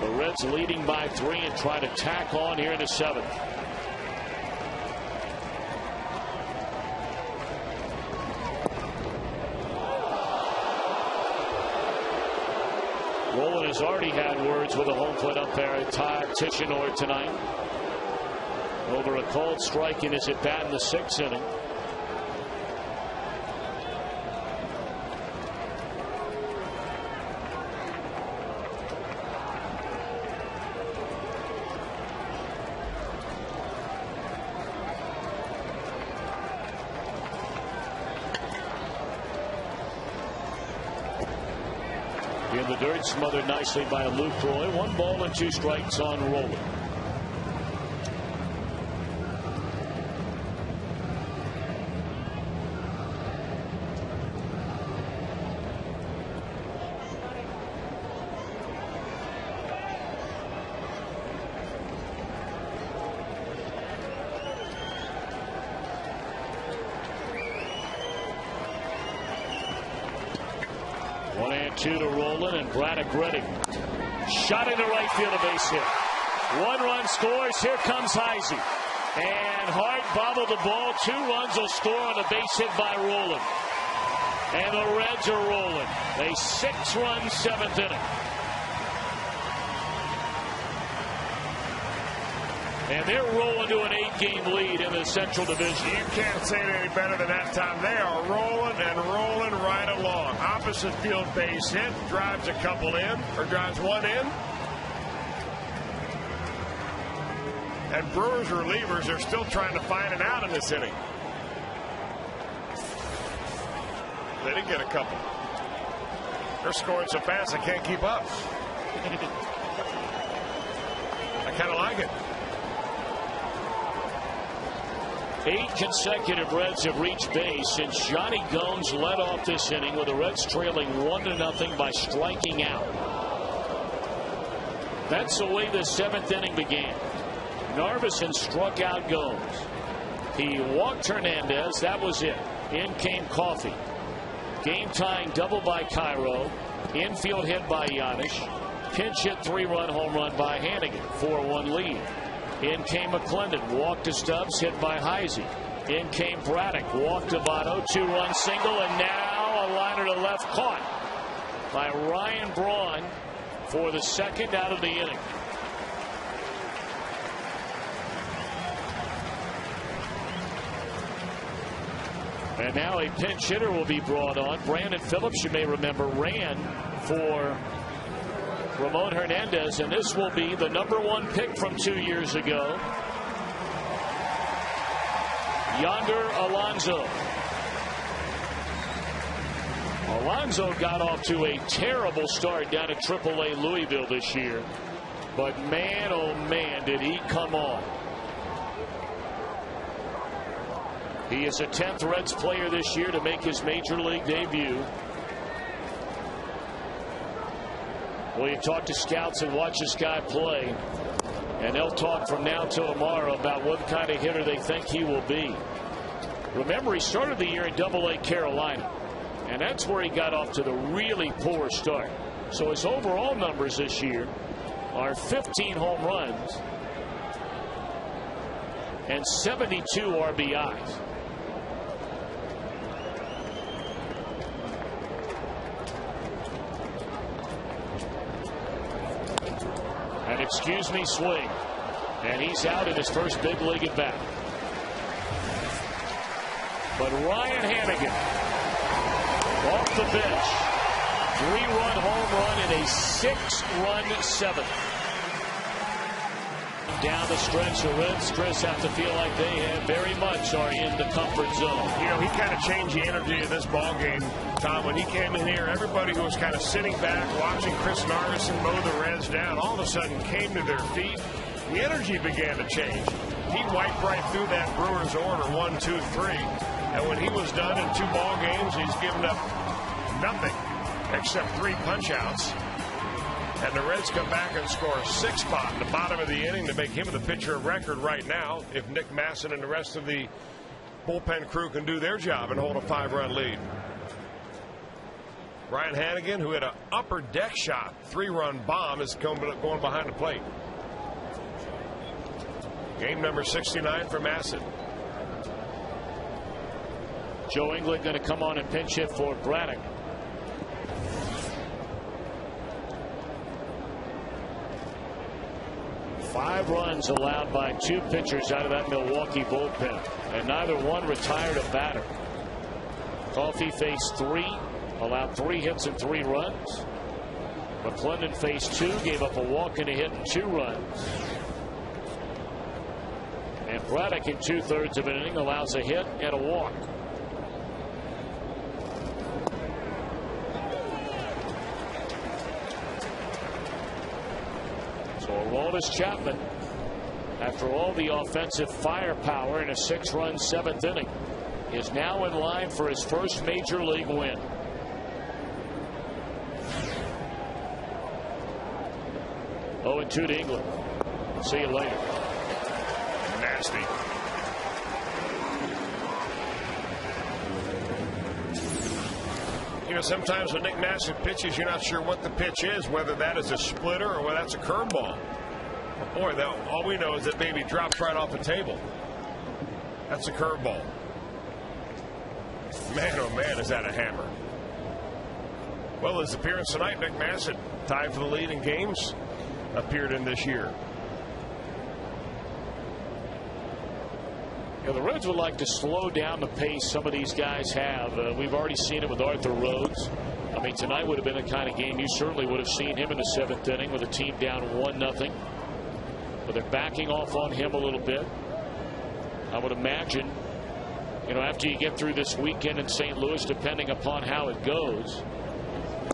The Reds leading by 3 and try to tack on here in the 7th. Rolen has already had words with the home plate umpire Todd Tichenor tonight over a called strike in his at bat in the 6th inning. In the dirt, smothered nicely by Luke Roy. 1 ball and 2 strikes on Rolen. One and 2 to Rolen, and Braddock ready. Shot into right field, a base hit. 1 run scores. Here comes Heise. And Hart bobbled the ball. 2 runs will score on a base hit by Rolen. And the Reds are rolling. A 6-run 7th inning. And they're rolling to an 8-game lead in the Central Division. You can't say it any better than that, Tom. They are rolling and rolling right along. Opposite field base hit, drives a couple in, or drives 1 in. And Brewers relievers are still trying to find an out in this inning. They did get a couple. They're scoring so fast I can't keep up. I kind of like it. 8 consecutive Reds have reached base since Johnny Gomes led off this inning, with the Reds trailing 1-0 by striking out. That's the way the 7th inning began. Narveson struck out Gomes. He walked Hernandez. That was it. In came Coffey. Game tying double by Cairo. Infield hit by Giannis. Pinch hit 3-run home run by Hanigan. 4-1 lead. In came McClendon, walked to Stubbs, hit by Heise. In came Braddock, walked to Votto, 2-run single, and now a liner to left caught by Ryan Braun for the 2nd out of the inning. And now a pinch hitter will be brought on. Brandon Phillips, you may remember, ran for Ramon Hernandez, and this will be the #1 pick from 2 years ago. Yonder Alonso. Alonso got off to a terrible start down at AAA Louisville this year, but man, oh man, did he come on. He is a 10th Reds player this year to make his major league debut. Well, you talk to scouts and watch this guy play, and they'll talk from now till tomorrow about what kind of hitter they think he will be. Remember, he started the year in AA Carolina, and that's where he got off to the really poor start. So his overall numbers this year are 15 home runs and 72 RBIs. An excuse me swing, and he's out in his first big league at bat. But Ryan Hanigan off the bench, 3-run home run in a 6-run 7th. Down the stretch, the Reds, Chris, have to feel like they have very much are in the comfort zone. You know, he kind of changed the energy of this ball game, Tom. When he came in here, everybody who was kind of sitting back watching Chris Narveson mow the Reds down all of a sudden came to their feet. The energy began to change. He wiped right through that Brewers order, 1, 2, 3. And when he was done in 2 ball games, he's given up nothing except 3 punch outs. And the Reds come back and score 6 spot in the bottom of the inning to make him the pitcher of record right now. If Nick Masson and the rest of the bullpen crew can do their job and hold a 5-run lead. Ryan Hanigan, who had an upper deck shot, 3-run bomb, is going behind the plate. Game number 69 for Masson. Joe England going to come on and pinch hit for Braddock. Five runs allowed by 2 pitchers out of that Milwaukee bullpen, and neither one retired a batter. Coffey faced 3, allowed 3 hits and 3 runs. McClendon faced 2, gave up a walk and a hit and 2 runs. And Braddock in 2/3 of an inning allows a hit and a walk. So Aroldis Chapman, after all the offensive firepower in a 6-run 7th inning, is now in line for his first major league win. Oh, and 2 to England. See you later. Nasty. You know, sometimes when Nick Masson pitches, you're not sure what the pitch is, whether that is a splitter or whether that's a curveball. Boy, all we know is that baby drops right off the table. That's a curveball. Man, oh man, is that a hammer. Well, his appearance tonight, Nick Masson, tied for the lead in games appeared in this year. You know, the Reds would like to slow down the pace some of these guys have. We've already seen it with Arthur Rhodes. I mean, tonight would have been the kind of game you certainly would have seen him in the 7th inning with a team down 1-0. But they're backing off on him a little bit. I would imagine, you know, after you get through this weekend in St. Louis, depending upon how it goes,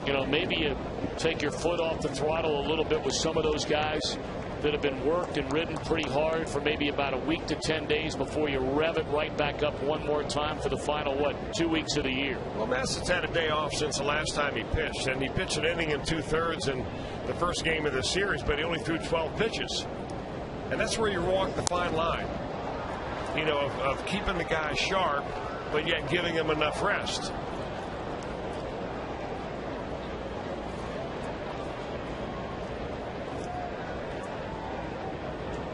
you know, maybe you take your foot off the throttle a little bit with some of those guys that have been worked and ridden pretty hard for maybe about a week to 10 days before you rev it right back up one more time for the final, 2 weeks of the year. Well, Masson's had a day off since the last time he pitched, and he pitched an inning in 2/3 in the first game of the series, but he only threw 12 pitches. And that's where you walk the fine line, you know, of keeping the guy sharp, but yet giving him enough rest.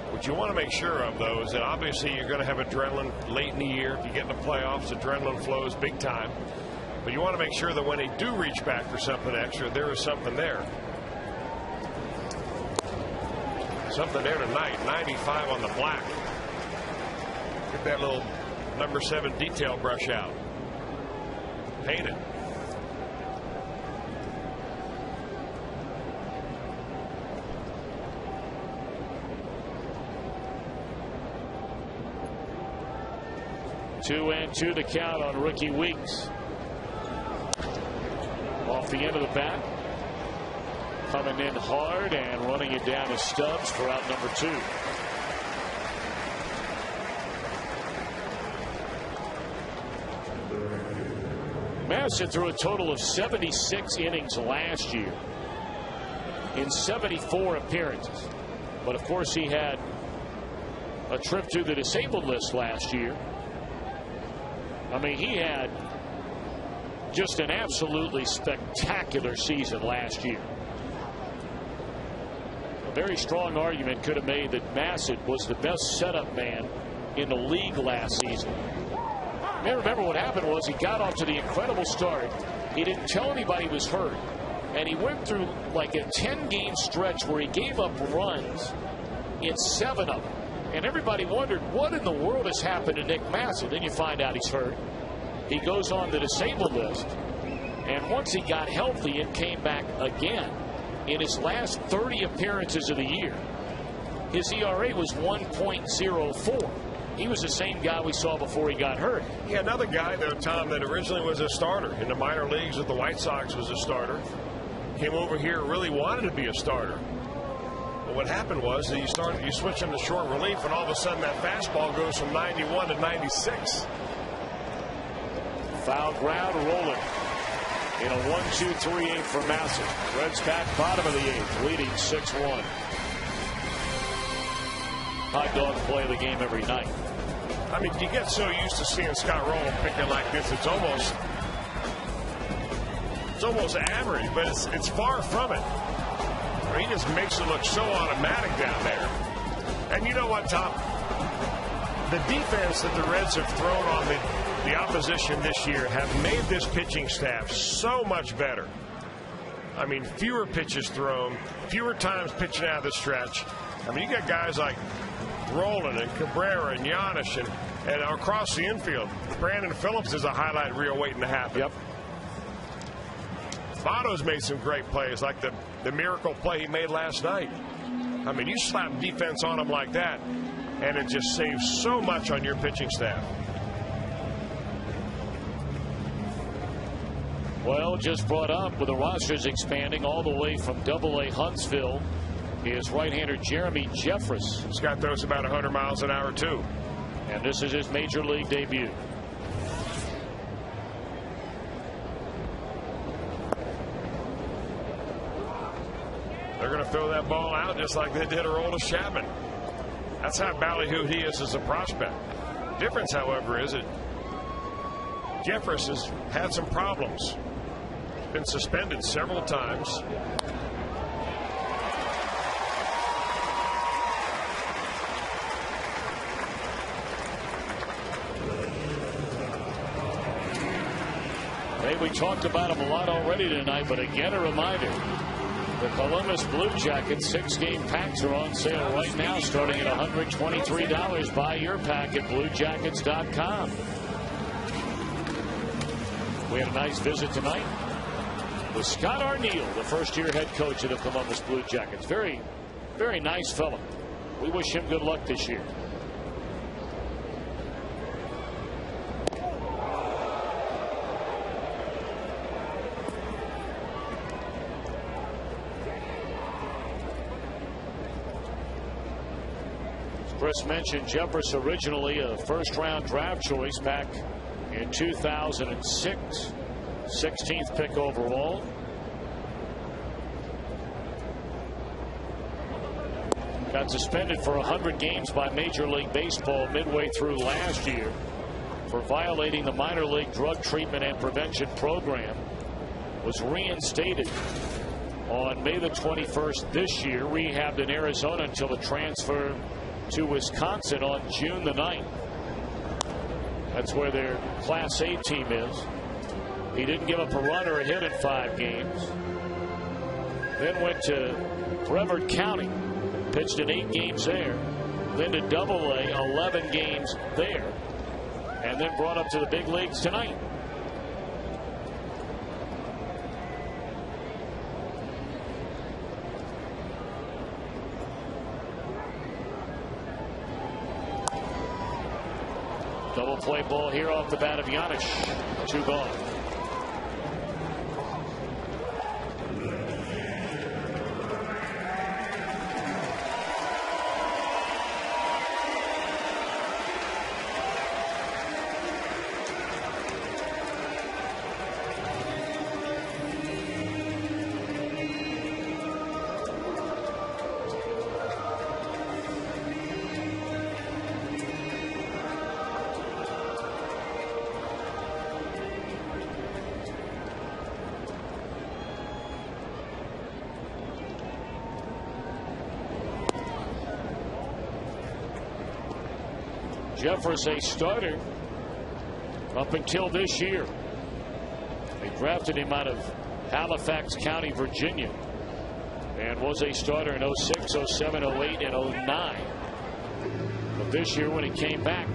What you want to make sure of, though, is that obviously you're going to have adrenaline late in the year. If you get in the playoffs, adrenaline flows big time. But you want to make sure that when they do reach back for something extra, there is something there. Something there tonight. 95 on the black. Get that little number 7 detail brush out. Paint it. Two and 2 the count on Rookie Weeks. Off the end of the bat. Coming in hard and running it down to Stubbs for out number 2. Masson threw a total of 76 innings last year in 74 appearances. But of course, he had a trip to the disabled list last year. I mean, he had just an absolutely spectacular season last year. A very strong argument could have made that Masson was the best setup man in the league last season. You remember what happened was he got off to the incredible start. He didn't tell anybody he was hurt. And he went through like a 10-game stretch where he gave up runs in 7 of them. And everybody wondered, what in the world has happened to Nick Masson? Then you find out he's hurt. He goes on the disabled list. And once he got healthy and came back again, in his last 30 appearances of the year, his ERA was 1.04. He was the same guy we saw before he got hurt. Yeah, another guy, though, Tom, that originally was a starter in the minor leagues with the White Sox was a starter. Came over here, really wanted to be a starter. But what happened was that you switch him to short relief, and all of a sudden that fastball goes from 91 to 96. Foul ground rolling. in a 1-2-3-8 for Massey. Reds back bottom of the 8th, leading 6-1. High dog play of the game every night. I mean, you get so used to seeing Scott Rowland picking like this, it's almost average, but it's far from it. He just makes it look so automatic down there. And you know what, Tom? The defense that the Reds have thrown on the opposition this year have made this pitching staff so much better. I mean, fewer pitches thrown, fewer times pitching out of the stretch. I mean, you got guys like Roland and Cabrera and Giannis and across the infield. Brandon Phillips is a highlight reel waiting to happen. Yep. Votto's made some great plays, like the miracle play he made last night. I mean, you slap defense on him like that, and it just saves so much on your pitching staff. Well, just brought up with the rosters expanding all the way from Double-A Huntsville is right-hander Jeremy Jeffress. Scott throws about 100 miles an hour, too. And this is his major league debut. They're going to throw that ball out just like they did Aroldis Chapman. That's how ballyhooed he is as a prospect. Difference, however, is that Jeffress has had some problems. He's been suspended several times. Hey, we talked about him a lot already tonight, but again, a reminder. The Columbus Blue Jackets 6-game packs are on sale right now, starting at $123. Buy your pack at BlueJackets.com. We had a nice visit tonight with Scott Arniel, the first-year head coach of the Columbus Blue Jackets. Very, very nice fellow. We wish him good luck this year. Chris mentioned Jeffress, originally a first-round draft choice back in 2006, 16th pick overall. Got suspended for 100 games by Major League Baseball midway through last year for violating the minor league drug treatment and prevention program. Was reinstated on May the 21st this year, rehabbed in Arizona until the transfer to Wisconsin on June the 9th. That's where their Class A team is. He didn't give up a run or a hit in 5 games. Then went to Brevard County, pitched in 8 games there. Then to Double-A, 11 games there. And then brought up to the big leagues tonight. Double play ball here off the bat of Giannis. 2 gone. Jeffress, a starter up until this year. They drafted him out of Halifax County, Virginia, and was a starter in 06, 07, 08, and 09. But this year, when he came back,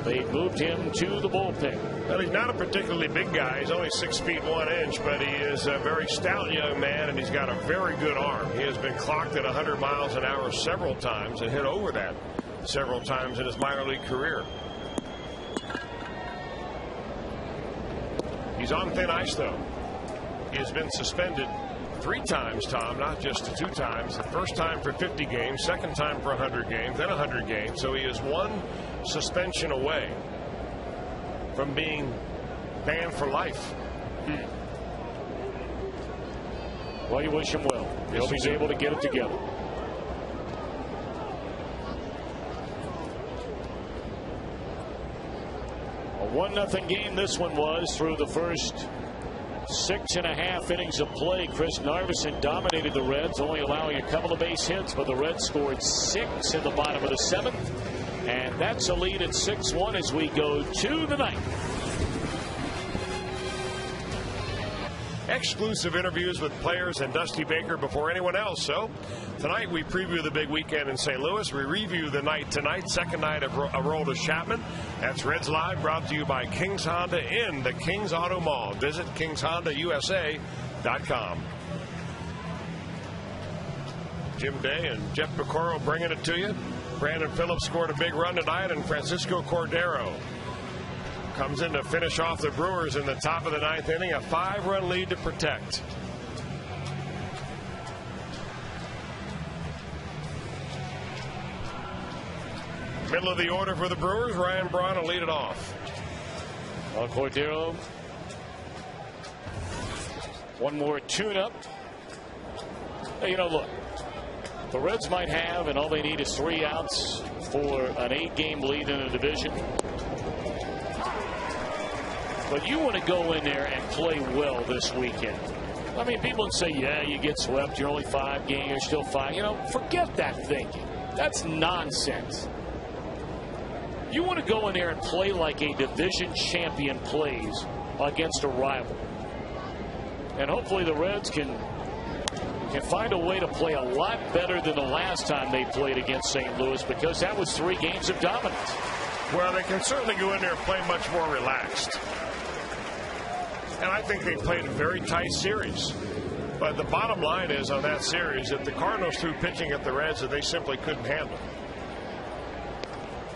they moved him to the bullpen. Well, he's not a particularly big guy. He's only 6 feet 1 inch, but he is a very stout young man, and he's got a very good arm. He has been clocked at 100 miles an hour several times and hit over that several times in his minor league career. He's on thin ice, though. He has been suspended 3 times, Tom, not just 2 times. The first time for 50 games, second time for 100 games, then 100 games. So he is 1 suspension away from being banned for life. Well, you wish him well. You hope he's able to get it together. A 1-0 game this one was through the first 6.5 innings of play. Chris Narveson dominated the Reds, only allowing a couple of base hits, but the Reds scored 6 in the bottom of the 7th. And that's a lead at 6-1 as we go to the 9th. Exclusive interviews with players and Dusty Baker before anyone else. So tonight we preview the big weekend in St. Louis. We review the night tonight, second night of Aroldis Chapman. That's Reds Live, brought to you by Kings Honda in the Kings Auto Mall. Visit KingsHondaUSA.com. Jim Day and Jeff Piccoro bringing it to you. Brandon Phillips scored a big run tonight, and Francisco Cordero comes in to finish off the Brewers in the top of the 9th inning. A 5-run lead to protect. Middle of the order for the Brewers. Ryan Braun will lead it off. Well, Cordero, one more tune-up. You know, look, the Reds might have, and all they need is 3 outs for an 8-game lead in the division. But you want to go in there and play well this weekend. I mean, people would say, yeah, you get swept. You're only 5 games. You're still 5. You know, forget that thinking. That's nonsense. You want to go in there and play like a division champion plays against a rival. And hopefully the Reds can find a way to play a lot better than the last time they played against St. Louis, because that was 3 games of dominance. Well, they can certainly go in there and play much more relaxed. And I think they played a very tight series. But the bottom line is on that series that the Cardinals threw pitching at the Reds that they simply couldn't handle.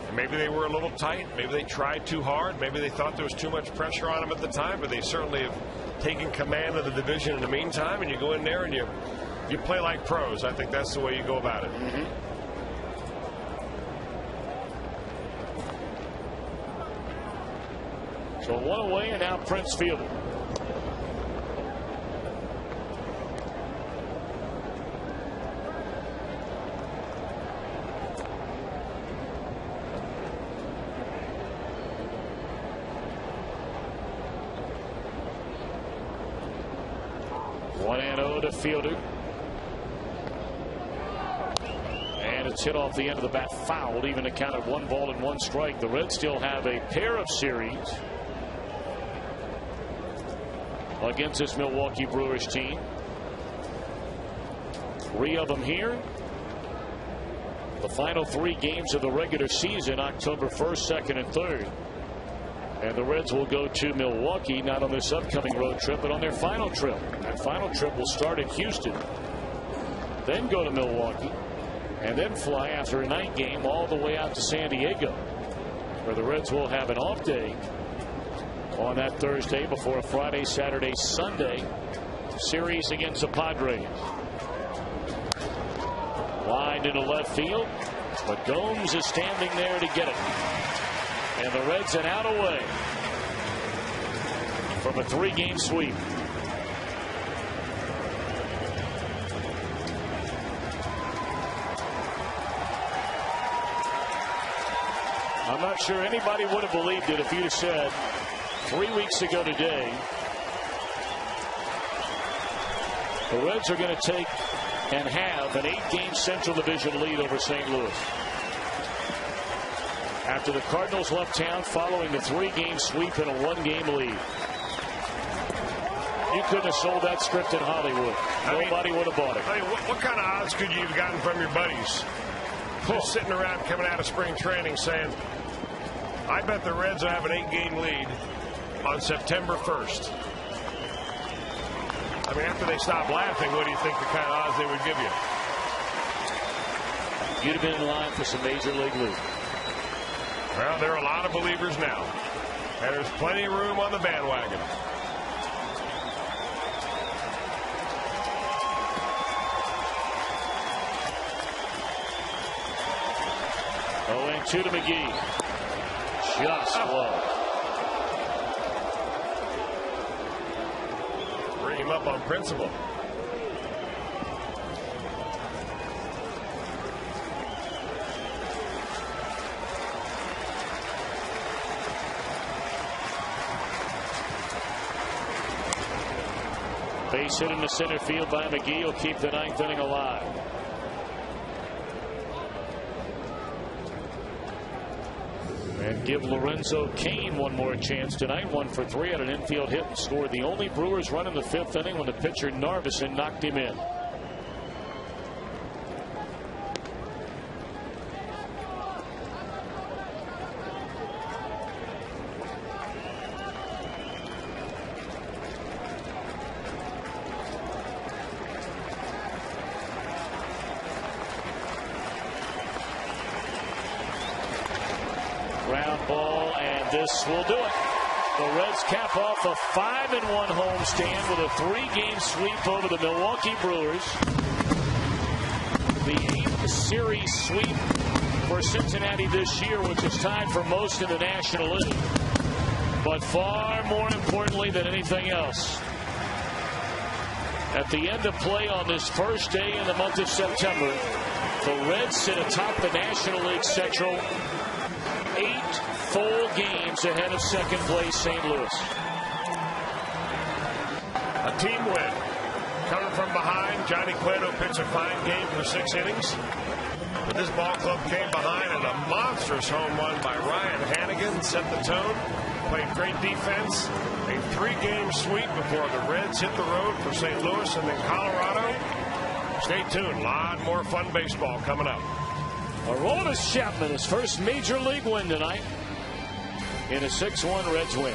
And maybe they were a little tight. Maybe they tried too hard. Maybe they thought there was too much pressure on them at the time. But they certainly have taken command of the division in the meantime. And you go in there and you play like pros. I think that's the way you go about it. Mm-hmm. So 1 away, and now Prince fielding. One and 0 to Fielder. And it's hit off the end of the bat, fouled, even at count of 1 ball and 1 strike. The Reds still have a pair of series against this Milwaukee Brewers team. 3 of them here. The final 3 games of the regular season, October 1st, 2nd, and 3rd. And the Reds will go to Milwaukee, not on this upcoming road trip, but on their final trip. That final trip will start in Houston, then go to Milwaukee, and then fly after a night game all the way out to San Diego, where the Reds will have an off day on that Thursday before a Friday, Saturday, Sunday series against the Padres. Line into left field, but Gomes is standing there to get it. And the Reds an out away from a 3-game sweep. I'm not sure anybody would have believed it if you'd have said 3 weeks ago today the Reds are going to take and have an 8-game Central Division lead over St. Louis. After the Cardinals left town following the 3-game sweep and a 1-game lead. You couldn't have sold that script in Hollywood. Nobody would have bought it. I mean, what kind of odds could you have gotten from your buddies? Just sitting around coming out of spring training saying, I bet the Reds will have an 8-game lead on September 1st. I mean, after they stop laughing, what do you think the kind of odds they would give you? You'd have been in line for some major league loot. Well, there are a lot of believers now, and there's plenty of room on the bandwagon. Oh, and 2 to McGee. Just low. Bring him up on principle. Base hit into center field by McGee will keep the 9th inning alive. And give Lorenzo Cain one more chance tonight. 1 for 3 at an infield hit and scored the only Brewers run in the 5th inning when the pitcher Narveson knocked him in. Ground ball, and this will do it. The Reds cap off a 5-1 homestand with a 3-game sweep over the Milwaukee Brewers. The 8th series sweep for Cincinnati this year, which is tied for most in the National League. But far more importantly than anything else, at the end of play on this first day in the month of September, the Reds sit atop the National League Central, 8 full games ahead of second place St. Louis. A team win. Coming from behind, Johnny Cueto pitched a fine game for 6 innings. But this ball club came behind, and a monstrous home run by Ryan Hanigan set the tone. Played great defense. A 3-game sweep before the Reds hit the road for St. Louis and then Colorado. Stay tuned. A lot more fun baseball coming up. Aroldis Chapman, his first major league win tonight in a 6-1 Reds win.